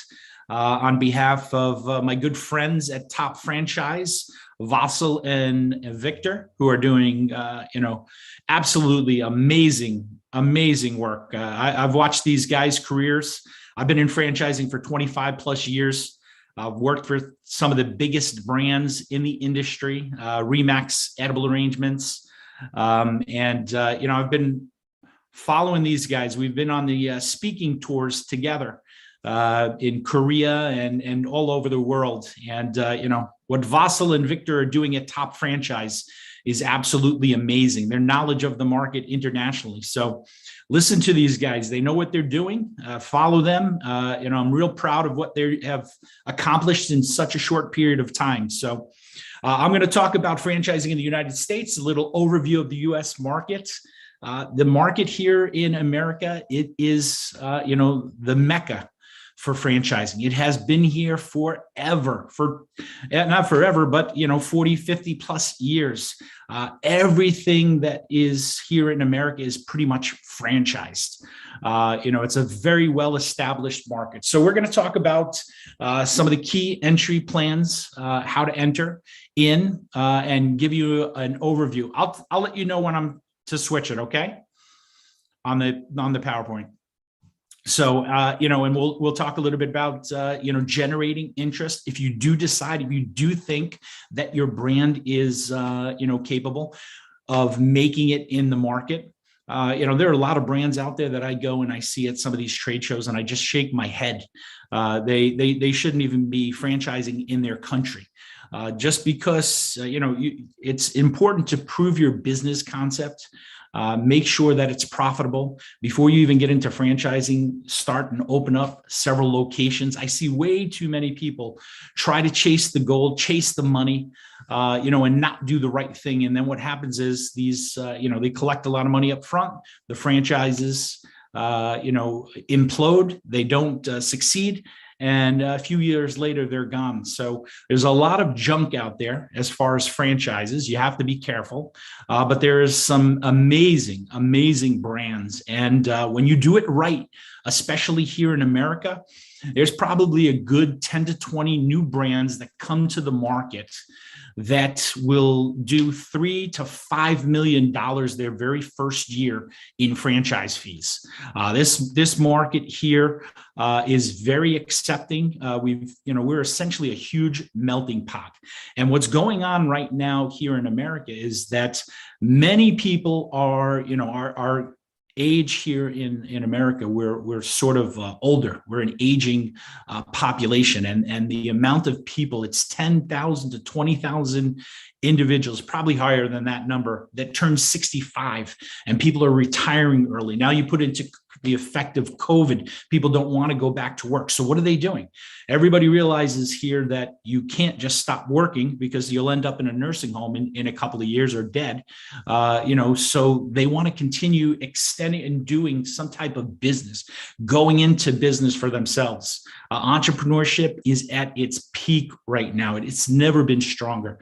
On behalf of my good friends at Topfranchise, Vasil and Victor, who are doing, absolutely amazing work. I've watched these guys' careers. I've been in franchising for 25 plus years. I've worked for some of the biggest brands in the industry, REMAX edible arrangements. I've been following these guys. We've been on the speaking tours together. In Korea and all over the world. And, what Vasil and Victor are doing at Topfranchise is absolutely amazing. Their knowledge of the market internationally. So listen to these guys. They know what they're doing. Follow them. I'm real proud of what they have accomplished in such a short period of time. So I'm going to talk about franchising in the United States, a little overview of the US market. The market here in America, it is, the Mecca for franchising. It has been here forever, not forever, but 40, 50 plus years. Everything that is here in America is pretty much franchised. It's a very well-established market. So we're going to talk about some of the key entry plans, how to enter in, and give you an overview. I'll let you know when I'm to switch it, okay? On the PowerPoint. So, and we'll talk a little bit about, generating interest. If you do think that your brand is, capable of making it in the market, there are a lot of brands out there that I go and I see at some of these trade shows and I just shake my head. They shouldn't even be franchising in their country. Just because, it's important to prove your business concept. Make sure that it's profitable before you even get into franchising. Start and open up several locations. I see way too many people try to chase the gold, chase the money, and not do the right thing. And then what happens is these, they collect a lot of money up front. The franchises, implode. They don't succeed. And a few years later, they're gone. So there's a lot of junk out there as far as franchises. You have to be careful, but there is some amazing, amazing brands. And when you do it right, especially here in America, there's probably a good 10 to 20 new brands that come to the market that will do $3 to $5 million their very first year in franchise fees. This market here is very accepting. We're essentially a huge melting pot. And what's going on right now here in America is that many people are our age here in America, we're sort of older. We're an aging population, and the amount of people, it's 10,000 to 20,000 individuals, probably higher than that number, that turn 65, and people are retiring early. Now you put into the effect of COVID, people don't want to go back to work. So what are they doing? Everybody realizes here that you can't just stop working because you'll end up in a nursing home in a couple of years or dead. So they want to continue extending and doing some type of business, going into business for themselves. Entrepreneurship is at its peak right now. It's never been stronger.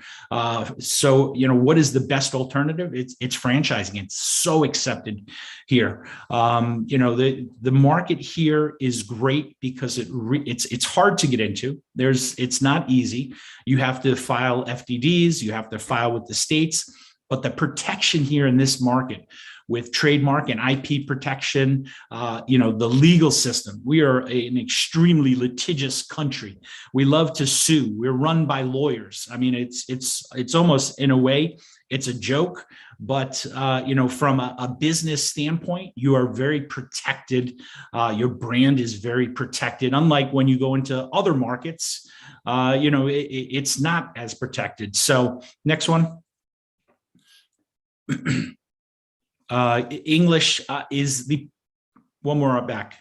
So what is the best alternative? It's franchising. It's so accepted here. The market here is great because it's hard to get into. It's not easy. You have to file FDDs, you have to file with the states, but the protection here in this market with trademark and IP protection, the legal system. We are an extremely litigious country. We love to sue. We're run by lawyers. I mean, it's almost, in a way, it's a joke, but from a business standpoint, you are very protected. Your brand is very protected. Unlike when you go into other markets, it's not as protected. So next one. English is the one more up back.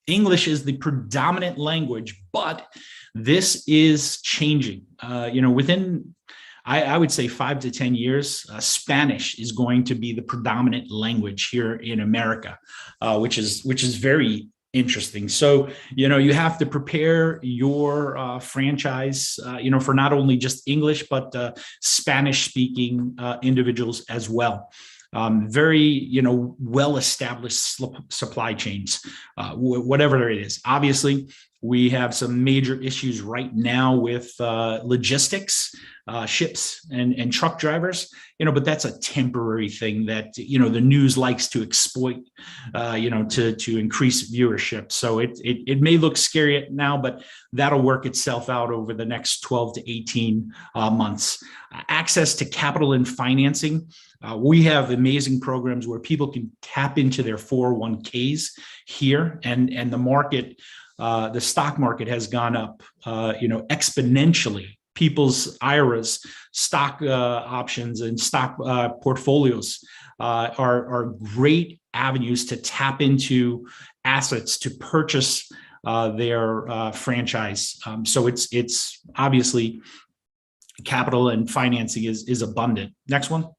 English is the predominant language, but this is changing. Within, I would say 5 to 10 years, Spanish is going to be the predominant language here in America, which is very interesting. So, you have to prepare your franchise, for not only just English, but Spanish speaking individuals as well. Very, well-established supply chains, whatever it is. Obviously, we have some major issues right now with logistics, ships and truck drivers, but that's a temporary thing that, the news likes to exploit, to increase viewership. So it may look scary now, but that'll work itself out over the next 12 to 18 months. Access to capital and financing. We have amazing programs where people can tap into their 401ks here, and the market, the stock market has gone up, exponentially. People's IRAs, stock options, and stock portfolios are great avenues to tap into assets to purchase their franchise. So it's obviously capital and financing is abundant. Next one.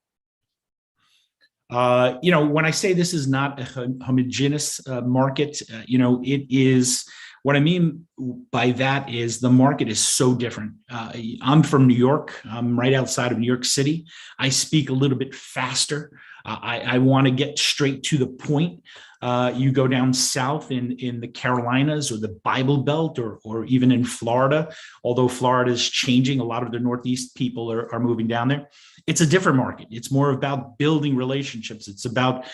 When I say this is not a homogeneous market, it is. What I mean by that is the market is so different. I'm from New York. I'm right outside of New York City. I speak a little bit faster. I want to get straight to the point. You go down south in the Carolinas or the Bible Belt, or even in Florida, although Florida is changing, a lot of the Northeast people are moving down there. It's a different market. It's more about building relationships. It's about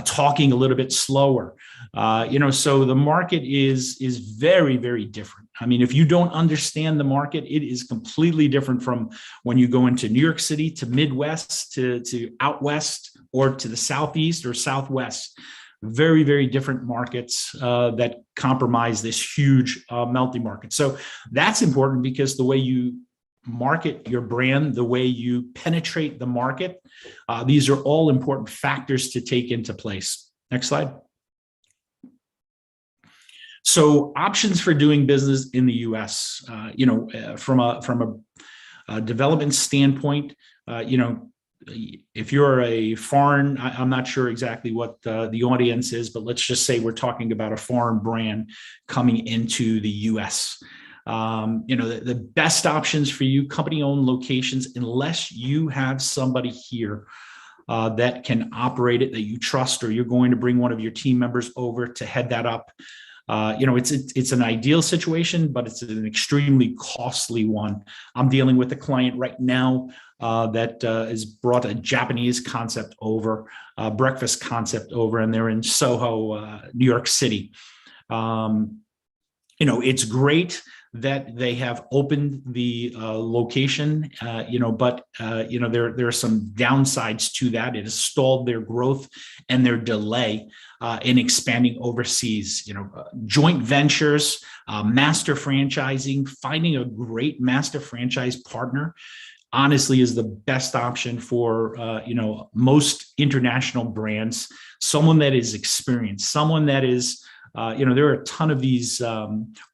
talking a little bit slower. So the market is very, very different. I mean, if you don't understand the market, it is completely different from when you go into New York City, to Midwest, to out West, or to the Southeast or Southwest. Very, very different markets that compromise this huge melting market. So that's important, because the way you market your brand, the way you penetrate the market, these are all important factors to take into place. Next slide. So options for doing business in the U.S. From a development standpoint, if you're a foreign, I'm not sure exactly what the audience is, but let's just say we're talking about a foreign brand coming into the U.S. The best options for you, company-owned locations, unless you have somebody here that can operate it, that you trust, or you're going to bring one of your team members over to head that up. It's an ideal situation, but it's an extremely costly one. I'm dealing with a client right now that has brought a Japanese concept over, breakfast concept over, and they're in Soho, New York City. It's great that they have opened the location, but there are some downsides to that. It has stalled their growth and their delay in expanding overseas. Joint ventures, master franchising, finding a great master franchise partner, honestly, is the best option for most international brands. Someone that is experienced, someone that is there are a ton of these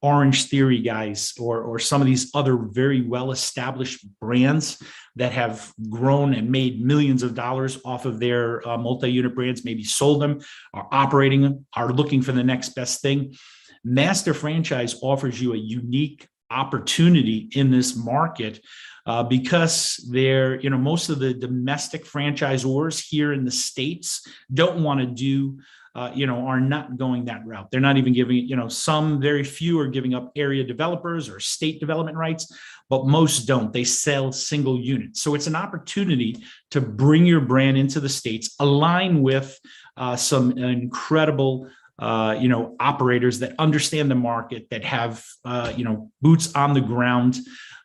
Orange Theory guys, or some of these other very well-established brands that have grown and made millions of dollars off of their multi-unit brands, maybe sold them, are operating them, are looking for the next best thing. Master franchise offers you a unique opportunity in this market because most of the domestic franchisors here in the States don't want to do are not going that route. They're not even giving, some very few are giving up area developers or state development rights, but most don't. They sell single units. So it's an opportunity to bring your brand into the States, align with some incredible operators that understand the market, that have boots on the ground,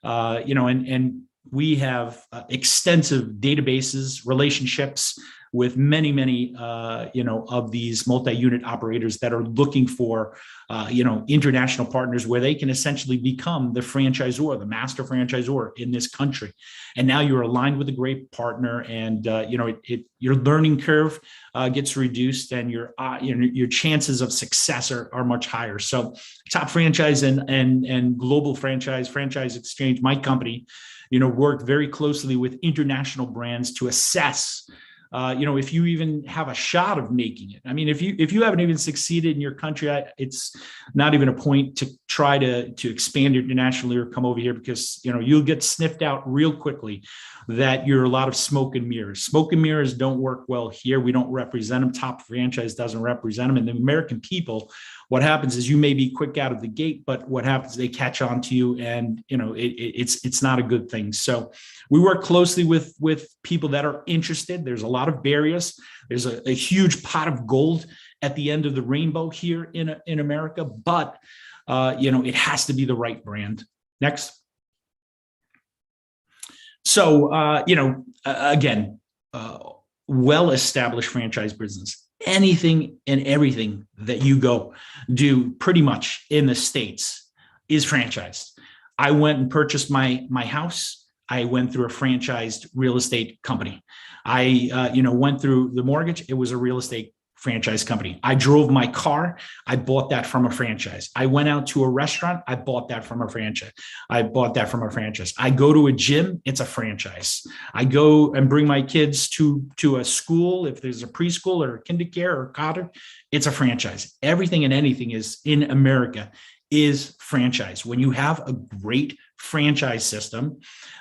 and we have extensive databases, relationships with many of these multi-unit operators that are looking for international partners, where they can essentially become the franchisor, the master franchisor in this country. And now you're aligned with a great partner, and your learning curve gets reduced, and your chances of success are much higher. So Top Franchise and Global Franchise Exchange, my company, work very closely with international brands to assess if you even have a shot of making it. I mean, if you haven't even succeeded in your country, it's not even a point to try to expand internationally or come over here, because you'll get sniffed out real quickly that you're a lot of smoke and mirrors. Smoke and mirrors don't work well here. We don't represent them. Top Franchise doesn't represent them. And the American people, what happens is you may be quick out of the gate, but what happens, they catch on to you, and it's not a good thing. So we work closely with people that are interested. There's a lot of barriers. There's a huge pot of gold at the end of the rainbow here in America, but it has to be the right brand. Next. So again, well-established franchise business. Anything and everything that you go do pretty much in the States is franchised. I went and purchased my house. I went through a franchised real estate company. I went through the mortgage. It was a real estate franchise company. I drove my car. I bought that from a franchise. I went out to a restaurant. I bought that from a franchise. I bought that from a franchise. I go to a gym. It's a franchise. I go and bring my kids to a school. If there's a preschool or kindergarten or cottage, it's a franchise. Everything and anything is in America is franchise. When you have a great franchise system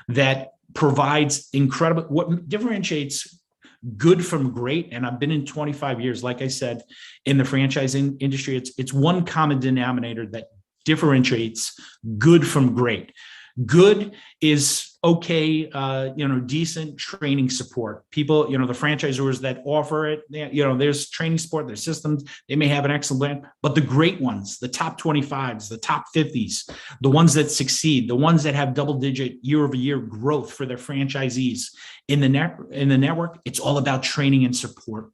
that provides incredible, what differentiates good from great. And I've been in 25 years, like I said, in the franchising industry. It's one common denominator that differentiates good from great. Good is okay, decent training support. People, the franchisors that offer it, there's training support, there's systems, they may have an excellent plan, but the great ones, the top 25s, the top 50s, the ones that succeed, the ones that have double-digit year-over-year growth for their franchisees in the network, it's all about training and support.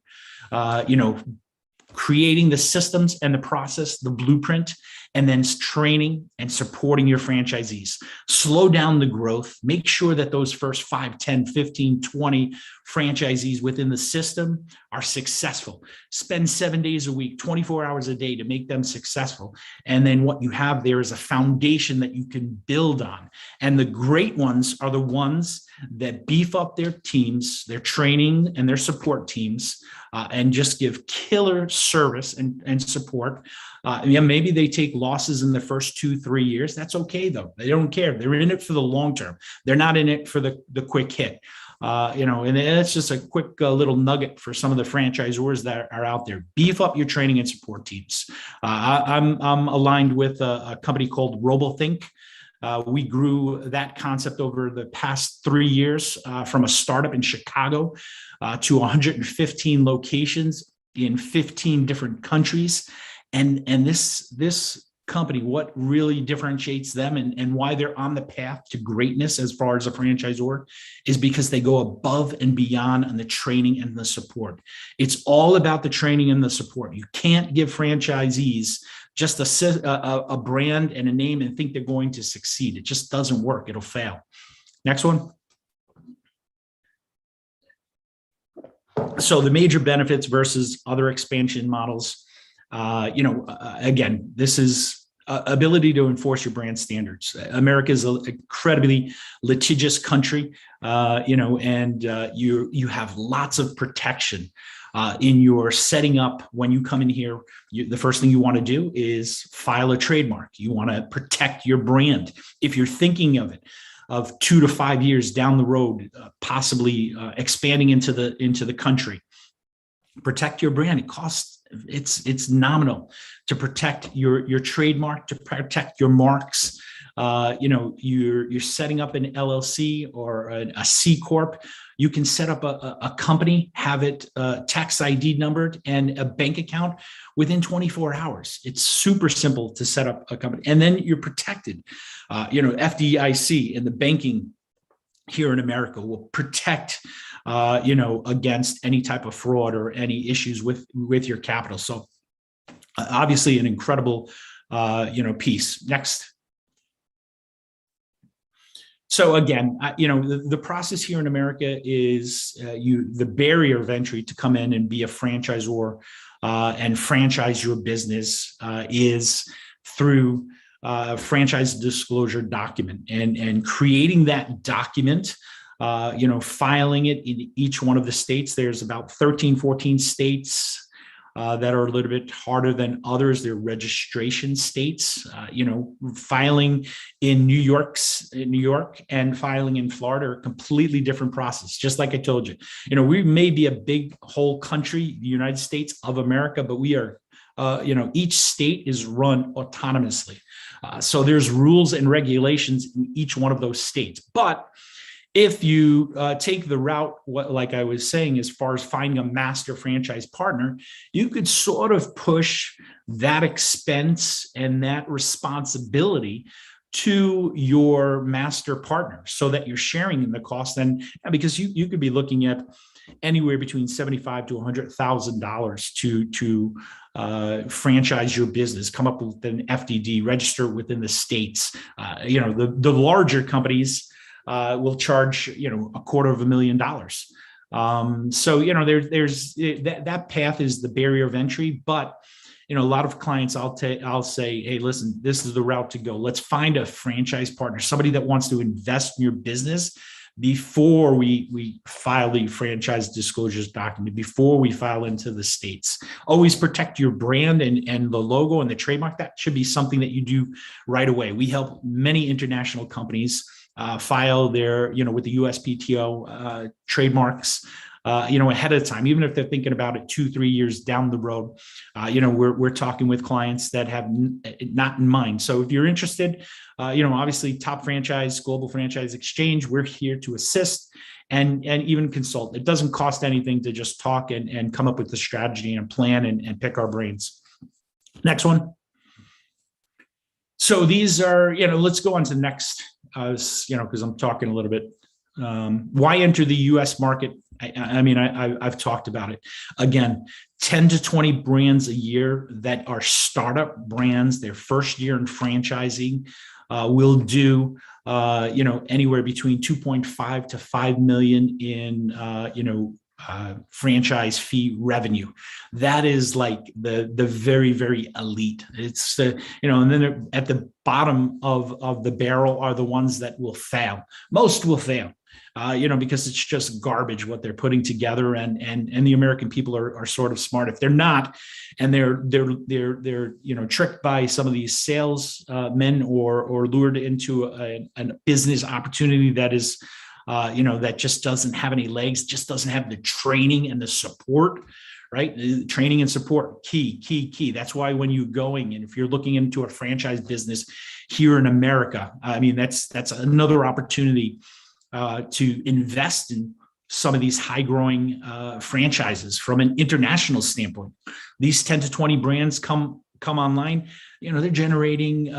Creating the systems and the process, the blueprint, and then training and supporting your franchisees. Slow down the growth. Make sure that those first 5, 10, 15, 20 franchisees within the system are successful. Spend 7 days a week, 24 hours a day to make them successful. And then what you have there is a foundation that you can build on. And the great ones are the ones that beef up their teams, their training and their support teams, and just give killer service and support. Maybe they take losses in the first 2-3 years. That's okay, though. They don't care. They're in it for the long term. They're not in it for the quick hit. And it's just a quick little nugget for some of the franchisors that are out there. Beef up your training and support teams. I'm aligned with a company called RoboThink. We grew that concept over the past 3 years from a startup in Chicago to 115 locations in 15 different countries. And this company, what really differentiates them and why they're on the path to greatness as far as a franchisor is because they go above and beyond on the training and the support. It's all about the training and the support. You can't give franchisees just a brand and a name and think they're going to succeed. It just doesn't work. It'll fail. Next one. So the major benefits versus other expansion models. Again, this is ability to enforce your brand standards. America is an incredibly litigious country, and you have lots of protection in your setting up. When you come in here, the first thing you want to do is file a trademark. You want to protect your brand. If you're thinking of 2 to 5 years down the road, possibly expanding into the country, protect your brand. It costs. It's nominal to protect your trademark, to protect your marks. You're setting up an LLC or a C Corp. You can set up a company, have it tax ID numbered and a bank account within 24 hours. It's super simple to set up a company, and then you're protected. FDIC and the banking here in America will protect against any type of fraud or any issues with your capital. So obviously an incredible, piece. Next. So again, the process here in America is the barrier of entry to come in and be a franchisor and franchise your business is through franchise disclosure document and creating that document. Filing it in each one of the states. There's about 13, 14 states that are a little bit harder than others. They're registration states. Filing in New York and filing in Florida are a completely different process. Just like I told you, we may be a big whole country, the United States of America, but we are, each state is run autonomously. So there's rules and regulations in each one of those states. But if you take the route, like I was saying, as far as finding a master franchise partner, you could sort of push that expense and that responsibility to your master partner so that you're sharing in the cost. And because you could be looking at anywhere between $75,000 to $100,000 to franchise your business, come up with an FDD, register within the states. The larger companies will charge, $250,000. So, there's that path is the barrier of entry, but, a lot of clients I'll say, hey, listen, this is the route to go. Let's find a franchise partner, somebody that wants to invest in your business before we file the franchise disclosures document, before we file into the states. Always protect your brand and the logo and the trademark. That should be something that you do right away. We help many international companies file their, with the USPTO trademarks ahead of time, even if they're thinking about it 2-3 years down the road. We're talking with clients that have not in mind. So if you're interested, obviously Topfranchise, Global Franchise Exchange, we're here to assist and even consult. It doesn't cost anything to just talk and come up with the strategy and plan and pick our brains. Next one. So these are, let's go on to the next, because I'm talking a little bit. Why enter the US market? I've talked about it. Again, 10 to 20 brands a year that are startup brands, their first year in franchising, will do, anywhere between 2.5 to 5 million in, franchise fee revenue. That is like the very, very elite. It's the, and then at the bottom of the barrel are the ones that will fail. Most will fail. Because it's just garbage what they're putting together, and the American people are sort of smart. If they're not, and they're tricked by some of these sales men or lured into a business opportunity that is, that just doesn't have any legs, just doesn't have the training and the support. Right? Training and support, key. That's why when you're going, and if you're looking into a franchise business here in America, that's another opportunity to invest in some of these high growing franchises from an international standpoint. These 10 to 20 brands come online, they're generating,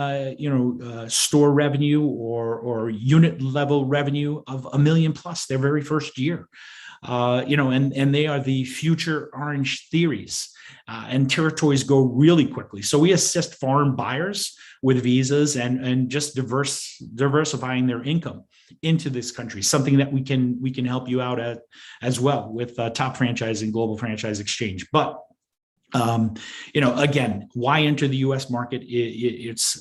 store revenue or unit level revenue of $1 million plus their very first year. And they are the future Orange Theories, and territories go really quickly. So we assist foreign buyers with visas and just diversifying their income into this country, something that we can help you out at as well with Topfranchise and Global Franchise Exchange. But again, why enter the U.S. market? It's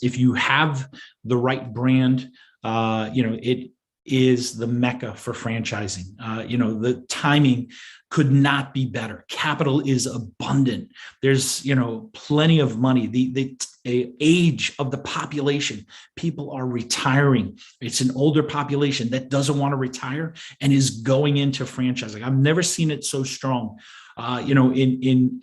if you have the right brand, it is the mecca for franchising. The timing could not be better. Capital is abundant. There's, plenty of money. The age of the population, people are retiring. It's an older population that doesn't want to retire and is going into franchising. I've never seen it so strong, in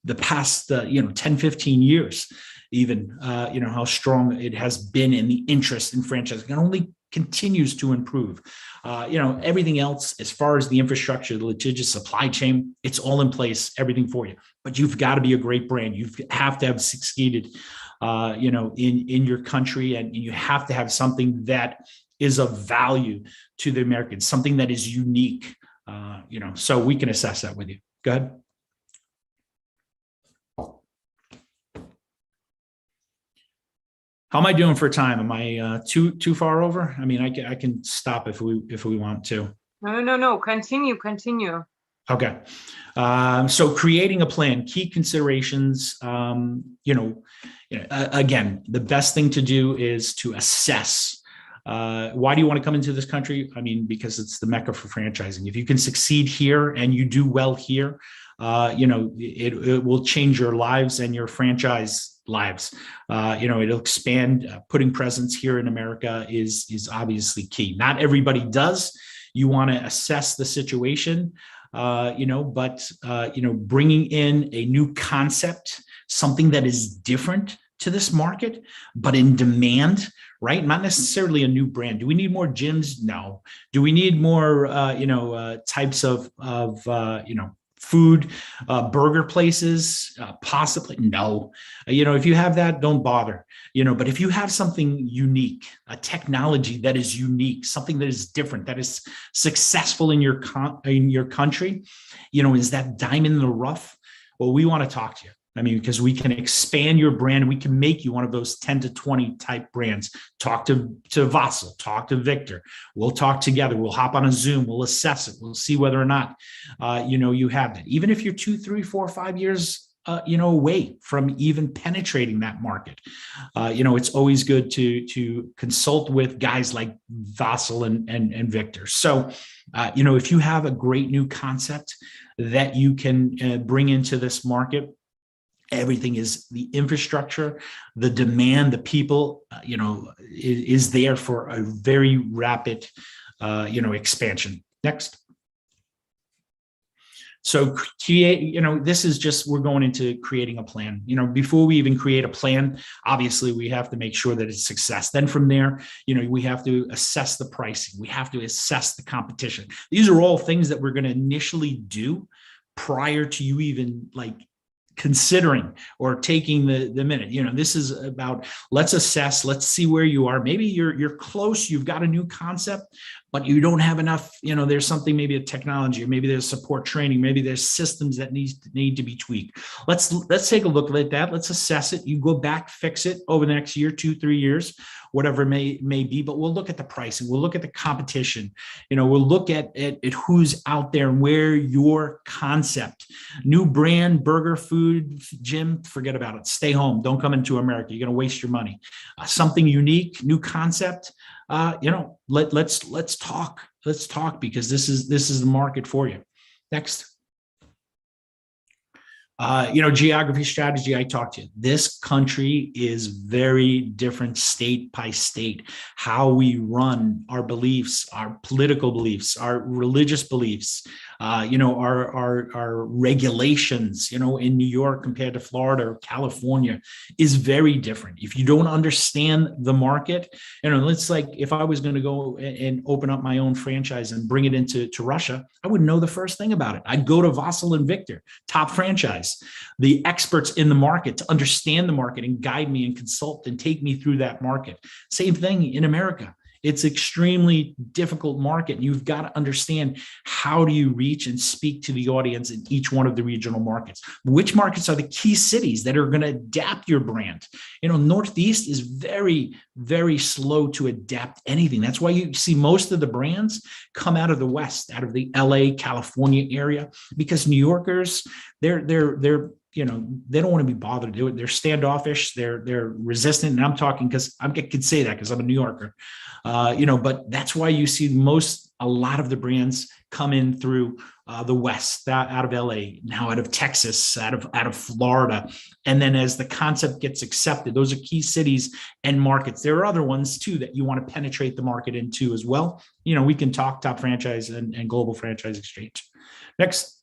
the past, 10, 15 years, even, how strong it has been in the interest in franchising. It only continues to improve. Everything else, as far as the infrastructure, the litigious supply chain, it's all in place, everything for you. But you've got to be a great brand. You have to have succeeded, in your country, and you have to have something that is of value to the Americans, something that is unique. So we can assess that with you. Go ahead. How am I doing for time? Am I too far over? I can stop if we want to. No. Continue. Okay. So creating a plan, key considerations. Again, the best thing to do is to assess. Why do you want to come into this country? Because it's the mecca for franchising. If you can succeed here and you do well here, it will change your lives and your franchise lives. It'll expand. Putting presence here in America is obviously key. Not everybody does. You want to assess the situation, but bringing in a new concept, something that is different to this market, but in demand, right? Not necessarily a new brand. Do we need more gyms? No. Do we need more, types of food, burger places? Possibly. No. If you have that, don't bother. But if you have something unique, a technology that is unique, something that is different, that is successful in your country, is that diamond in the rough? Well, we want to talk to you. Because we can expand your brand. We can make you one of those 10 to 20 type brands. Talk to Vasil, talk to Victor. We'll talk together. We'll hop on a Zoom. We'll assess it. We'll see whether or not, you have that. Even if you're 2, 3, 4, 5 years, away from even penetrating that market, it's always good to consult with guys like Vasil and Victor. So, if you have a great new concept that you can bring into this market, everything is the infrastructure, the demand, the people, is there for a very rapid, expansion. Next. So create, this is just, we're going into creating a plan. Before we even create a plan, obviously we have to make sure that it's success. Then from there, we have to assess the pricing. We have to assess the competition. These are all things that we're going to initially do prior to you even considering or taking the minute. This is about, let's assess, let's see where you are. Maybe you're close, you've got a new concept, but you don't have enough, there's something, maybe a technology, or maybe there's support training, maybe there's systems that need to be tweaked. Let's take a look at that. Let's assess it. You go back, fix it over the next year, 2-3 years, whatever it may be, but we'll look at the pricing. We'll look at the competition. We'll look at who's out there and where your concept, new brand, burger, food, gym, forget about it. Stay home. Don't come into America. You're going to waste your money. Something unique, new concept. Let's talk. Let's talk, because this is the market for you. Next. Geography strategy, I talked to you. This country is very different state by state. How we run our beliefs, our political beliefs, our religious beliefs, our regulations, in New York compared to Florida or California is very different. If you don't understand the market, it's like if I was going to go and open up my own franchise and bring it into Russia, I wouldn't know the first thing about it. I'd go to Vasil and Victor, Topfranchise, the experts in the market, to understand the market and guide me and consult and take me through that market. Same thing in America. It's extremely difficult market. You've got to understand, how do you reach and speak to the audience in each one of the regional markets? Which markets are the key cities that are going to adapt your brand? Northeast is very, very slow to adapt anything. That's why you see most of the brands come out of the West, out of the LA, California area, because New Yorkers, they're they don't want to be bothered to do it. They're standoffish. They're resistant. And I'm talking because I can say that because I'm a New Yorker, but that's why you see a lot of the brands come in through the West, out of LA, now out of Texas, out of Florida. And then as the concept gets accepted, those are key cities and markets. There are other ones too that you want to penetrate the market into as well. We can talk Topfranchise and Global Franchise Exchange. Next.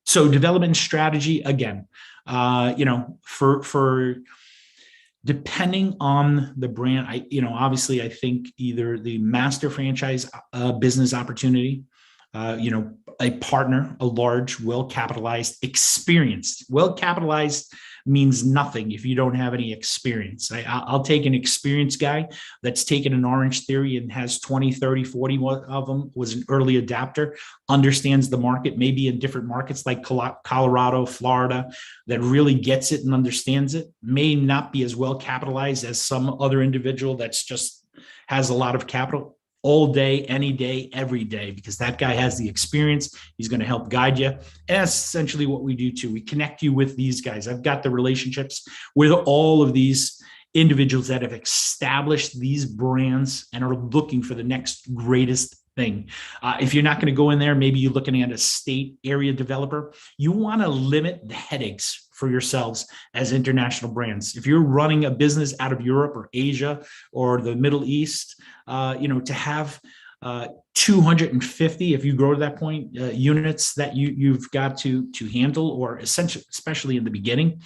So development strategy, again, for depending on the brand, obviously I think either the master franchise business opportunity, a partner, a large, well-capitalized, experienced. Well-capitalized means nothing if you don't have any experience. I'll take an experienced guy that's taken an Orange Theory and has 20, 30, 40 of them, was an early adapter, understands the market, maybe in different markets like Colorado, Florida, that really gets it and understands it, may not be as well capitalized as some other individual that's just has a lot of capital. All day, any day, every day, because that guy has the experience. He's going to help guide you. And that's essentially what we do too. We connect you with these guys. I've got the relationships with all of these individuals that have established these brands and are looking for the next greatest thing. If you're not going to go in there, maybe you're looking at a state area developer. You want to limit the headaches for yourselves as international brands. If you're running a business out of Europe or Asia or the Middle East, to have 250, if you grow to that point, units that you've got to handle, or essentially, especially in the beginning,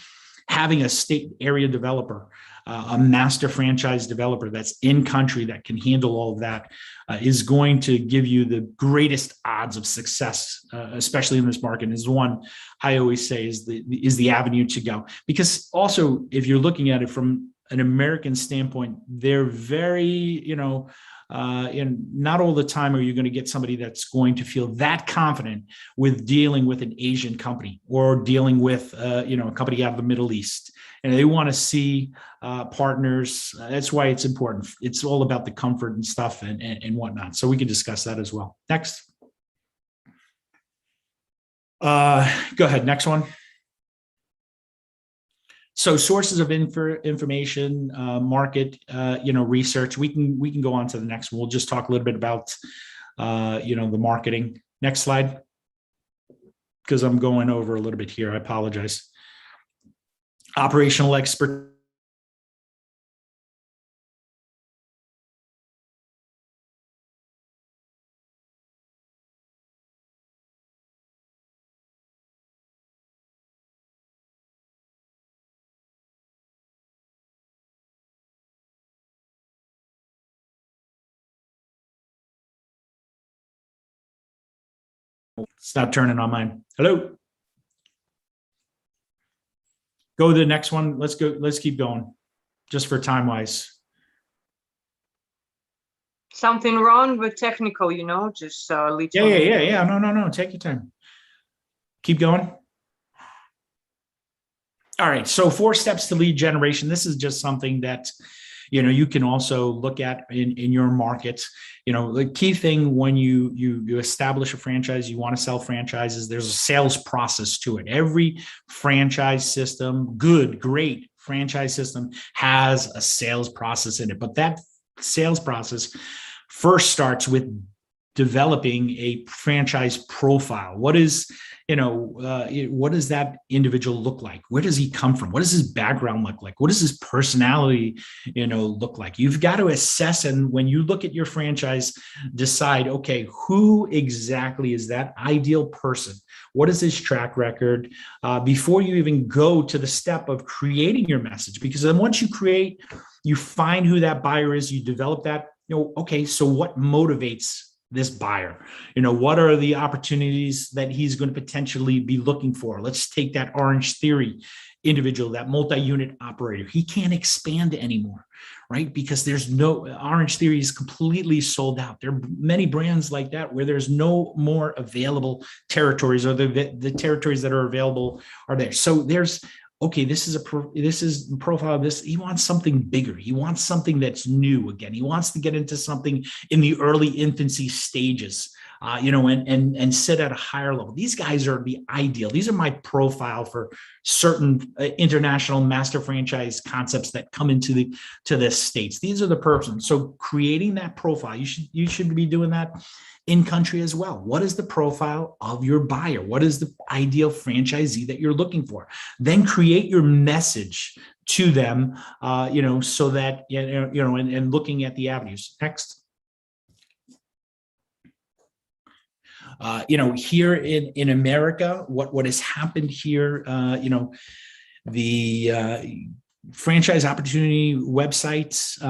having a state area developer, a master franchise developer that's in country that can handle all of that is going to give you the greatest odds of success, especially in this market. Is one I always say is the avenue to go. Because also, if you're looking at it from an American standpoint, they're very, and not all the time are you going to get somebody that's going to feel that confident with dealing with an Asian company or dealing with, a company out of the Middle East. And they want to see partners. That's why it's important. It's all about the comfort and stuff and whatnot. So we can discuss that as well. Next. Go ahead. Next one. So sources of information, market, research. We can go on to the next one. We'll just talk a little bit about, the marketing. Next slide, because I'm going over a little bit here. I apologize. Operational expert. It's not turning on mine. Hello. Go to the next one. Let's go. Let's keep going, just for time wise. Something wrong with technical, you know, just lead. Yeah. No. Take your time. Keep going. All right. So 4 steps to lead generation. This is just something that, you know, you can also look at in your market. You know, the key thing when you establish a franchise, you want to sell franchises, there's a sales process to it. Every franchise system, great franchise system has a sales process in it. But that sales process first starts with developing a franchise profile. What is, what does that individual look like? Where does he come from? What does his background look like? What does his personality, look like? You've got to assess, and when you look at your franchise, decide, okay, who exactly is that ideal person? What is his track record? Before you even go to the step of creating your message, because then once you find who that buyer is, you develop that, okay, so what motivates this buyer? What are the opportunities that he's going to potentially be looking for? Let's take that Orange Theory individual, that multi-unit operator. He can't expand anymore, right? Because there's no, Orange Theory is completely sold out. There are many brands like that where there's no more available territories, or the territories that are available are there. So there's, okay, this is the profile of this. He wants something bigger. He wants something that's new again. He wants to get into something in the early infancy stages, and sit at a higher level. These guys are the ideal. These are my profile for certain international master franchise concepts that come into the States. These are the persons. So creating that profile, you should be doing that in country as well. What is the profile of your buyer? What is the ideal franchisee that you're looking for? Then create your message to them, so that, and looking at the avenues. Next. Here in America, what has happened here, the franchise opportunity websites,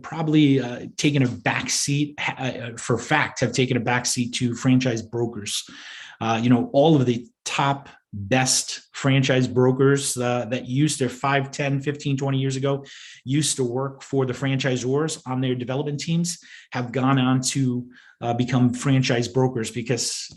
probably taken a back seat, for fact, have taken a back seat to franchise brokers. All of the top best franchise brokers that used to 5, 10, 15, 20 years ago, used to work for the franchisors on their development teams, have gone on to become franchise brokers, because,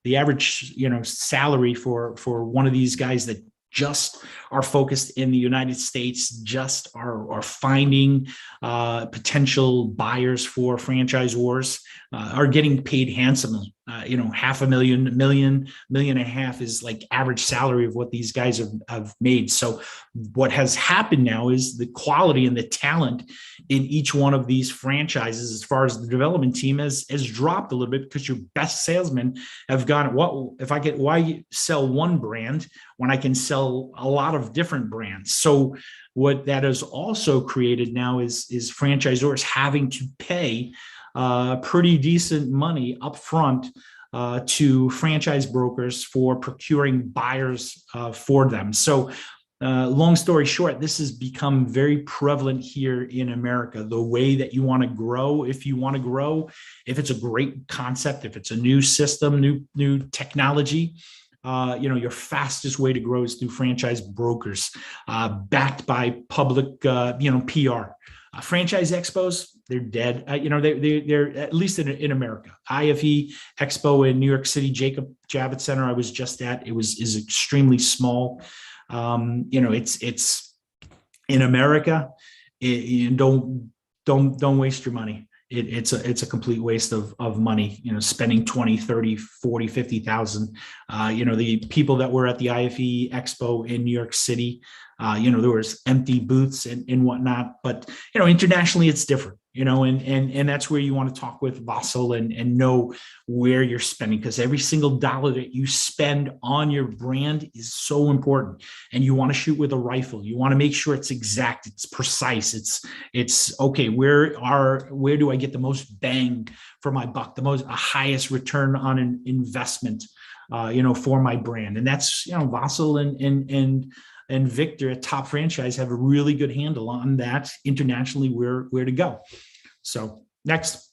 the average, salary for one of these guys that just are focused in the United States, just are finding potential buyers for franchisors, are getting paid handsomely. $500,000, $1 million and a half is like average salary of what these guys have made. So what has happened now is the quality and the talent in each one of these franchises, as far as the development team, has dropped a little bit, because your best salesmen have gone, why sell one brand when I can sell a lot of different brands? So what that has also created now is franchisors having to pay pretty decent money up front to franchise brokers for procuring buyers for them. So long story short, this has become very prevalent here in America. The way that you want to grow, if it's a great concept, if it's a new system, new technology, your fastest way to grow is through franchise brokers, backed by public, PR. Franchise expos, they're dead. They're at least in America. IFE Expo in New York City, Jacob Javits Center, I was just at. Is extremely small. It's in America. Don't waste your money. It's a complete waste of money, spending 20, 30, 40, 50,000. The people that were at the IFE Expo in New York City, there was empty booths and whatnot, but, internationally it's different, and that's where you want to talk with Vasil and know where you're spending, because every single dollar that you spend on your brand is so important, and you want to shoot with a rifle. You want to make sure it's exact, it's precise. It's okay. Where do I get the most bang for my buck, the highest return on an investment, for my brand? And that's, Vasil and Victor at Top Franchise have a really good handle on that internationally, where to go. So next.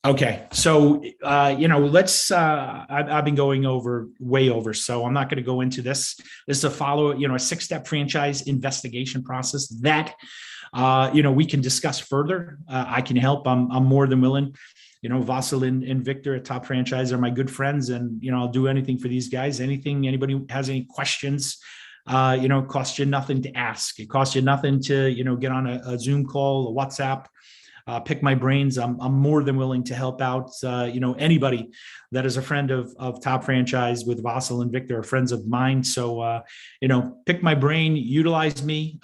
Okay, so let's. I've been going way over, so I'm not going to go into this. This is a follow, a 6-step franchise investigation process that, we can discuss further. I can help. I'm more than willing. Vasil and Victor at Topfranchise are my good friends, and I'll do anything for these guys. Anybody has any questions, it costs you nothing to ask. It costs you nothing to get on a Zoom call, a WhatsApp. Pick my brains. I'm more than willing to help out. Anybody that is a friend of Topfranchise with Vasil and Victor are friends of mine. So, pick my brain, utilize me.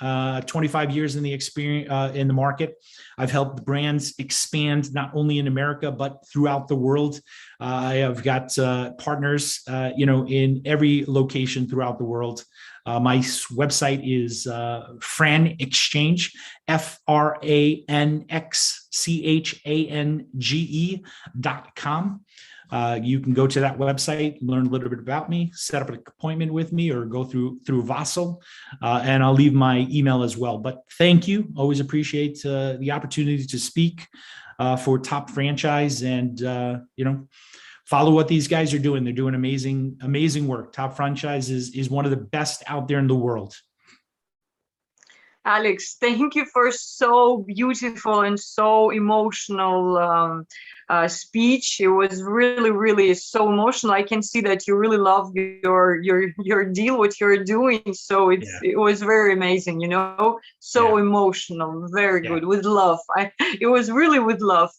25 years in the experience in the market. I've helped brands expand not only in America but throughout the world. I have got partners, in every location throughout the world. My website is Fran Exchange, FRANXCHANGE.com. You can go to that website, learn a little bit about me, set up an appointment with me, or go through Vasil, and I'll leave my email as well. But thank you. Always appreciate the opportunity to speak for Topfranchise, and follow what these guys are doing. They're doing amazing work. Topfranchise is one of the best out there in the world. Alex, thank you for so beautiful and so emotional speech. It was really, really so emotional. I can see that you really love your deal, what you're doing. So it was very amazing, so emotional, very good, with love. It was really with love.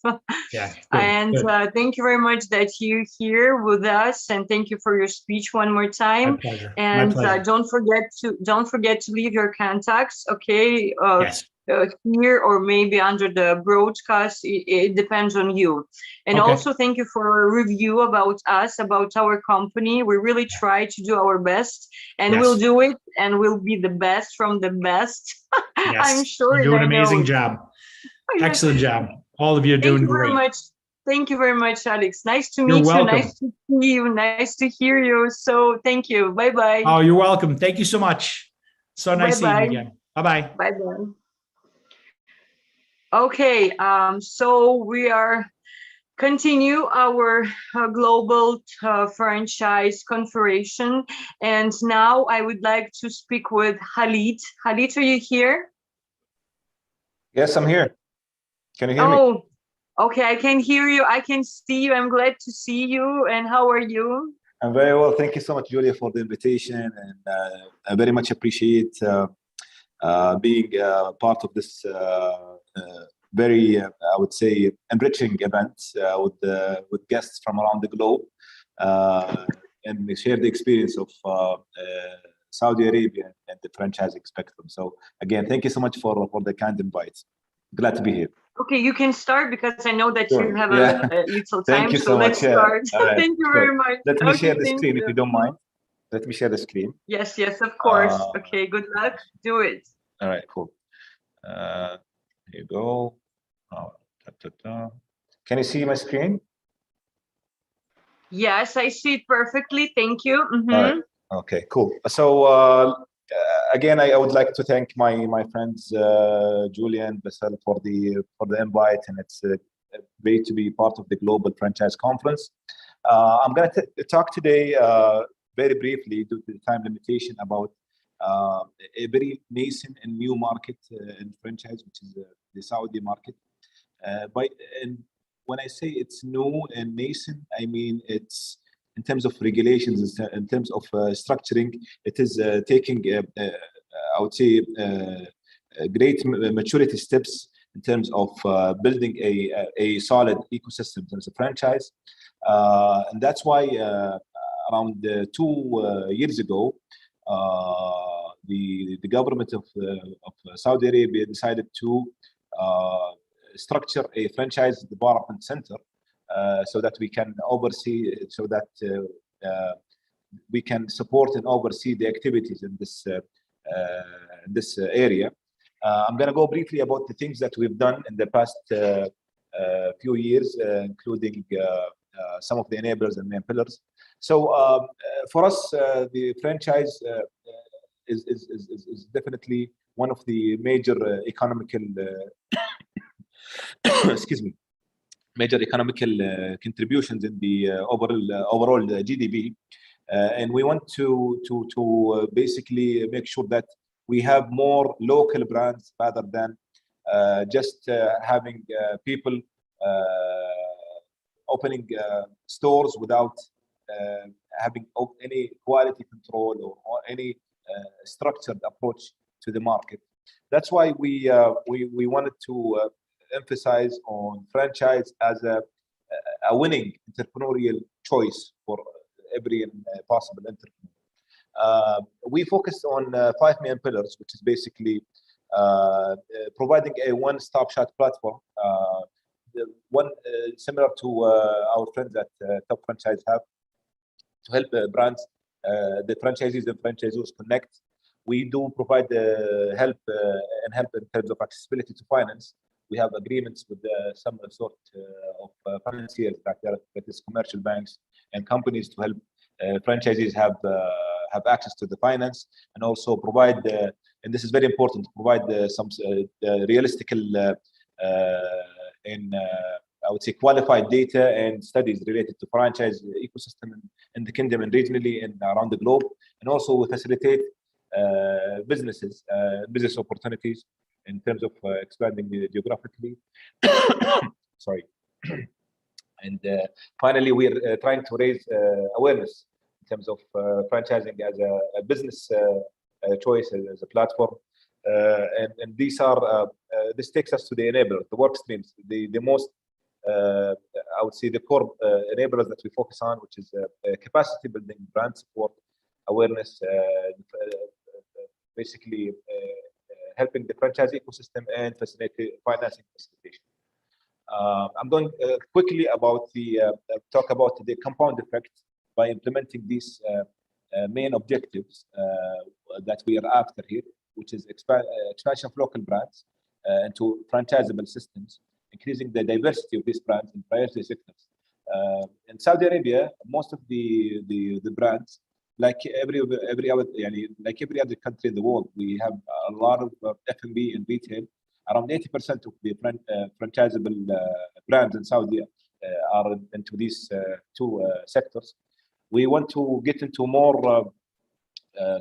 Yeah. And thank you very much that you're here with us, and thank you for your speech one more time. My pleasure. And My pleasure. don't forget to leave your contacts, okay? Yes. Here or maybe under the broadcast. It depends on you. And also thank you for a review about us, about our company. We really try to do our best, and we'll do it, and we'll be the best from the best. Yes. I'm sure. You do an amazing job. Excellent job. All of you are doing great. Thank you very much, Alex. Nice to meet You're welcome. you. Nice to see you. Nice to hear you. So thank you. Bye-bye. Oh, you're welcome. Thank you so much. So nice seeing you again. Bye-bye. Bye-bye. Okay, so we are continue our global franchise configuration, and now I would like to speak with Khalid. Khalid, are you here? Yes, I'm here. Can you hear me? Oh, okay, I can hear you. I can see you. I'm glad to see you. And how are you? I'm very well. Thank you so much, Julia, for the invitation, and I very much appreciate being part of this very, I would say, enriching event with guests from around the globe, and we share the experience of Saudi Arabia and the franchising spectrum. So again, thank you so much for the kind invite. Glad to be here. Okay, you can start because I know that you have a little time. Thank you so let's much. start. Right. Thank you very much. Let me share the screen if you don't mind. Let me share the screen. Yes, of course. Okay, good luck. Do it. All right, cool. Here you go. Can you see my screen? Yes, I see it perfectly. Thank you. Mm-hmm. All right. Okay, cool. So again, I would like to thank my friends Julia and Basel for the invite, and it's great to be part of the Global Franchise Conference. I'm going to talk today very briefly, due to the time limitation, about a very nascent and new market in franchise, which is the Saudi market. And when I say it's new and nascent, I mean it's in terms of regulations, in terms of structuring, it is taking, I would say, great maturity steps in terms of building a solid ecosystem in terms of franchise. And that's why around 2 years ago, the government of Saudi Arabia decided to structure a franchise development center so that we can oversee, so that we can support and oversee the activities in this area. I'm going to go briefly about the things that we've done in the past few years, including some of the enablers and main pillars. So for us, the franchise is definitely one of the major economical excuse me, major economical contributions in the overall GDP, and we want to basically make sure that we have more local brands rather than just having people opening stores without having any quality control or any structured approach to the market. That's why we wanted to emphasize on franchise as a winning entrepreneurial choice for every possible entrepreneur. We focused on 5 main pillars, which is basically providing a one-stop shop platform, similar to our friends at Topfranchise have, to help brands, the franchisees and franchisors connect. We do provide help in terms of accessibility to finance. We have agreements with some sort of financiers, that is commercial banks and companies, to help franchisees have access to the finance, and also provide, and this is very important, to provide some realistical I would say qualified data and studies related to franchise ecosystem in the kingdom and regionally and around the globe, and also we facilitate business opportunities in terms of expanding geographically. Sorry. And finally, we're trying to raise awareness in terms of franchising as a business choice, as a platform. And these are, this takes us to the enablers, the work streams, the most, I would say, the core enablers that we focus on, which is capacity building, brand support, awareness, basically helping the franchise ecosystem, and facilitating financing facilitation. I'm going quickly about talk about the compound effect by implementing these main objectives that we are after here, which is expansion of local brands into franchisable systems, increasing the diversity of these brands in priority sectors. In Saudi Arabia, most of the brands, like every other country in the world, we have a lot of F&B and retail. Around 80% of the franchisable brands in Saudi are into these 2 sectors. We want to get into more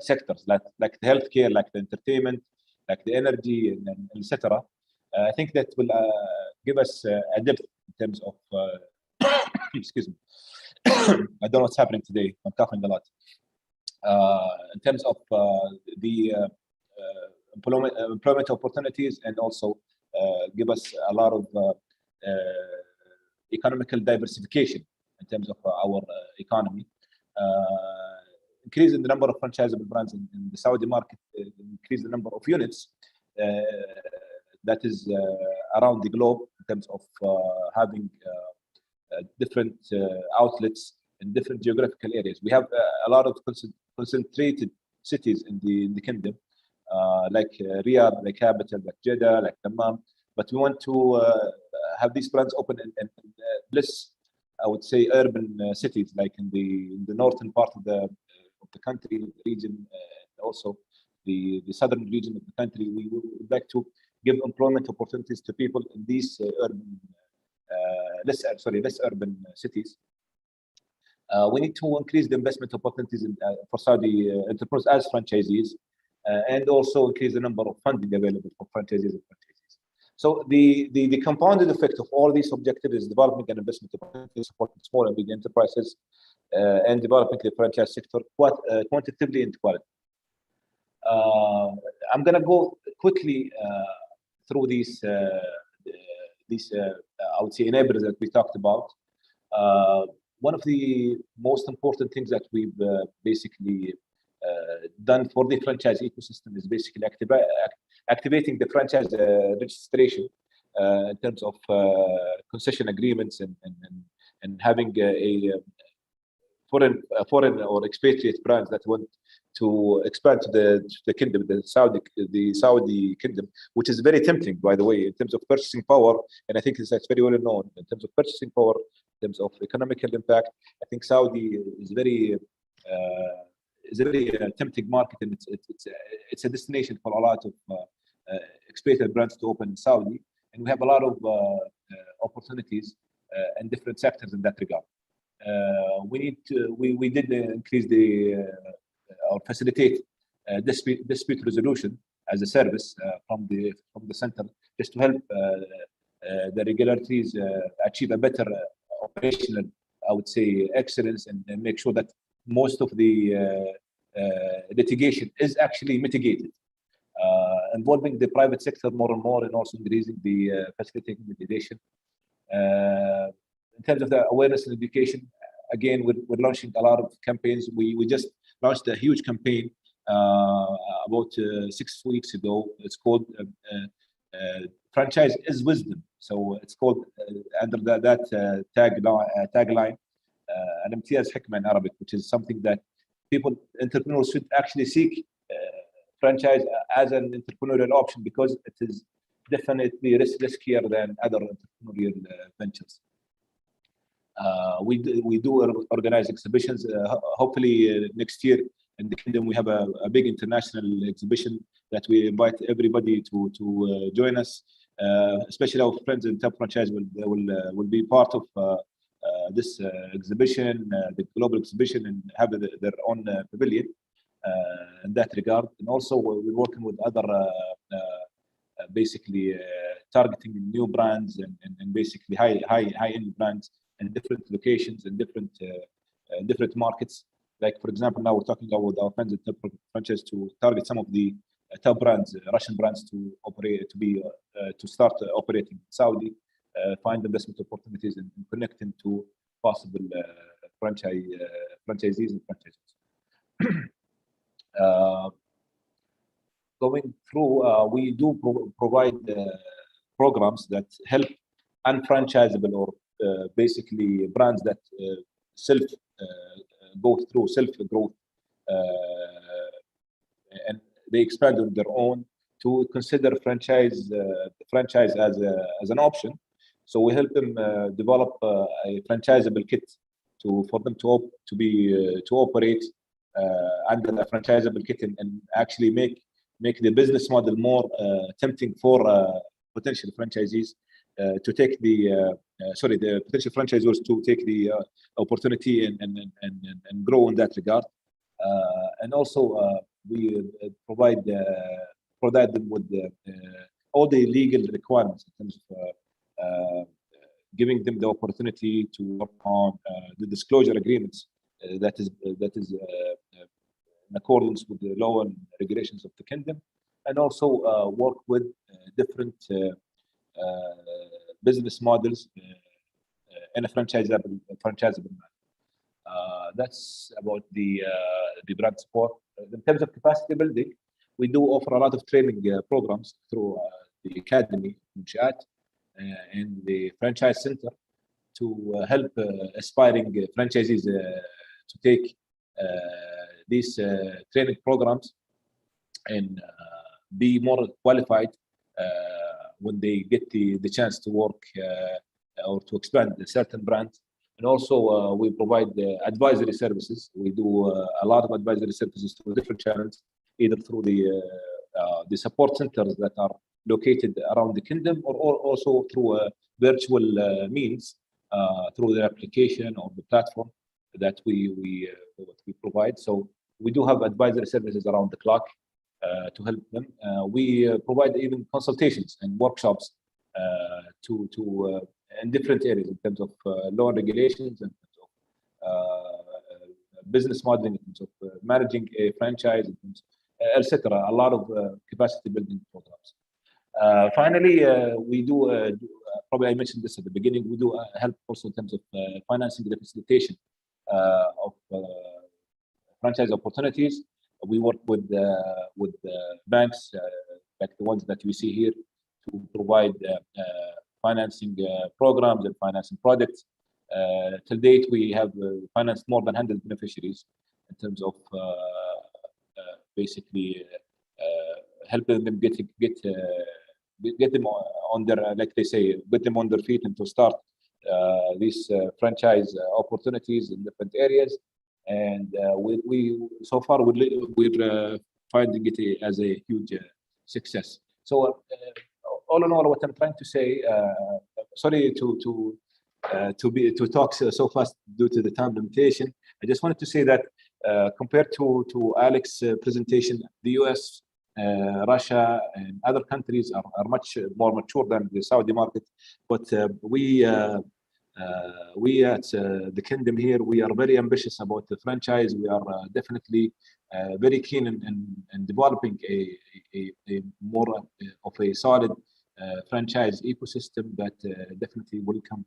sectors like the healthcare, like the entertainment, like the energy, and etc. I think that will give us a depth in terms of excuse me. I don't know what's happening today. I'm coughing a lot. In terms of the employment opportunities, and also give us a lot of economical diversification in terms of our economy. Increasing the number of franchisable brands in the Saudi market, increase the number of units that is around the globe, in terms of having different outlets in different geographical areas. We have a lot of concentrated cities in the kingdom, like Riyadh, like Capital, like Jeddah, like Dammam. But we want to have these brands open in less, I would say, urban cities, like in the northern part of the country, region, also the southern region of the country. We would like to give employment opportunities to people in these less urban cities. We need to increase the investment opportunities for Saudi entrepreneurs as franchisees, and also increase the number of funding available for franchisees and franchisees. So the compounded effect of all these objectives is developing an investment opportunities, supporting small and big enterprises, and developing the franchise sector quantitatively and quality. I'm going to go quickly through these I would say enablers that we talked about. One of the most important things that we've basically done for the franchise ecosystem is basically activating the franchise registration in terms of concession agreements, and having a foreign or expatriate brands that want to expand to the kingdom, the Saudi kingdom, which is very tempting, by the way, in terms of purchasing power. And I think that's very well known in terms of purchasing power, in terms of economical impact. I think Saudi is a very tempting market, and it's a destination for a lot of expatriate brands to open in Saudi. And we have a lot of opportunities and different sectors in that regard. We did increase or facilitate dispute resolution as a service from the center, just to help the regularities achieve a better operational, I would say, excellence, and make sure that most of the litigation is actually mitigated, involving the private sector more and more, and also increasing the facilitating mediation. In terms of the awareness and education, again, we're launching a lot of campaigns. We just launched a huge campaign about 6 weeks ago. It's called Franchise is Wisdom. So it's called under that tagline, Al-Imtiyaz Hikmah in Arabic, which is something that entrepreneurs should actually seek franchise as an entrepreneurial option, because it is definitely riskier than other entrepreneurial ventures. We do organize exhibitions. Hopefully next year in the kingdom we have a big international exhibition that we invite everybody to join us. Especially our friends in Topfranchise will be part of this exhibition, the global exhibition, and have their own pavilion in that regard. And also we're working with other basically targeting new brands and basically high-end brands in different locations and different markets. Like, for example, now we're talking about our friends at Topfranchise to target some of the top brands, Russian brands, to start operating in Saudi, find investment opportunities, and connecting to possible franchisees and franchises. Going through, we do provide programs that help unfranchisable or basically brands that go through self-growth and they expand on their own, to consider franchise as an option. So we help them develop a franchisable kit for them to operate under a franchisable kit, and actually make the business model more tempting for potential franchisees to take the potential franchisors to take the opportunity and grow in that regard. And also we provide them with all the legal requirements in terms of giving them the opportunity to work on the disclosure agreements that is in accordance with the law and regulations of the kingdom, and also work with different business models in a franchisable manner. That's about the brand support. In terms of capacity building, we do offer a lot of training programs through the academy, Munshat, and the franchise center to help aspiring franchisees to take these training programs and be more qualified when they get the chance to work or to expand a certain brand. And also we provide advisory services. We do a lot of advisory services through different channels, either through the support centers that are located around the kingdom, or also through virtual means through the application or the platform that we provide. So we do have advisory services around the clock to help them. We provide even consultations and workshops in different areas in terms of law and regulations, in terms of business modeling, in terms of managing a franchise, in terms, etc. A lot of capacity building programs. Finally, we do, probably I mentioned this at the beginning, we do help also in terms of financing the facilitation of franchise opportunities. We work with banks like the ones that we see here to provide financing programs and financing products. Till date, we have financed more than 100 beneficiaries in terms of basically helping them get them on their, like they say, get them on their feet and to start these franchise opportunities in different areas. And we so far we're finding it as a huge success. So all in all, what I'm trying to say, sorry to to talk so fast due to the time limitation. I just wanted to say that compared to Alex's presentation, the US, Russia, and other countries are much more mature than the Saudi market. But we at the Kingdom here, we are very ambitious about the franchise. We are definitely very keen in developing a more of a solid franchise ecosystem that definitely welcome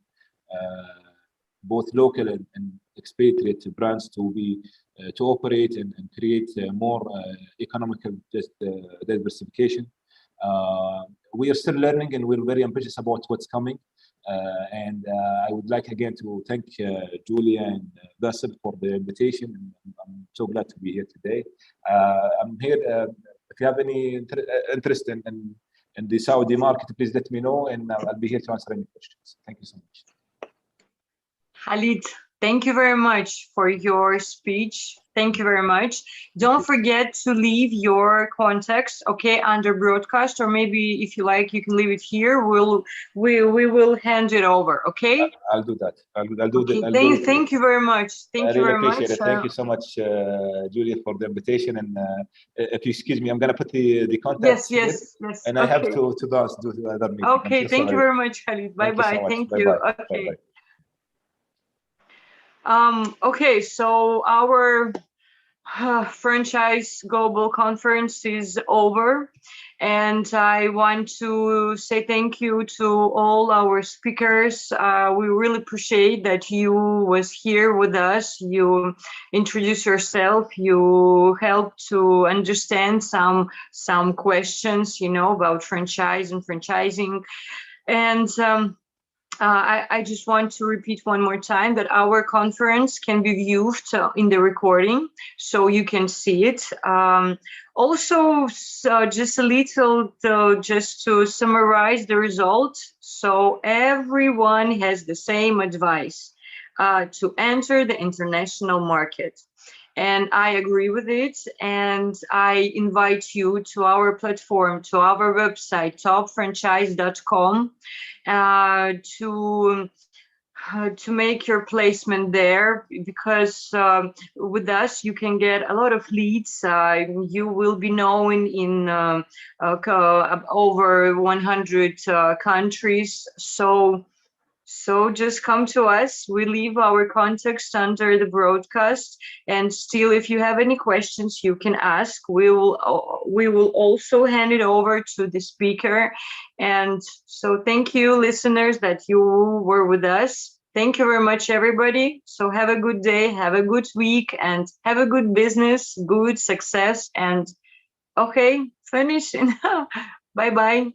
both local and expatriate brands to operate and create more economical diversification. We are still learning, and we're very ambitious about what's coming. And I would like again to thank Julia and Raudsepp for the invitation. I'm so glad to be here today. I'm here. If you have any interest in the Saudi market, please let me know, and I'll be here to answer any questions. Thank you so much. Khalid, thank you very much for your speech. Thank you very much. Don't forget to leave your contacts, okay, under broadcast, or maybe if you like, you can leave it here. We will hand it over, okay? I'll do that. I'll do okay. that. Thank you very much. Thank you very appreciate much. It. Thank you so much, Julia, for the invitation. And if you excuse me, I'm gonna put the contacts. Yes. And I have to do the other meeting. Okay. Thank you very much, Khalid. Bye bye. Thank you. Okay. Bye-bye. Okay, so our franchise global conference is over, and I want to say thank you to all our speakers. We really appreciate that you was here with us. You introduced yourself. You helped to understand some questions, about franchise and franchising, and I just want to repeat one more time that our conference can be viewed in the recording, so you can see it. Also, just a little, just to summarize the results. So everyone has the same advice to enter the international market. And I agree with it. And I invite you to our platform, to our website, topfranchise.com, to make your placement there, because with us you can get a lot of leads. You will be known in over 100 countries. So just come to us. We leave our contacts under the broadcast, and still, if you have any questions, you can ask. We will also hand it over to the speaker. And so thank you, listeners, that you were with us. Thank you very much, everybody. So have a good day, have a good week, and have a good business, good success. And okay, finishing. Bye-bye.